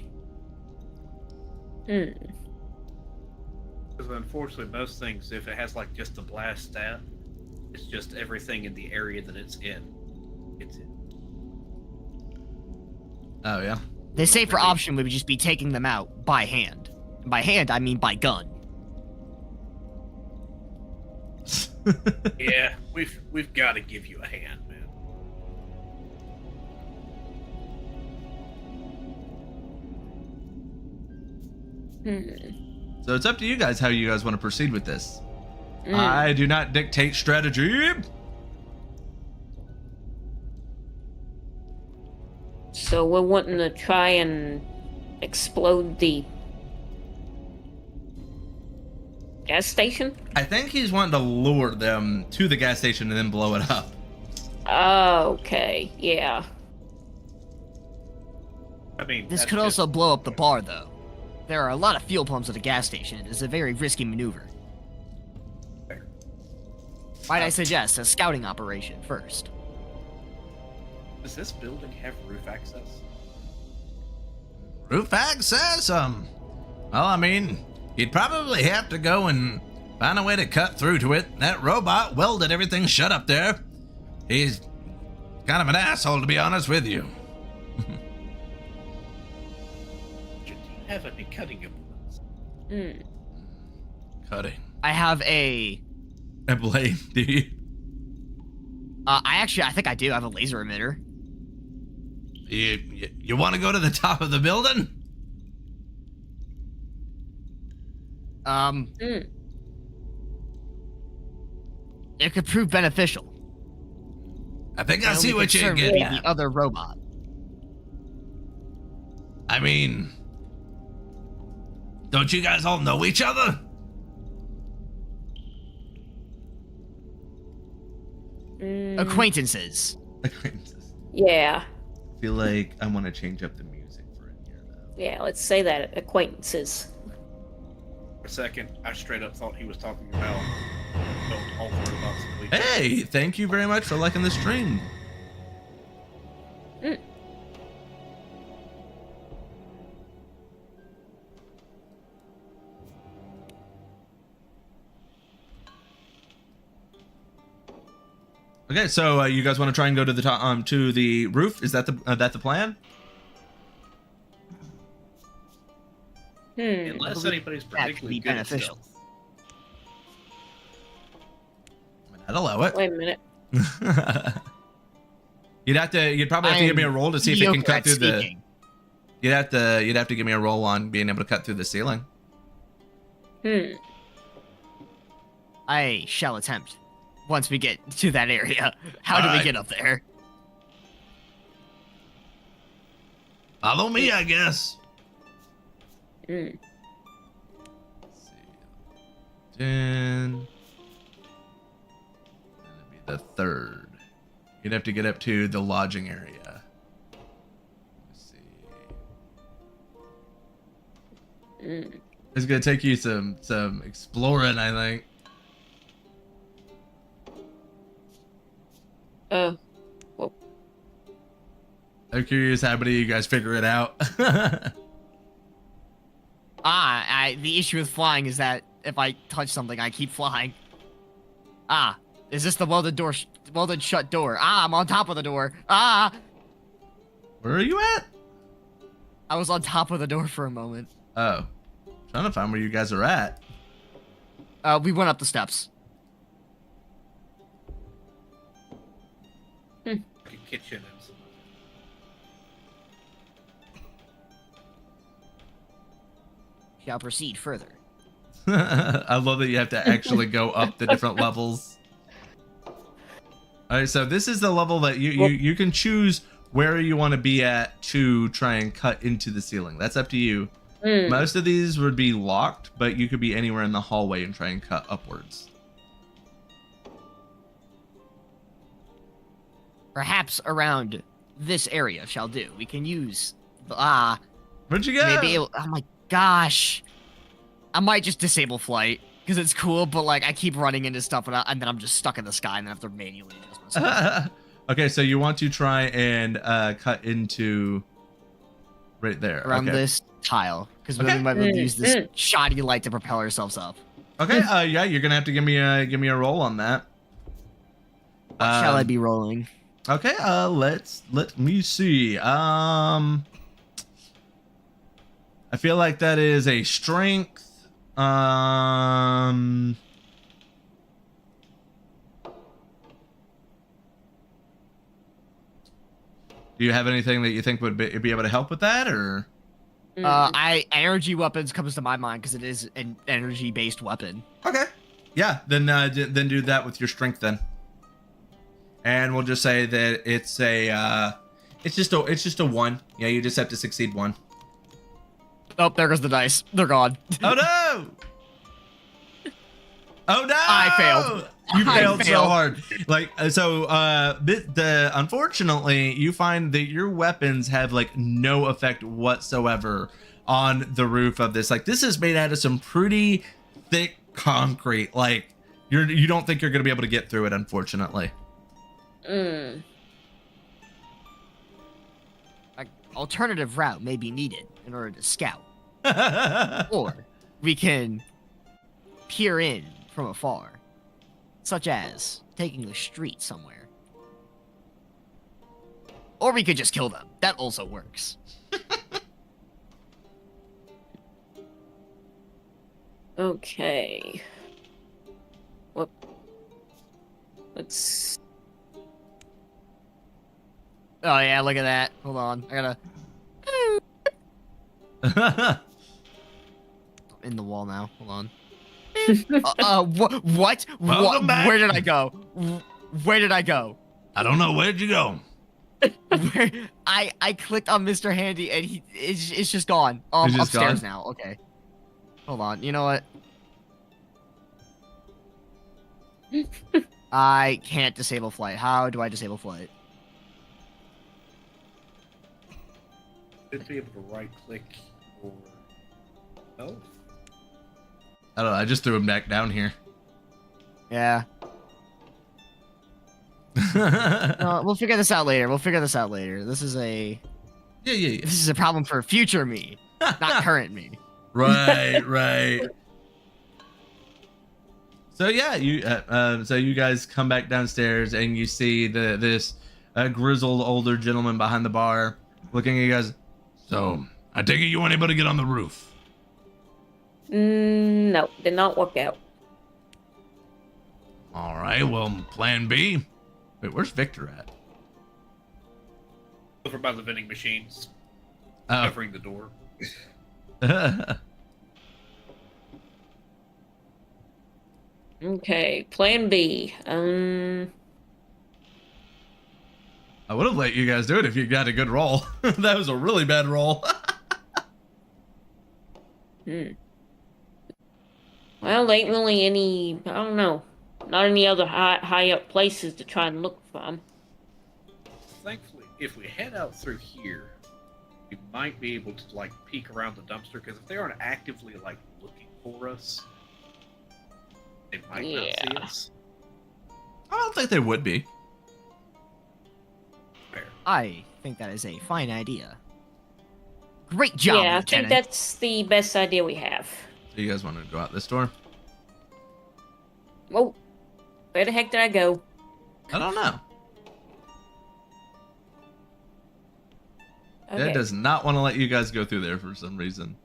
[SPEAKER 5] Because unfortunately, most things, if it has like just a blast stat, it's just everything in the area that it's in. It's in.
[SPEAKER 2] Oh, yeah.
[SPEAKER 3] The safer option would just be taking them out by hand. And by hand, I mean by gun.
[SPEAKER 5] Yeah, we've got to give you a hand, man.
[SPEAKER 2] So it's up to you guys how you guys want to proceed with this.
[SPEAKER 4] Mm.
[SPEAKER 2] I do not dictate strategy.
[SPEAKER 4] So we're wanting to try and explode the gas station?
[SPEAKER 2] I think he's wanting to lure them to the gas station and then blow it up.
[SPEAKER 4] Okay, yeah.
[SPEAKER 5] I mean,
[SPEAKER 3] This
[SPEAKER 5] that's
[SPEAKER 3] could
[SPEAKER 5] just-
[SPEAKER 3] also blow up the bar, though. There are a lot of fuel pumps at a gas station. It is a very risky maneuver. Might I suggest a scouting operation first?
[SPEAKER 5] Does this building have roof access?
[SPEAKER 2] Roof access? Well, I mean, you'd probably have to go and find a way to cut through to it. That robot welded everything shut up there. He's kind of an asshole, to be honest with you.
[SPEAKER 5] Do you have any cutting implements?
[SPEAKER 4] Mm.
[SPEAKER 2] Cutting.
[SPEAKER 3] I have a...
[SPEAKER 2] A blade, do you?
[SPEAKER 3] I think I do. I have a laser emitter.
[SPEAKER 2] You want to go to the top of the building?
[SPEAKER 4] Mm.
[SPEAKER 3] It could prove beneficial.
[SPEAKER 2] I think I
[SPEAKER 3] My
[SPEAKER 2] see
[SPEAKER 3] only
[SPEAKER 2] what you're
[SPEAKER 3] concern would be
[SPEAKER 2] getting.
[SPEAKER 3] the other robot.
[SPEAKER 2] I mean, don't you guys all know each other?
[SPEAKER 4] Mm.
[SPEAKER 3] Acquaintances.
[SPEAKER 2] Acquaintances.
[SPEAKER 4] Yeah.
[SPEAKER 2] I feel like I want to change up the music for in here, though.
[SPEAKER 4] Yeah, let's say that. Acquaintances.
[SPEAKER 5] For a second, I straight up thought he was talking about all the robots in the week.
[SPEAKER 2] Hey, thank you very much for liking the stream.
[SPEAKER 4] Mm.
[SPEAKER 2] Okay, so you guys want to try and go to the top, to the roof? Is that the plan?
[SPEAKER 5] Unless anybody's
[SPEAKER 3] that could
[SPEAKER 5] particularly
[SPEAKER 3] be
[SPEAKER 5] good at
[SPEAKER 3] beneficial.
[SPEAKER 5] stealth.
[SPEAKER 2] I'd allow it.
[SPEAKER 4] Wait a minute.
[SPEAKER 2] You'd probably have to give me a roll to see if it can
[SPEAKER 3] Mediocre
[SPEAKER 2] cut
[SPEAKER 3] at
[SPEAKER 2] through the.
[SPEAKER 3] sneaking.
[SPEAKER 2] You'd have to give me a roll on being able to cut through the ceiling.
[SPEAKER 3] I shall attempt. Once we get to that area. How do we
[SPEAKER 2] Alright.
[SPEAKER 3] get up there?
[SPEAKER 2] Follow me, I guess.
[SPEAKER 4] Mm.
[SPEAKER 2] Let's see. 10. That'd be the third. You'd have to get up to the lodging area. Let's see.
[SPEAKER 4] Mm.
[SPEAKER 2] It's gonna take you some exploring, I think.
[SPEAKER 4] Well,
[SPEAKER 2] I'm curious how many of you guys figure it out.
[SPEAKER 3] The issue with flying is that if I touch something, I keep flying. Is this the welded shut door? I'm on top of the door.
[SPEAKER 2] Where are you at?
[SPEAKER 3] I was on top of the door for a moment.
[SPEAKER 2] Oh, trying to find where you guys are at.
[SPEAKER 3] We went up the steps.
[SPEAKER 5] Like a kitchen and some.
[SPEAKER 3] Shall proceed further.
[SPEAKER 2] I love that you have to actually go up the different levels. All right, so this is the level that you can choose where you want to be at to try and cut into the ceiling. That's up to you.
[SPEAKER 4] mm.
[SPEAKER 2] Most of these would be locked, but you could be anywhere in the hallway and try and cut upwards.
[SPEAKER 3] Perhaps around this area shall do. We can use
[SPEAKER 2] Where'd you go?
[SPEAKER 3] maybe. Oh my gosh! I might just disable flight because it's cool, but like I keep running into stuff and then I'm just stuck in the sky and then I have to manually adjust myself.
[SPEAKER 2] Okay, so you want to try and cut into right there.
[SPEAKER 3] Around
[SPEAKER 2] okay.
[SPEAKER 3] this tile because
[SPEAKER 2] Okay.
[SPEAKER 3] then we might be able to use this
[SPEAKER 4] Mm.
[SPEAKER 3] shoddy light to propel ourselves up.
[SPEAKER 2] Okay, yeah, you're gonna have to give me a roll on that.
[SPEAKER 3] Shall I be rolling?
[SPEAKER 2] Okay, let me see. I feel like that is a strength. Do you have anything that you think would be able to help with that, or?
[SPEAKER 3] Energy weapons comes to my mind because it is an energy-based weapon.
[SPEAKER 2] Okay. Yeah. Then do that with your strength then. And we'll just say that it's just a 1. Yeah, you just have to succeed 1.
[SPEAKER 3] Oh, there goes the dice. They're gone.
[SPEAKER 2] Oh no! Oh no!
[SPEAKER 3] I failed.
[SPEAKER 2] You failed so hard. Like unfortunately, you find that your weapons have like no effect whatsoever on the roof of this. Like this is made out of some pretty thick concrete. Like you don't think you're gonna be able to get through it, unfortunately.
[SPEAKER 3] An alternative route may be needed in order to scout. Or we can peer in from afar, such as taking the street somewhere. Or we could just kill them. That also works.
[SPEAKER 4] Okay. What? Let's.
[SPEAKER 3] Oh yeah, look at that. Hold on. I gotta... in the wall now. Hold on. What?
[SPEAKER 2] Welcome back.
[SPEAKER 3] Where did I go? Where did I go?
[SPEAKER 2] I don't know. Where'd you go?
[SPEAKER 3] Where... I clicked on Mr. Handy and it's just gone.
[SPEAKER 2] It's just
[SPEAKER 3] Upstairs
[SPEAKER 2] gone?
[SPEAKER 3] now. Okay. Hold on. You know what? I can't disable flight. How do I disable flight?
[SPEAKER 5] Should be able to right click or no.
[SPEAKER 2] I don't know. I just threw him back down here.
[SPEAKER 3] Yeah. We'll figure this out later. This is a
[SPEAKER 2] Yeah.
[SPEAKER 3] this is a problem for future me, not current me.
[SPEAKER 2] Right. So yeah, you guys come back downstairs and you see this grizzled older gentleman behind the bar looking at you guys. So I take it you weren't able to get on the roof.
[SPEAKER 4] No, did not work out.
[SPEAKER 2] All right. Well, plan B. Wait, where's Victor at?
[SPEAKER 5] Over by the vending machines,
[SPEAKER 2] Oh.
[SPEAKER 5] covering the door.
[SPEAKER 4] Okay, plan B.
[SPEAKER 2] I would have let you guys do it if you got a good roll. That was a really bad roll.
[SPEAKER 4] Well, there ain't really any, I don't know, not any other high up places to try and look from.
[SPEAKER 5] Thankfully, if we head out through here, we might be able to like peek around the dumpster because if they aren't actively like looking for us, they might not see us.
[SPEAKER 2] I don't think they would be.
[SPEAKER 5] Fair.
[SPEAKER 3] I think that is a fine idea. Great job,
[SPEAKER 4] Yeah, I
[SPEAKER 3] Lieutenant.
[SPEAKER 4] think that's the best idea we have.
[SPEAKER 2] So you guys want to go out this door?
[SPEAKER 4] Oh, where the heck did I go?
[SPEAKER 2] I don't know.
[SPEAKER 4] Okay.
[SPEAKER 2] Dad does not want to let you guys go through there for some reason.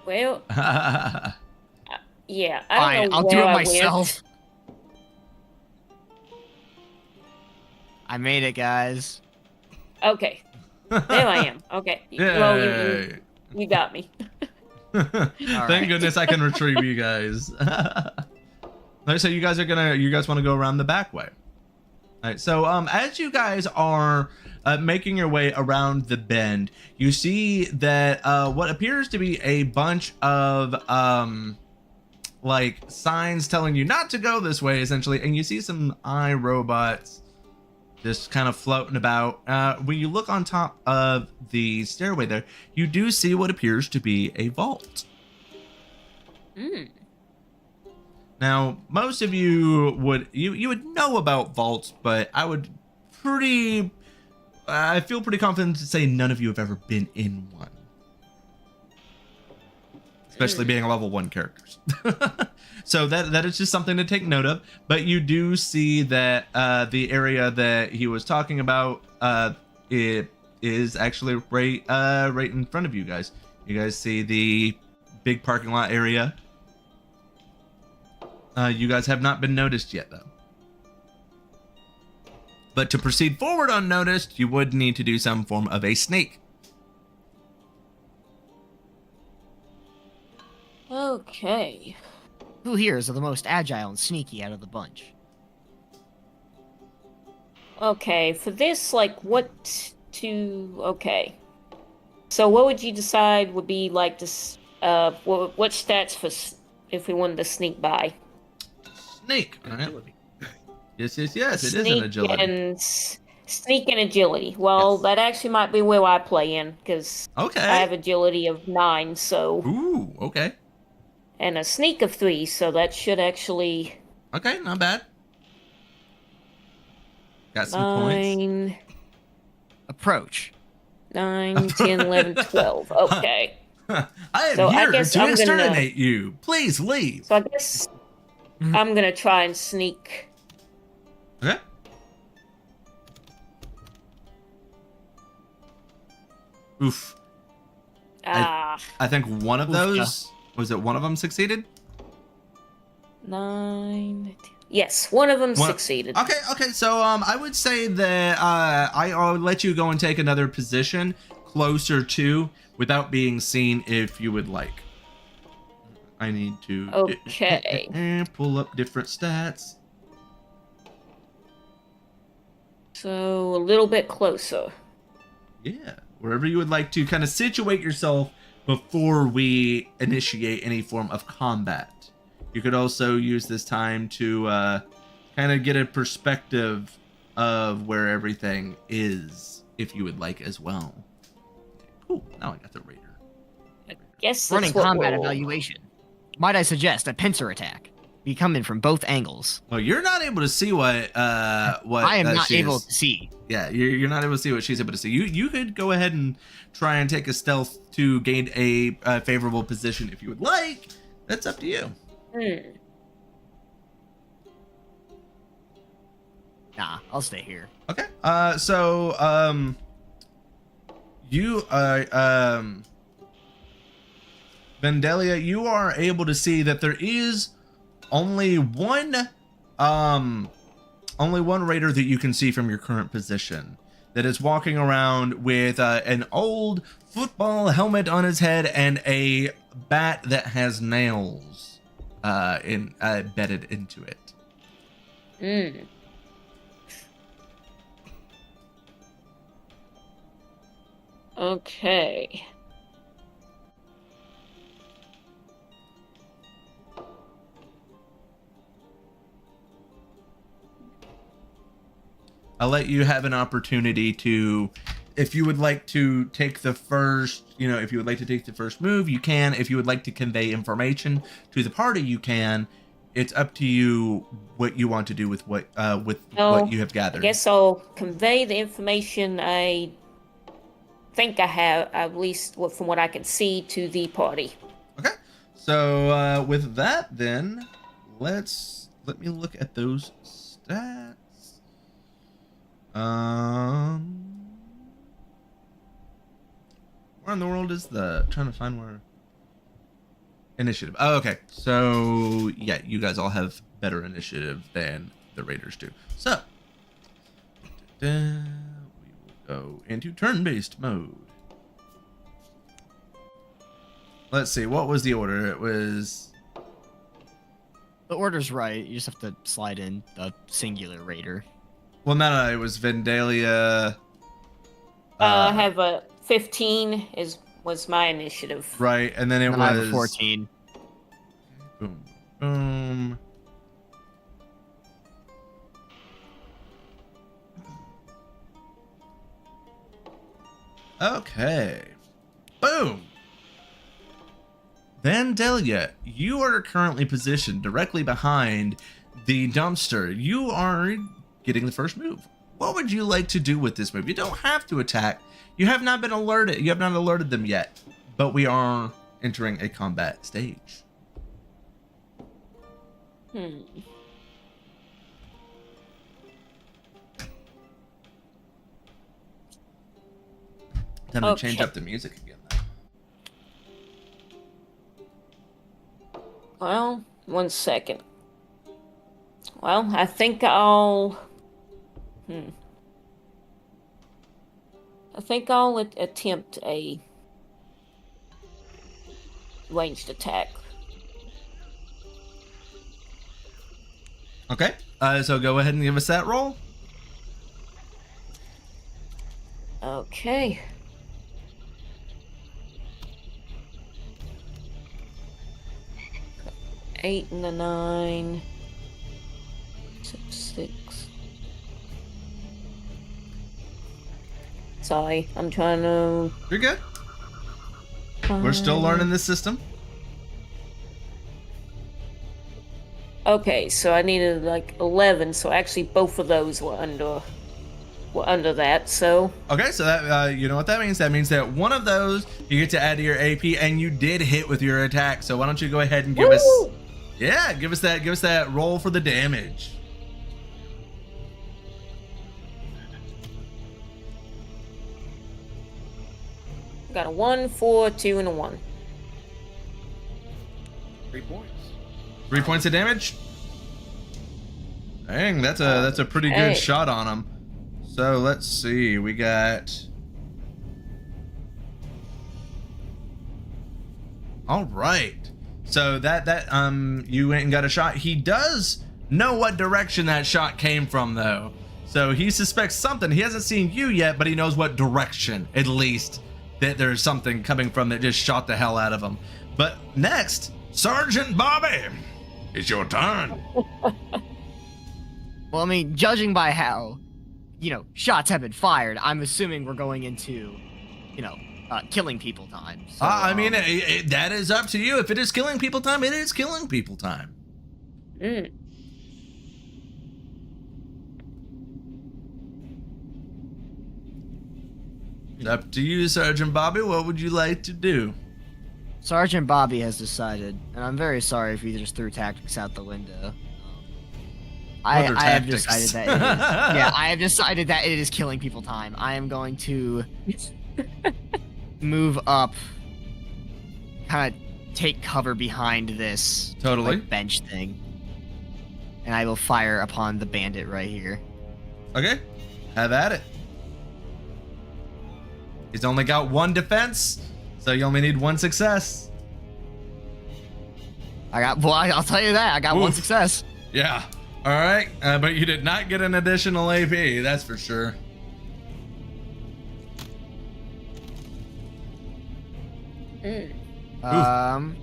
[SPEAKER 4] Well, yeah, I
[SPEAKER 3] Fine,
[SPEAKER 4] don't know
[SPEAKER 3] I'll
[SPEAKER 4] where
[SPEAKER 3] do it
[SPEAKER 4] I
[SPEAKER 3] myself. I made it, guys.
[SPEAKER 4] Went. Okay, there I am. Okay, well, you got me.
[SPEAKER 2] Thank
[SPEAKER 3] right.
[SPEAKER 2] goodness I can retrieve you guys. Like I said, you guys want to go around the back way. All right, so as you guys are making your way around the bend, you see that what appears to be a bunch of like signs telling you not to go this way, essentially, and you see some iRobots just kind of floating about. When you look on top of the stairway there, you do see what appears to be a vault. Now, most of you would know about vaults, but I feel pretty confident to say none of you have ever been in one. Especially being level 1 characters. So that is just something to take note of. But you do see that the area that he was talking about, it is actually right in front of you guys. You guys see the big parking lot area. You guys have not been noticed yet, though. But to proceed forward unnoticed, you would need to do some form of a sneak.
[SPEAKER 4] Okay.
[SPEAKER 3] Who here is the most agile and sneaky out of the bunch?
[SPEAKER 4] Okay, for this, like, what to... Okay. So what would you decide would be, like, this... what stats for... if we wanted to sneak by?
[SPEAKER 2] Sneak. All right.
[SPEAKER 5] Agility.
[SPEAKER 2] Yes. It is an
[SPEAKER 4] Sneak
[SPEAKER 2] agility.
[SPEAKER 4] and... Sneak and agility. Well,
[SPEAKER 2] Yes.
[SPEAKER 4] that actually might be where I play in, because
[SPEAKER 2] Okay.
[SPEAKER 4] I have agility of 9, so...
[SPEAKER 2] Ooh, okay.
[SPEAKER 4] And a sneak of 3, so that should actually...
[SPEAKER 2] Okay, not bad. Got some points.
[SPEAKER 4] 9...
[SPEAKER 3] Approach.
[SPEAKER 4] 9, 10, 11, 12. Okay.
[SPEAKER 2] I am
[SPEAKER 4] So I
[SPEAKER 2] here
[SPEAKER 4] guess
[SPEAKER 2] to
[SPEAKER 4] I'm gonna-
[SPEAKER 2] exterminate you. Please leave.
[SPEAKER 4] So I guess I'm gonna try and sneak.
[SPEAKER 2] Okay. Oof.
[SPEAKER 4] Ah,
[SPEAKER 2] I think one of
[SPEAKER 3] Oof,
[SPEAKER 2] those, was it one of them succeeded?
[SPEAKER 4] 9. 10. Yes, one of them
[SPEAKER 2] One-
[SPEAKER 4] succeeded.
[SPEAKER 2] Okay, so I would say that I'll let you go and take another position closer to without being seen if you would like. I need to
[SPEAKER 4] Okay.
[SPEAKER 2] pull up different stats.
[SPEAKER 4] So a little bit closer.
[SPEAKER 2] Yeah, wherever you would like to kind of situate yourself before we initiate any form of combat. You could also use this time to kind of get a perspective of where everything is, if you would like as well. Cool, now I got the raider.
[SPEAKER 4] Guess that's
[SPEAKER 3] Running
[SPEAKER 4] what
[SPEAKER 3] combat
[SPEAKER 4] we'll-
[SPEAKER 3] evaluation. Might I suggest a pincer attack? Be coming from both angles.
[SPEAKER 2] Well, you're not able to see what
[SPEAKER 3] I am not
[SPEAKER 2] she
[SPEAKER 3] able
[SPEAKER 2] is-
[SPEAKER 3] to see.
[SPEAKER 2] Yeah, you're not able to see what she's able to see. You could go ahead and try and take a stealth to gain a favorable position if you would like. That's up to you.
[SPEAKER 3] Nah, I'll stay here.
[SPEAKER 2] Okay. So you Vandalia, you are able to see that there is only one raider that you can see from your current position that is walking around with an old football helmet on his head and a bat that has nails embedded into it.
[SPEAKER 4] Okay.
[SPEAKER 2] I'll let you have an opportunity to, if you would like to take the first, if you would like to take the first move, you can. If you would like to convey information to the party, you can. It's up to you what you want to do with what you have
[SPEAKER 4] I
[SPEAKER 2] gathered.
[SPEAKER 4] guess I'll convey the information I think I have, at least from what I can see, to the party.
[SPEAKER 2] Okay. So with that, then let me look at those stats. Where in the world is trying to find where initiative? Oh, okay. So yeah, you guys all have better initiative than the raiders do. So we will go into turn-based mode. Let's see, what was the order? It was
[SPEAKER 3] The order's right. You just have to slide in the singular raider.
[SPEAKER 2] well, no, it was Vandalia.
[SPEAKER 4] I have a 15 was my initiative.
[SPEAKER 2] Right, and then it
[SPEAKER 3] And I have
[SPEAKER 2] was
[SPEAKER 3] a 14.
[SPEAKER 2] Boom, boom. Okay. Boom. Vandalia, you are currently positioned directly behind the dumpster. You are getting the first move. What would you like to do with this move? You don't have to attack. You have not been alerted. You have not alerted them yet. But we are entering a combat stage.
[SPEAKER 4] Hmm.
[SPEAKER 2] Time to change
[SPEAKER 4] Okay.
[SPEAKER 2] up the music again.
[SPEAKER 4] Well, 1 second. Well, I think I'll... think I'll attempt a ranged attack.
[SPEAKER 2] Okay. So go ahead and give us that roll.
[SPEAKER 4] Okay. Eight and a 9. 6. Sorry, I'm trying to.
[SPEAKER 2] You're good. We're still learning this system.
[SPEAKER 4] Okay, so I needed like 11. So actually, both of those were under that. So.
[SPEAKER 2] Okay, so that you know what that means? That means that one of those you get to add to your AP, and you did hit with your attack. So why don't you go ahead and give us? Yeah, give us that roll for the damage.
[SPEAKER 4] Got a 1, 4, 2, and a 1.
[SPEAKER 5] 3 points.
[SPEAKER 2] 3 points of damage. Dang, that's a pretty good
[SPEAKER 4] Okay.
[SPEAKER 2] shot on him. So let's see, we got. All right. So that you went and got a shot. He does know what direction that shot came from, though. So he suspects something. He hasn't seen you yet, but he knows what direction, at least, that there's something coming from that just shot the hell out of him. But next, Sergeant Bobby, it's your turn.
[SPEAKER 3] Well, I mean, judging by how, shots have been fired, I'm assuming we're going into, killing people time. So,
[SPEAKER 2] I mean, that is up to you. If it is killing people time, it is killing people time.
[SPEAKER 4] Mm.
[SPEAKER 2] Up to you, Sergeant Bobby. What would you like to do?
[SPEAKER 3] Sergeant Bobby has decided, and I'm very sorry if he just threw tactics out the window. I
[SPEAKER 2] Other
[SPEAKER 3] have
[SPEAKER 2] tactics.
[SPEAKER 3] decided that I have decided that it is killing people time. I am going to move up, kind of take cover behind this
[SPEAKER 2] Totally.
[SPEAKER 3] bench thing, and I will fire upon the bandit right here.
[SPEAKER 2] Okay, have at it. He's only got 1 defense, so you only need 1 success.
[SPEAKER 3] I'll tell you that I got 1
[SPEAKER 2] Oof.
[SPEAKER 3] success.
[SPEAKER 2] Yeah. All right, but you did not get an additional AP. That's for sure.
[SPEAKER 4] Mm.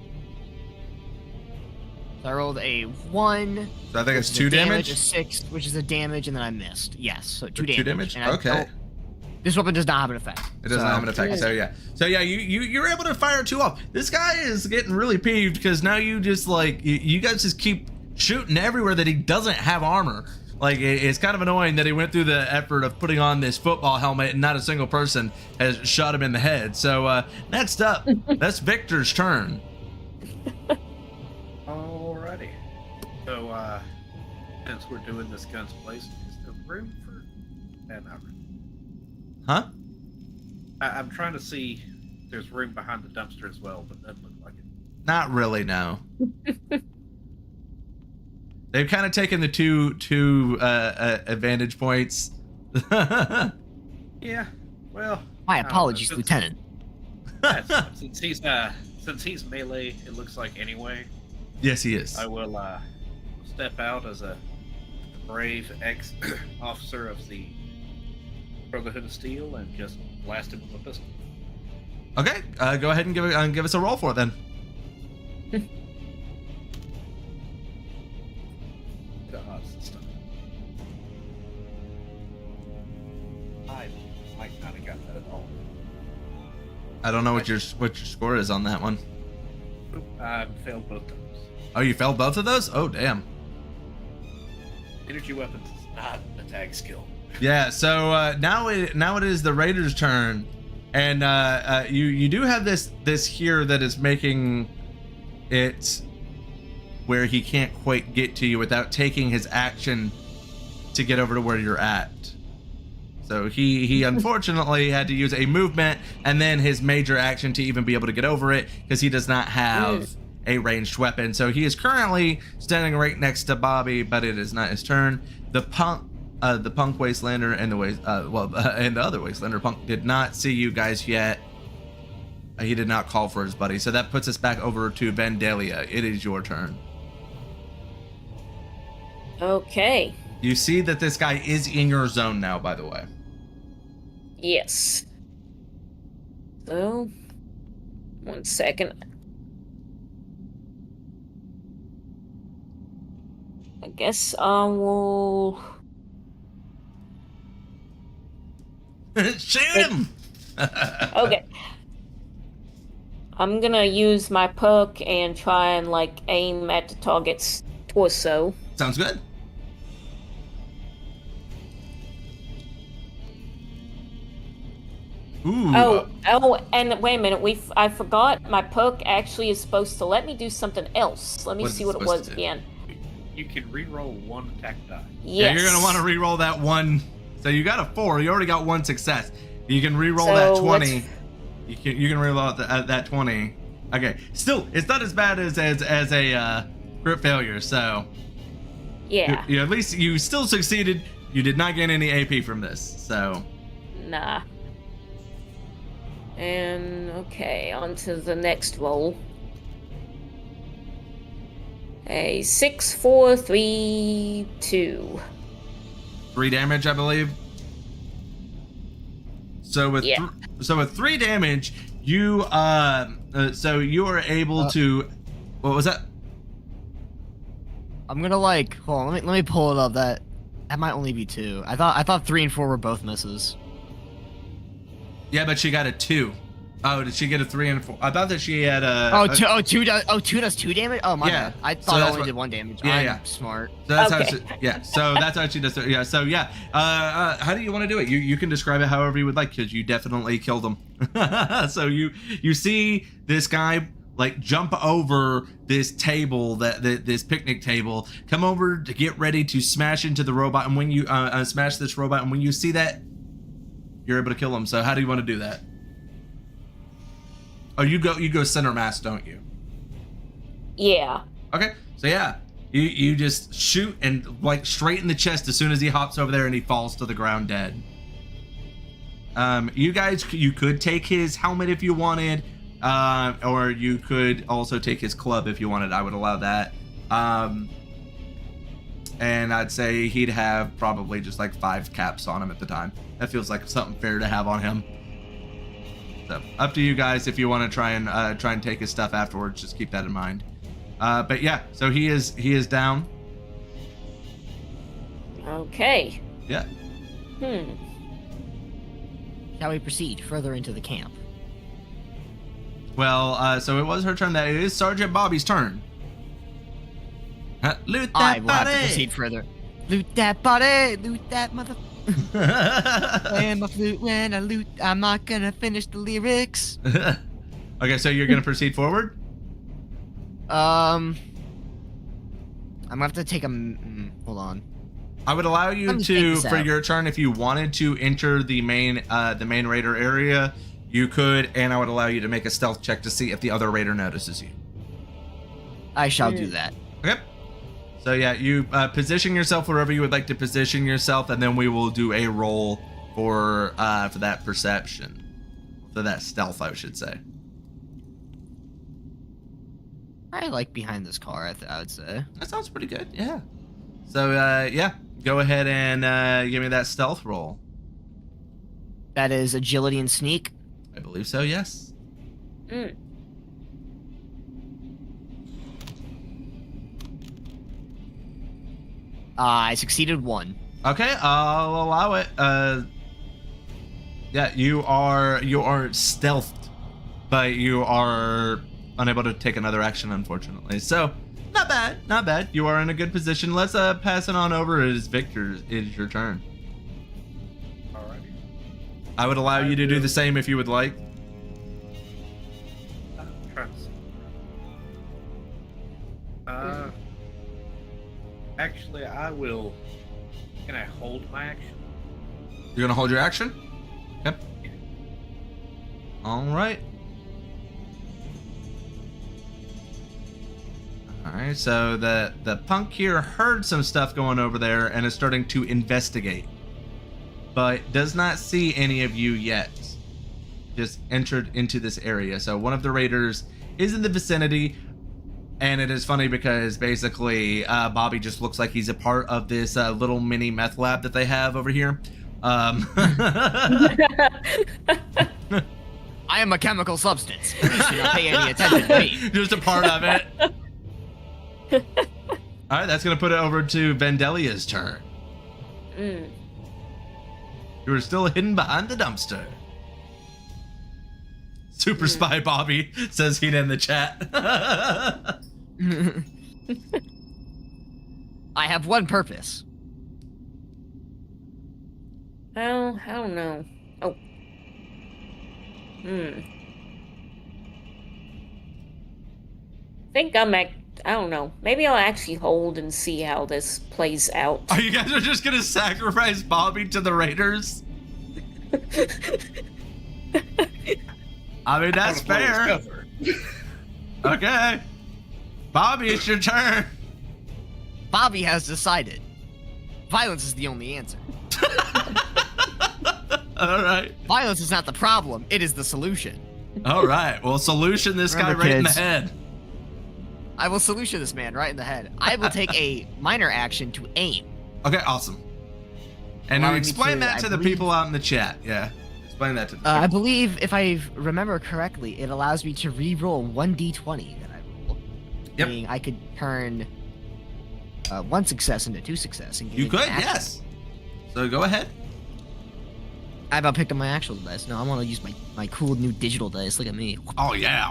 [SPEAKER 3] So I rolled a 1.
[SPEAKER 2] So I think it's
[SPEAKER 3] which is
[SPEAKER 2] 2
[SPEAKER 3] a
[SPEAKER 2] damage.
[SPEAKER 3] A 6, which is a damage, and then I missed. Yes, so 2 damage.
[SPEAKER 2] 2 damage.
[SPEAKER 3] And
[SPEAKER 2] Okay.
[SPEAKER 3] This weapon does not have an effect.
[SPEAKER 2] It doesn't have an effect. So yeah, you're able to fire 2 off. This guy is getting really peeved because now you just you guys just keep shooting everywhere that he doesn't have armor. Like it's kind of annoying that he went through the effort of putting on this football helmet and not a single person has shot him in the head. So next up, that's Victor's turn.
[SPEAKER 5] Alrighty. So, since we're doing this guns blazing, is there room for? Not really.
[SPEAKER 2] Huh?
[SPEAKER 5] I'm trying to see if there's room behind the dumpster as well, but doesn't look like it.
[SPEAKER 2] Not really, no. They've kind of taken the two advantage points.
[SPEAKER 5] Yeah. Well.
[SPEAKER 3] My
[SPEAKER 5] I don't know.
[SPEAKER 3] apologies,
[SPEAKER 5] Since-
[SPEAKER 3] Lieutenant.
[SPEAKER 5] Since he's melee, it looks like anyway.
[SPEAKER 2] Yes, he is.
[SPEAKER 5] I will step out as a brave ex-officer of the Brotherhood of Steel and just blast him with a pistol.
[SPEAKER 2] Okay, go ahead and give us a roll for it then.
[SPEAKER 5] The odds and stuff. I might not have got that at all.
[SPEAKER 2] I don't know what your score is on that one.
[SPEAKER 5] Oop, I failed both times.
[SPEAKER 2] Oh, you failed both of those? Oh, damn.
[SPEAKER 5] Energy weapons is not an attack skill.
[SPEAKER 2] Yeah. So now it is the Raiders' turn, and you do have this here that is making it where he can't quite get to you without taking his action to get over to where you're at. So he unfortunately had to use a movement and then his major action to even be able to get over it because he does not have a ranged weapon. So he is currently standing right next to Bobby, but it is not his turn. The punk the punk wastelander and and the other wastelander punk did not see you guys yet. He did not call for his buddy, so that puts us back over to Vandalia. It is your turn.
[SPEAKER 4] Okay.
[SPEAKER 2] You see that this guy is in your zone now, by the way.
[SPEAKER 4] Yes. So, 1 second. I guess I will...
[SPEAKER 2] Shoot him!
[SPEAKER 4] Okay. I'm gonna use my perk and try and, like, aim at the target's torso.
[SPEAKER 2] Sounds good. Ooh.
[SPEAKER 4] Oh, and wait a minute. I forgot my perk actually is supposed to let me do something else. Let me
[SPEAKER 2] What is
[SPEAKER 4] see
[SPEAKER 2] it
[SPEAKER 4] what it
[SPEAKER 2] supposed
[SPEAKER 4] was
[SPEAKER 2] to do?
[SPEAKER 4] again.
[SPEAKER 5] You can re-roll 1 attack die.
[SPEAKER 2] Yeah,
[SPEAKER 4] Yes.
[SPEAKER 2] you're gonna want to re-roll that one. So you got a 4. You already got 1 success. You can re-roll
[SPEAKER 4] So
[SPEAKER 2] that 20.
[SPEAKER 4] let's-
[SPEAKER 2] You can re-roll that 20. Okay. Still, it's not as bad as a crit failure. So
[SPEAKER 4] Yeah.
[SPEAKER 2] you at least you still succeeded. You did not gain any AP from this. So
[SPEAKER 4] Nah. And okay, on to the next roll. A 6, 4, 3, 2.
[SPEAKER 2] 3 damage, I believe. So with
[SPEAKER 4] Yeah.
[SPEAKER 2] with 3 damage, you so you are able to. What was that?
[SPEAKER 3] I'm gonna hold on, let me pull it up. That might only be 2. I thought 3 and 4 were both misses.
[SPEAKER 2] Yeah, but she got a 2. Oh, did she get a 3 and 4? I thought that she had a.
[SPEAKER 3] Two does 2 damage? Oh my
[SPEAKER 2] Yeah.
[SPEAKER 3] bad. I
[SPEAKER 2] So
[SPEAKER 3] thought it
[SPEAKER 2] that's
[SPEAKER 3] only
[SPEAKER 2] what-
[SPEAKER 3] did 1 damage.
[SPEAKER 2] Yeah,
[SPEAKER 3] I'm
[SPEAKER 2] yeah.
[SPEAKER 3] smart.
[SPEAKER 2] So that's
[SPEAKER 4] Okay.
[SPEAKER 2] how she, yeah. So that's how she does it. Yeah. So yeah. How do you want to do it? You can describe it however you would like, because you definitely killed him. So you see this guy like jump over this table, this picnic table, come over to get ready to smash into the robot, and when you smash this robot, and when you see that, you're able to kill him. So how do you want to do that? Oh, you go center mass, don't you?
[SPEAKER 4] Yeah.
[SPEAKER 2] Okay, so yeah, you just shoot and like straight in the chest as soon as he hops over there and he falls to the ground dead. You could take his helmet if you wanted, or you could also take his club if you wanted. I would allow that. And I'd say he'd have probably just like 5 caps on him at the time. That feels like something fair to have on him. So up to you guys if you want to try and take his stuff afterwards. Just keep that in mind. But yeah, so he is down.
[SPEAKER 4] Okay.
[SPEAKER 2] Yeah.
[SPEAKER 3] Shall we proceed further into the camp?
[SPEAKER 2] Well, so it was her turn. That it is Sergeant Bobby's turn. Loot that
[SPEAKER 3] I will have to proceed further. Loot that body, loot that mother. Play my flute when I loot. I'm not gonna finish the lyrics.
[SPEAKER 2] Okay, so you're gonna proceed forward.
[SPEAKER 3] I'm gonna have to take a. Hold on.
[SPEAKER 2] I would allow you
[SPEAKER 3] Let me
[SPEAKER 2] to,
[SPEAKER 3] think this
[SPEAKER 2] for
[SPEAKER 3] out.
[SPEAKER 2] your turn, if you wanted to enter the main raider area, you could, and I would allow you to make a stealth check to see if the other raider notices you.
[SPEAKER 3] I shall do that.
[SPEAKER 2] Okay. So yeah, you position yourself wherever you would like to position yourself, and then we will do a roll for that perception, for that stealth, I should say.
[SPEAKER 3] I like behind this car. I would say.
[SPEAKER 2] That sounds pretty good. Yeah. So yeah, go ahead and give me that stealth roll.
[SPEAKER 3] That is agility and sneak.
[SPEAKER 2] I believe so. Yes.
[SPEAKER 3] I succeeded 1.
[SPEAKER 2] Okay, I'll allow it. Yeah, you are stealthed, but you are unable to take another action, unfortunately. So, not bad. You are in a good position. Let's pass it on over as Victor. It is your turn.
[SPEAKER 5] Alrighty.
[SPEAKER 2] I would allow you to do the same if you would like.
[SPEAKER 5] I'm trying to see. Actually, I will. Can I hold my action?
[SPEAKER 2] You're gonna hold your action. Okay. All right. All right, so the punk here heard some stuff going over there and is starting to investigate, but does not see any of you yet. Just entered into this area. So one of the raiders is in the vicinity, and it is funny because basically Bobby just looks like he's a part of this little mini meth lab that they have over here.
[SPEAKER 3] I am a chemical substance. Please do not pay any attention to me.
[SPEAKER 2] Just a part of it. All right, that's gonna put it over to Vandelia's turn. You are still hidden behind the dumpster. Super Spy Bobby says he'd in the chat.
[SPEAKER 3] I have one purpose.
[SPEAKER 4] Oh, I don't know. Oh. I think I don't know. Maybe I'll actually hold and see how this plays out.
[SPEAKER 2] Oh, you guys are just gonna sacrifice Bobby to the raiders? I mean, that's fair. Okay. Bobby, it's your turn.
[SPEAKER 3] Bobby has decided. Violence is the only answer.
[SPEAKER 2] All right.
[SPEAKER 3] Violence is not the problem, it is the solution.
[SPEAKER 2] All right. Well, solution this
[SPEAKER 3] Remember,
[SPEAKER 2] guy right in the
[SPEAKER 3] kids.
[SPEAKER 2] head.
[SPEAKER 3] I will solution this man right in the head. I will take a minor action to aim.
[SPEAKER 2] Okay, awesome. And
[SPEAKER 3] Allowing me
[SPEAKER 2] explain
[SPEAKER 3] to,
[SPEAKER 2] that
[SPEAKER 3] I
[SPEAKER 2] to the
[SPEAKER 3] believe-
[SPEAKER 2] people out in the chat. Yeah. Explain that to the
[SPEAKER 3] I believe, if I remember correctly, it allows me to re-roll 1d20 that I roll.
[SPEAKER 2] Yep.
[SPEAKER 3] Meaning I could turn one success into two success. And
[SPEAKER 2] You
[SPEAKER 3] gain an
[SPEAKER 2] could,
[SPEAKER 3] action.
[SPEAKER 2] yes. So go ahead.
[SPEAKER 3] I about picked up my actual dice. No, I want to use my cool new digital dice. Look at me.
[SPEAKER 2] Oh, yeah.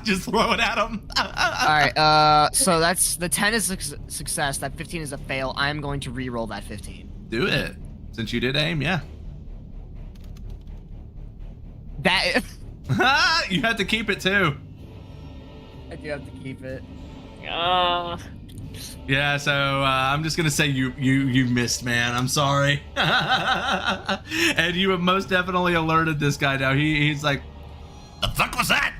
[SPEAKER 2] Just throw it at him.
[SPEAKER 3] Alright, so that's the 10 is success, that 15 is a fail. I'm going to re-roll that 15.
[SPEAKER 2] Do it. Since you did aim, yeah.
[SPEAKER 3] That
[SPEAKER 2] You have to keep it, too.
[SPEAKER 3] I do have to keep it.
[SPEAKER 2] Yeah, so I'm just gonna say you missed, man. I'm sorry. And you have most definitely alerted this guy now. He's like, the fuck was that?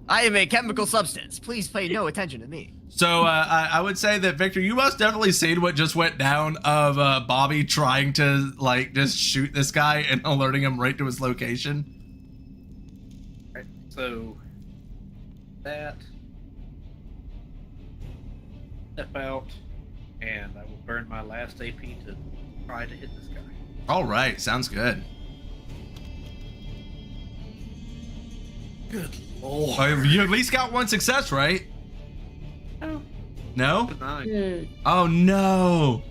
[SPEAKER 3] I am a chemical substance. Please pay no attention to me.
[SPEAKER 2] So I would say that, Victor, you most definitely seen what just went down of Bobby trying to like just shoot this guy and alerting him right to his location.
[SPEAKER 5] Right, so that step out, and I will burn my last AP to try to hit this guy.
[SPEAKER 2] All right, sounds good.
[SPEAKER 5] Good lord.
[SPEAKER 2] Oh, you at least got one success, right?
[SPEAKER 5] Oh,
[SPEAKER 2] No?
[SPEAKER 5] 9.
[SPEAKER 2] Oh no!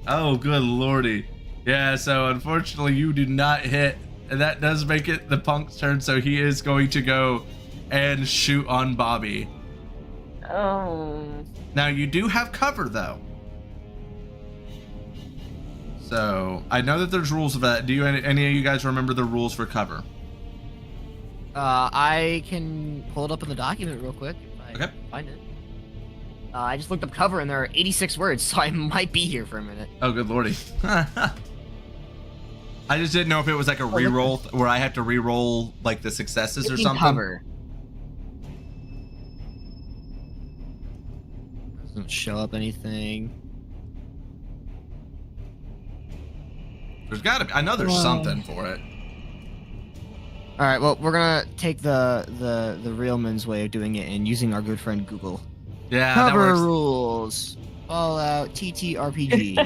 [SPEAKER 2] Oh, good lordy. Yeah, so unfortunately you do not hit, and that does make it the punk's turn, so he is going to go and shoot on Bobby.
[SPEAKER 4] Oh.
[SPEAKER 2] Now you do have cover though. So I know that there's rules of that. Do any of you guys remember the rules for cover?
[SPEAKER 3] I can pull it up in the document real quick if I
[SPEAKER 2] Okay.
[SPEAKER 3] find it. I just looked up cover and there are 86 words, so I might be here for a minute.
[SPEAKER 2] Oh, good lordy. I just didn't know if it was like a reroll where I had to reroll like the successes or
[SPEAKER 3] 15
[SPEAKER 2] something.
[SPEAKER 3] Cover. Doesn't show up anything.
[SPEAKER 2] There's gotta be. I know there's something for it.
[SPEAKER 3] All right, well, we're gonna take the real man's way of doing it and using our good friend Google.
[SPEAKER 2] Yeah,
[SPEAKER 3] Cover
[SPEAKER 2] that works.
[SPEAKER 3] rules. Fallout TTRPG.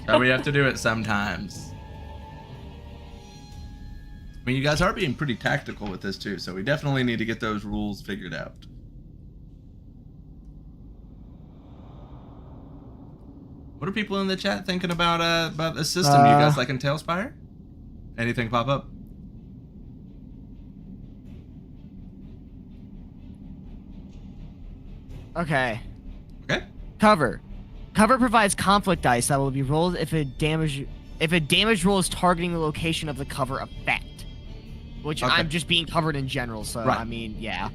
[SPEAKER 2] So we have to do it sometimes. I mean, you guys are being pretty tactical with this too, so we definitely need to get those rules figured out. What are people in the chat thinking about the system? You guys liking Tailspire? Anything pop up?
[SPEAKER 3] Okay.
[SPEAKER 2] Okay.
[SPEAKER 3] Cover. Cover provides conflict dice that will be rolled if a damage roll is targeting the location of the cover effect. Which
[SPEAKER 2] Okay.
[SPEAKER 3] I'm just being covered in general, so
[SPEAKER 2] Right.
[SPEAKER 3] I mean, yeah.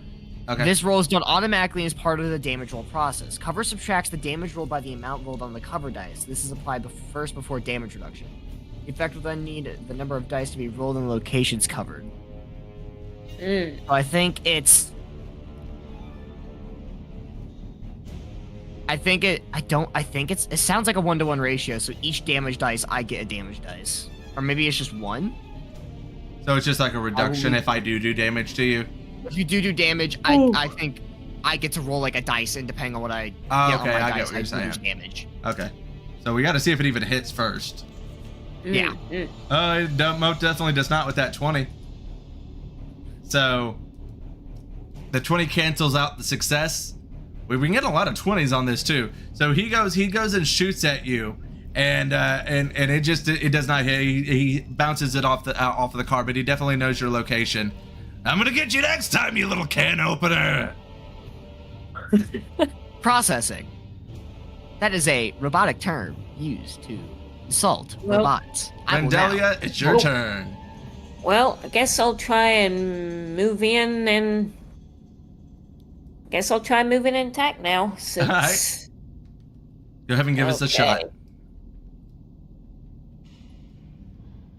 [SPEAKER 2] Okay.
[SPEAKER 3] This roll is done automatically as part of the damage roll process. Cover subtracts the damage rolled by the amount rolled on the cover dice. This is applied first before damage reduction. The effect will then need the number of dice to be rolled in the locations covered.
[SPEAKER 4] Mm.
[SPEAKER 3] So I think it's. I think it. I don't. I think it's. It sounds like a 1-to-1 ratio. So each damage dice, I get a damage dice, or maybe it's just one.
[SPEAKER 2] So it's just like a reduction if I do damage to you.
[SPEAKER 3] If you do damage, I think I get to roll like a dice, and depending on what I get on
[SPEAKER 2] Okay,
[SPEAKER 3] my
[SPEAKER 2] I get
[SPEAKER 3] dice,
[SPEAKER 2] what you're
[SPEAKER 3] I
[SPEAKER 2] saying.
[SPEAKER 3] lose damage.
[SPEAKER 2] Okay. So we got to see if it even hits first.
[SPEAKER 3] Yeah.
[SPEAKER 4] Mm.
[SPEAKER 2] It definitely does not with that 20. So the 20 cancels out the success. We can get a lot of 20s on this too. So he goes and shoots at you, and it does not hit. He bounces it off of the car, but he definitely knows your location. I'm gonna get you next time, you little can opener.
[SPEAKER 3] Processing. That is a robotic term used to insult
[SPEAKER 4] Well,
[SPEAKER 3] robots. I will now-
[SPEAKER 2] Vandalia, it's your turn.
[SPEAKER 4] Well, I guess I'll try and move in and. Guess I'll try moving and attack now. Since.
[SPEAKER 2] Alright. Go ahead and give us a shot.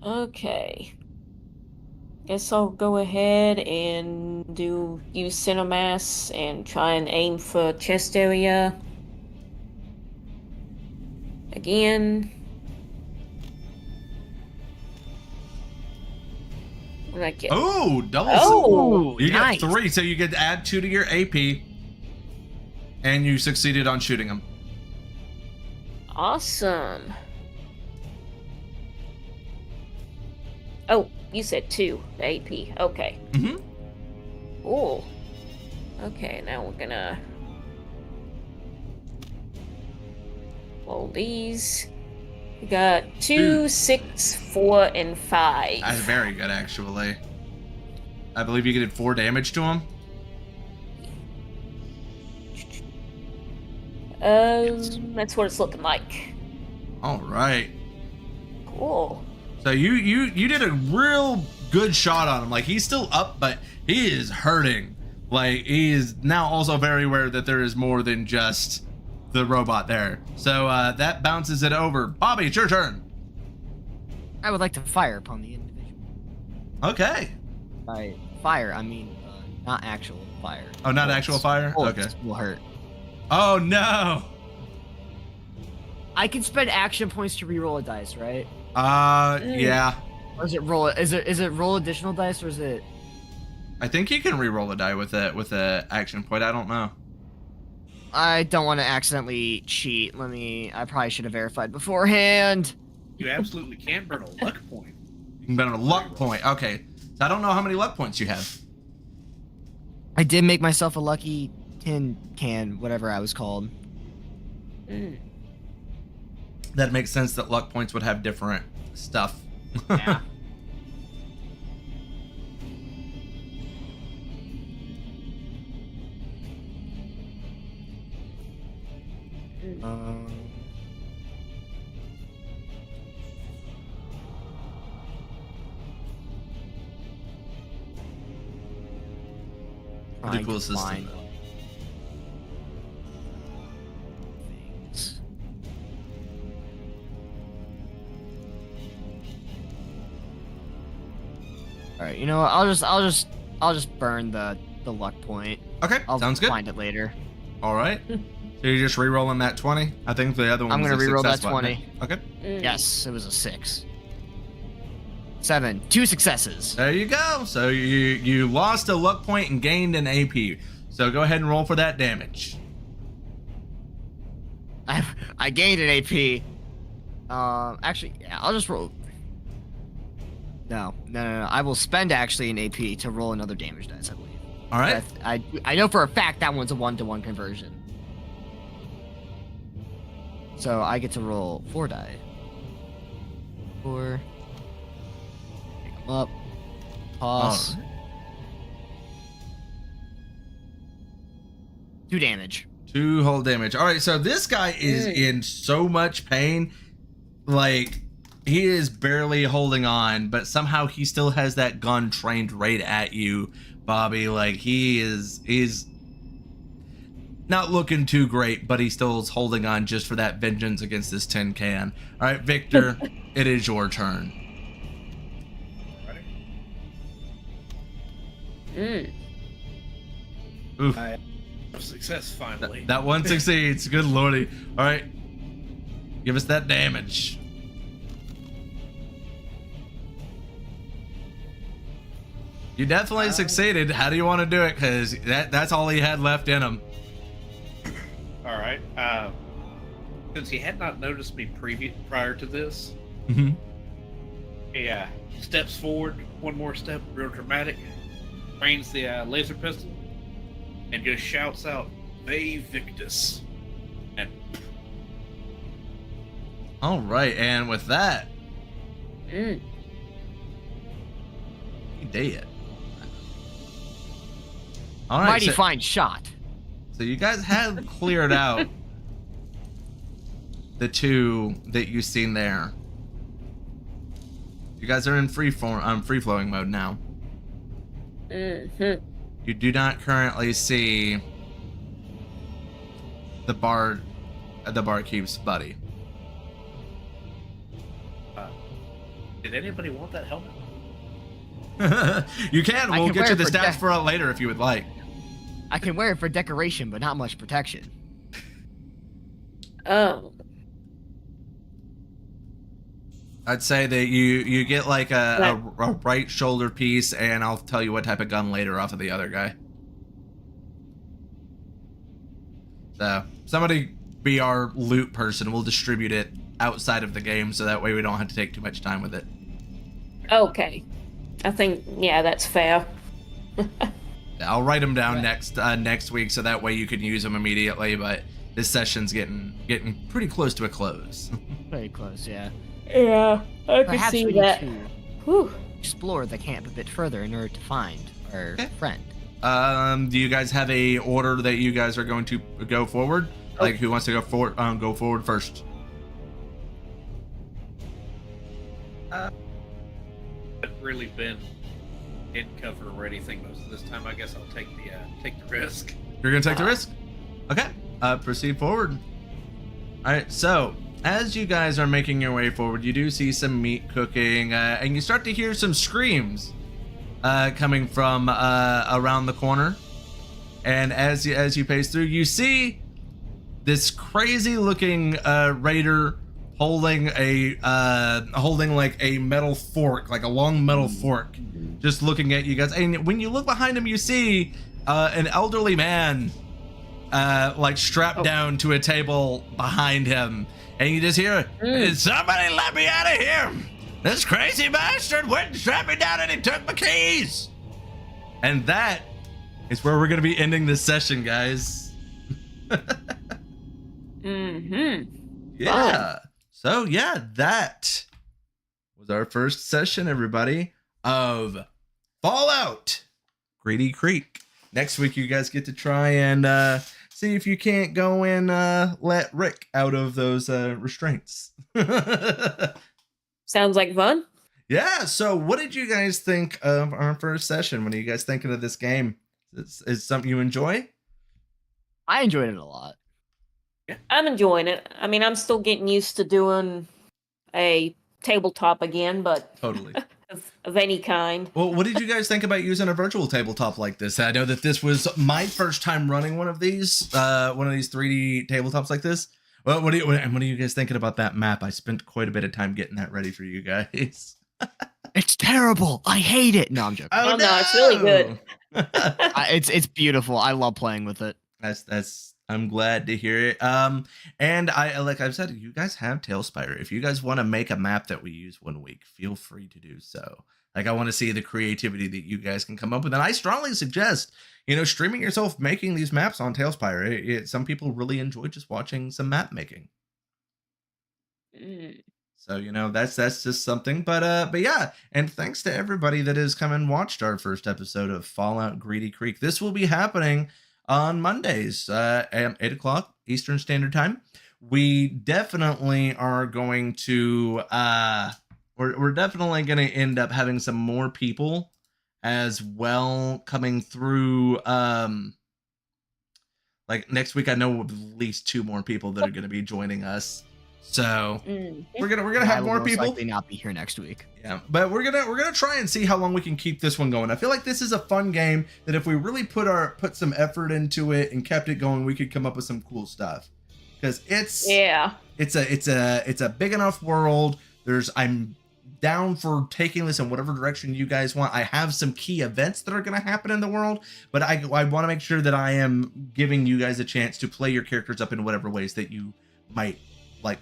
[SPEAKER 4] Okay. Guess I'll go ahead and use Cinemass and try and aim for chest area. Again. What did I get?
[SPEAKER 2] Oh, double.
[SPEAKER 4] Oh,
[SPEAKER 2] You
[SPEAKER 3] nice.
[SPEAKER 2] get 3, so you get to add 2 to your AP, and you succeeded on shooting him.
[SPEAKER 4] Awesome. Oh, you said 2, the AP. Okay.
[SPEAKER 2] Mm-hmm.
[SPEAKER 4] Cool. Okay, now we're gonna roll these. We got 2, 6, 4, and 5.
[SPEAKER 2] That's very good, actually. I believe you did 4 damage to him.
[SPEAKER 4] That's what it's looking like.
[SPEAKER 2] All right.
[SPEAKER 4] Cool.
[SPEAKER 2] So you did a real good shot on him. Like, he's still up, but he is hurting. Like, he is now also very aware that there is more than just the robot there. So that bounces it over. Bobby, it's your turn.
[SPEAKER 3] I would like to fire upon the individual.
[SPEAKER 2] Okay.
[SPEAKER 3] By fire, I mean not actual fire.
[SPEAKER 2] Oh, not actual fire?
[SPEAKER 3] Bullets
[SPEAKER 2] Okay.
[SPEAKER 3] will hurt.
[SPEAKER 2] Oh, no.
[SPEAKER 3] I can spend action points to reroll a dice, right?
[SPEAKER 2] Yeah.
[SPEAKER 3] Or is it roll? Is it roll additional dice, or is it?
[SPEAKER 2] I think you can re-roll a die with a action point. I don't know.
[SPEAKER 3] I don't want to accidentally cheat. I probably should have verified beforehand.
[SPEAKER 5] You absolutely can burn a luck point.
[SPEAKER 2] You can bet on a luck point. Okay. So I don't know how many luck points you have.
[SPEAKER 3] I did make myself a lucky tin can, whatever I was called.
[SPEAKER 4] Mm.
[SPEAKER 2] That makes sense that luck points would have different stuff.
[SPEAKER 3] Yeah.
[SPEAKER 2] Pretty
[SPEAKER 3] Trying
[SPEAKER 2] cool
[SPEAKER 3] to
[SPEAKER 2] system,
[SPEAKER 3] find
[SPEAKER 2] though.
[SPEAKER 3] things. All right, you know what? I'll just burn the luck point.
[SPEAKER 2] Okay,
[SPEAKER 3] I'll
[SPEAKER 2] sounds good.
[SPEAKER 3] find it later.
[SPEAKER 2] All right. So you're just re-rolling that 20? I think the other one
[SPEAKER 3] I'm
[SPEAKER 2] was
[SPEAKER 3] gonna
[SPEAKER 2] a
[SPEAKER 3] re-roll that
[SPEAKER 2] success, wasn't
[SPEAKER 3] 20.
[SPEAKER 2] it? Okay.
[SPEAKER 4] Mm.
[SPEAKER 3] Yes, it was a 6. 7. 2 successes.
[SPEAKER 2] There you go. So you lost a luck point and gained an AP. So go ahead and roll for that damage.
[SPEAKER 3] I gained an AP. Actually, yeah, I'll just roll. No. I will spend actually an AP to roll another damage dice, I believe.
[SPEAKER 2] All right.
[SPEAKER 3] I know for a fact that one's a 1-to-1 conversion. So I get to roll 4 die. 4. Pick them up. Toss.
[SPEAKER 2] All right.
[SPEAKER 3] 2 damage.
[SPEAKER 2] 2 whole damage. All right. So this guy is in so much pain. Like, he is barely holding on, but somehow he still has that gun trained right at you, Bobby. Like, he's not looking too great, but he still is holding on just for that vengeance against this tin can. All right, Victor, it is your turn.
[SPEAKER 5] Ready?
[SPEAKER 4] Mm.
[SPEAKER 2] Oof.
[SPEAKER 5] Success finally.
[SPEAKER 2] That one succeeds. Good lordy. All right. Give us that damage. You definitely succeeded. How do you want to do it? Because that's all he had left in him.
[SPEAKER 5] All right. Since he had not noticed me prior to this,
[SPEAKER 2] Mm-hmm.
[SPEAKER 5] he steps forward one more step, real dramatic, trains the laser pistol, and just shouts out, "Ve Victus!" And
[SPEAKER 2] All right. And with that,
[SPEAKER 4] Mm.
[SPEAKER 2] he did. All right.
[SPEAKER 3] Mighty fine shot.
[SPEAKER 2] So you guys have cleared out the two that you've seen there. You guys are in free flowing mode now.
[SPEAKER 4] Mm-hmm.
[SPEAKER 2] You do not currently see the barkeep's buddy.
[SPEAKER 5] did anybody want that helmet?
[SPEAKER 2] You can.
[SPEAKER 3] I
[SPEAKER 2] We'll
[SPEAKER 3] can
[SPEAKER 2] get
[SPEAKER 3] wear
[SPEAKER 2] you
[SPEAKER 3] it
[SPEAKER 2] the
[SPEAKER 3] for
[SPEAKER 2] stats for it later if you would like.
[SPEAKER 3] I can wear it for decoration, but not much protection.
[SPEAKER 4] Oh.
[SPEAKER 2] I'd say that you get like a right shoulder piece, and I'll tell you what type of gun later off of the other guy. So somebody be our loot person. We'll distribute it outside of the game, so that way we don't have to take too much time with it.
[SPEAKER 4] Okay. I think, yeah, that's fair.
[SPEAKER 2] I'll write them down next week, so that way you can use them immediately. But this session's getting pretty close to a close.
[SPEAKER 3] Very close, yeah.
[SPEAKER 4] Yeah, I can
[SPEAKER 3] Perhaps
[SPEAKER 4] see
[SPEAKER 3] we
[SPEAKER 4] that.
[SPEAKER 3] need to
[SPEAKER 4] Whew.
[SPEAKER 3] explore the camp a bit further in order to find our friend.
[SPEAKER 2] Do you guys have a order that you guys are going to go forward? Like, who wants to go forward? Go forward first.
[SPEAKER 5] Haven't really been in cover or anything most of this time. I guess I'll take the risk.
[SPEAKER 2] You're gonna take the risk? Okay. Proceed forward. Alright, so as you guys are making your way forward, you do see some meat cooking, and you start to hear some screams coming from around the corner. And as you pace through, you see this crazy looking raider holding like a metal fork, like a long metal fork, just looking at you guys. And when you look behind him, you see an elderly man like strapped down to a table behind him, and you just hear, "Somebody let me out of here! This crazy bastard went and strapped me down and he took my keys!" And that is where we're gonna be ending this session, guys. Yeah. So yeah, that was our first session, everybody, of Fallout Greedy Creek. Next week, you guys get to try and see if you can't go and let Rick out of those restraints.
[SPEAKER 4] Sounds like fun.
[SPEAKER 2] Yeah. So, what did you guys think of our first session? What are you guys thinking of this game? Is it something you enjoy?
[SPEAKER 3] I enjoyed it a lot.
[SPEAKER 4] I'm enjoying it. I mean, I'm still getting used to doing a tabletop again, but
[SPEAKER 2] Totally.
[SPEAKER 4] of any kind.
[SPEAKER 2] Well, what did you guys think about using a virtual tabletop like this? I know that this was my first time running one of these 3D tabletops like this. Well, what are you guys thinking about that map? I spent quite a bit of time getting that ready for you guys.
[SPEAKER 3] It's terrible. I hate it. No, I'm joking.
[SPEAKER 4] Oh, no, it's really good.
[SPEAKER 3] It's beautiful. I love playing with it.
[SPEAKER 2] I'm glad to hear it. And like I've said, you guys have Tailspire. If you guys want to make a map that we use one week, feel free to do so. Like, I want to see the creativity that you guys can come up with. And I strongly suggest, streaming yourself making these maps on Tailspire. Some people really enjoy just watching some map making. So, that's just something. But yeah, and thanks to everybody that has come and watched our first episode of Fallout Greedy Creek. This will be happening on Mondays at 8 o'clock Eastern Standard Time. We definitely are going to we're definitely going to end up having some more people as well coming through. Like next week, I know at least 2 more people that are going to be joining us. So
[SPEAKER 4] Mm.
[SPEAKER 2] we're gonna
[SPEAKER 3] I
[SPEAKER 2] have
[SPEAKER 3] will
[SPEAKER 2] more
[SPEAKER 3] most
[SPEAKER 2] people.
[SPEAKER 3] likely not be here next week.
[SPEAKER 2] Yeah, but we're gonna try and see how long we can keep this one going. I feel like this is a fun game that if we really put some effort into it and kept it going, we could come up with some cool stuff. Because it's a big enough world. I'm down for taking this in whatever direction you guys want. I have some key events that are going to happen in the world, but I want to make sure that I am giving you guys a chance to play your characters up in whatever ways that you might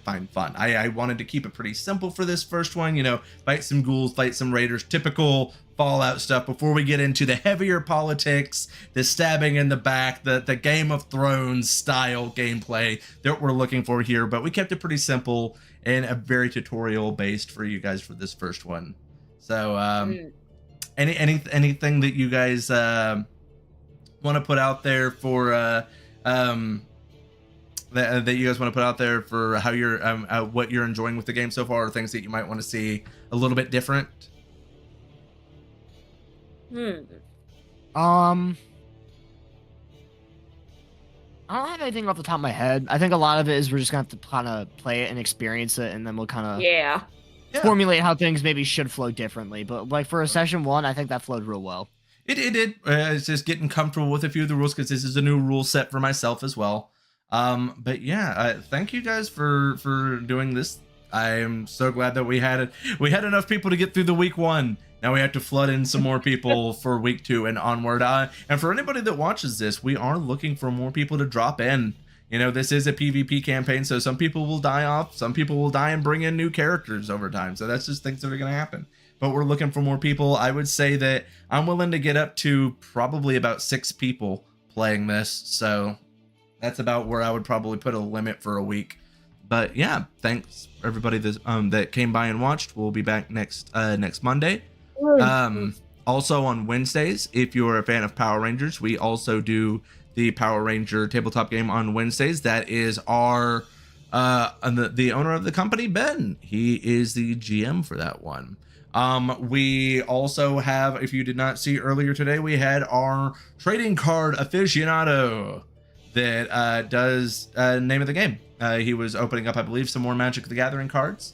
[SPEAKER 2] find fun. I wanted to keep it pretty simple for this first one, fight some ghouls, fight some raiders, typical Fallout stuff before we get into the heavier politics, the stabbing in the back, the Game of Thrones style gameplay that we're looking for here. But we kept it pretty simple and a very tutorial based for you guys for this first one. So anything that you guys want to put out there for that you guys want to put out there for how you're what you're enjoying with the game so far, or things that you might want to see a little bit different?
[SPEAKER 3] I don't have anything off the top of my head. I think a lot of it is we're just gonna have to kind of play it and experience it, and then we'll kind of formulate how things maybe should flow differently. But like for a session 1, I think that flowed real well.
[SPEAKER 2] It did. It's just getting comfortable with a few of the rules because this is a new rule set for myself as well. But yeah, thank you guys for doing this. I am so glad that we had enough people to get through the week 1. Now we have to flood in some more people for week 2 and onward. And for anybody that watches this, we are looking for more people to drop in. This is a PvP campaign, so some people will die off, some people will die and bring in new characters over time. So that's just things that are going to happen. But we're looking for more people. I would say that I'm willing to get up to probably about 6 people playing this. So that's about where I would probably put a limit for a week. But yeah, thanks everybody that came by and watched. We'll be back next Monday. Also on Wednesdays, if you're a fan of Power Rangers, we also do the Power Ranger tabletop game on Wednesdays. That is our the owner of the company, Ben. He is the GM for that one. We also have, if you did not see earlier today, we had our trading card aficionado that does name of the game. He was opening up, I believe, some more Magic the Gathering cards.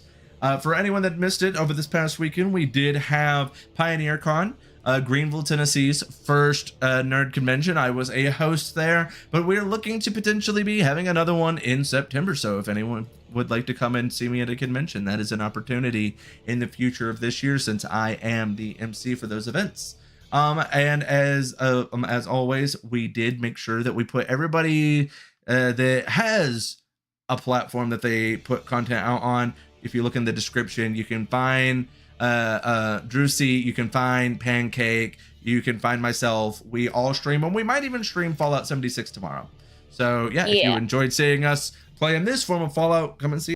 [SPEAKER 2] For anyone that missed it, over this past weekend, we did have Pioneer Con, Greenville, Tennessee's first nerd convention. I was a host there, but we're looking to potentially be having another one in September. So if anyone would like to come and see me at a convention, that is an opportunity in the future of this year, since I am the MC for those events. And as always, we did make sure that we put everybody that has a platform that they put content out on. If you look in the description, you can find Drewsy, you can find Pancake, you can find myself. We all stream, and we might even stream Fallout 76 tomorrow. So yeah, if you enjoyed seeing us playing this form of Fallout, come and see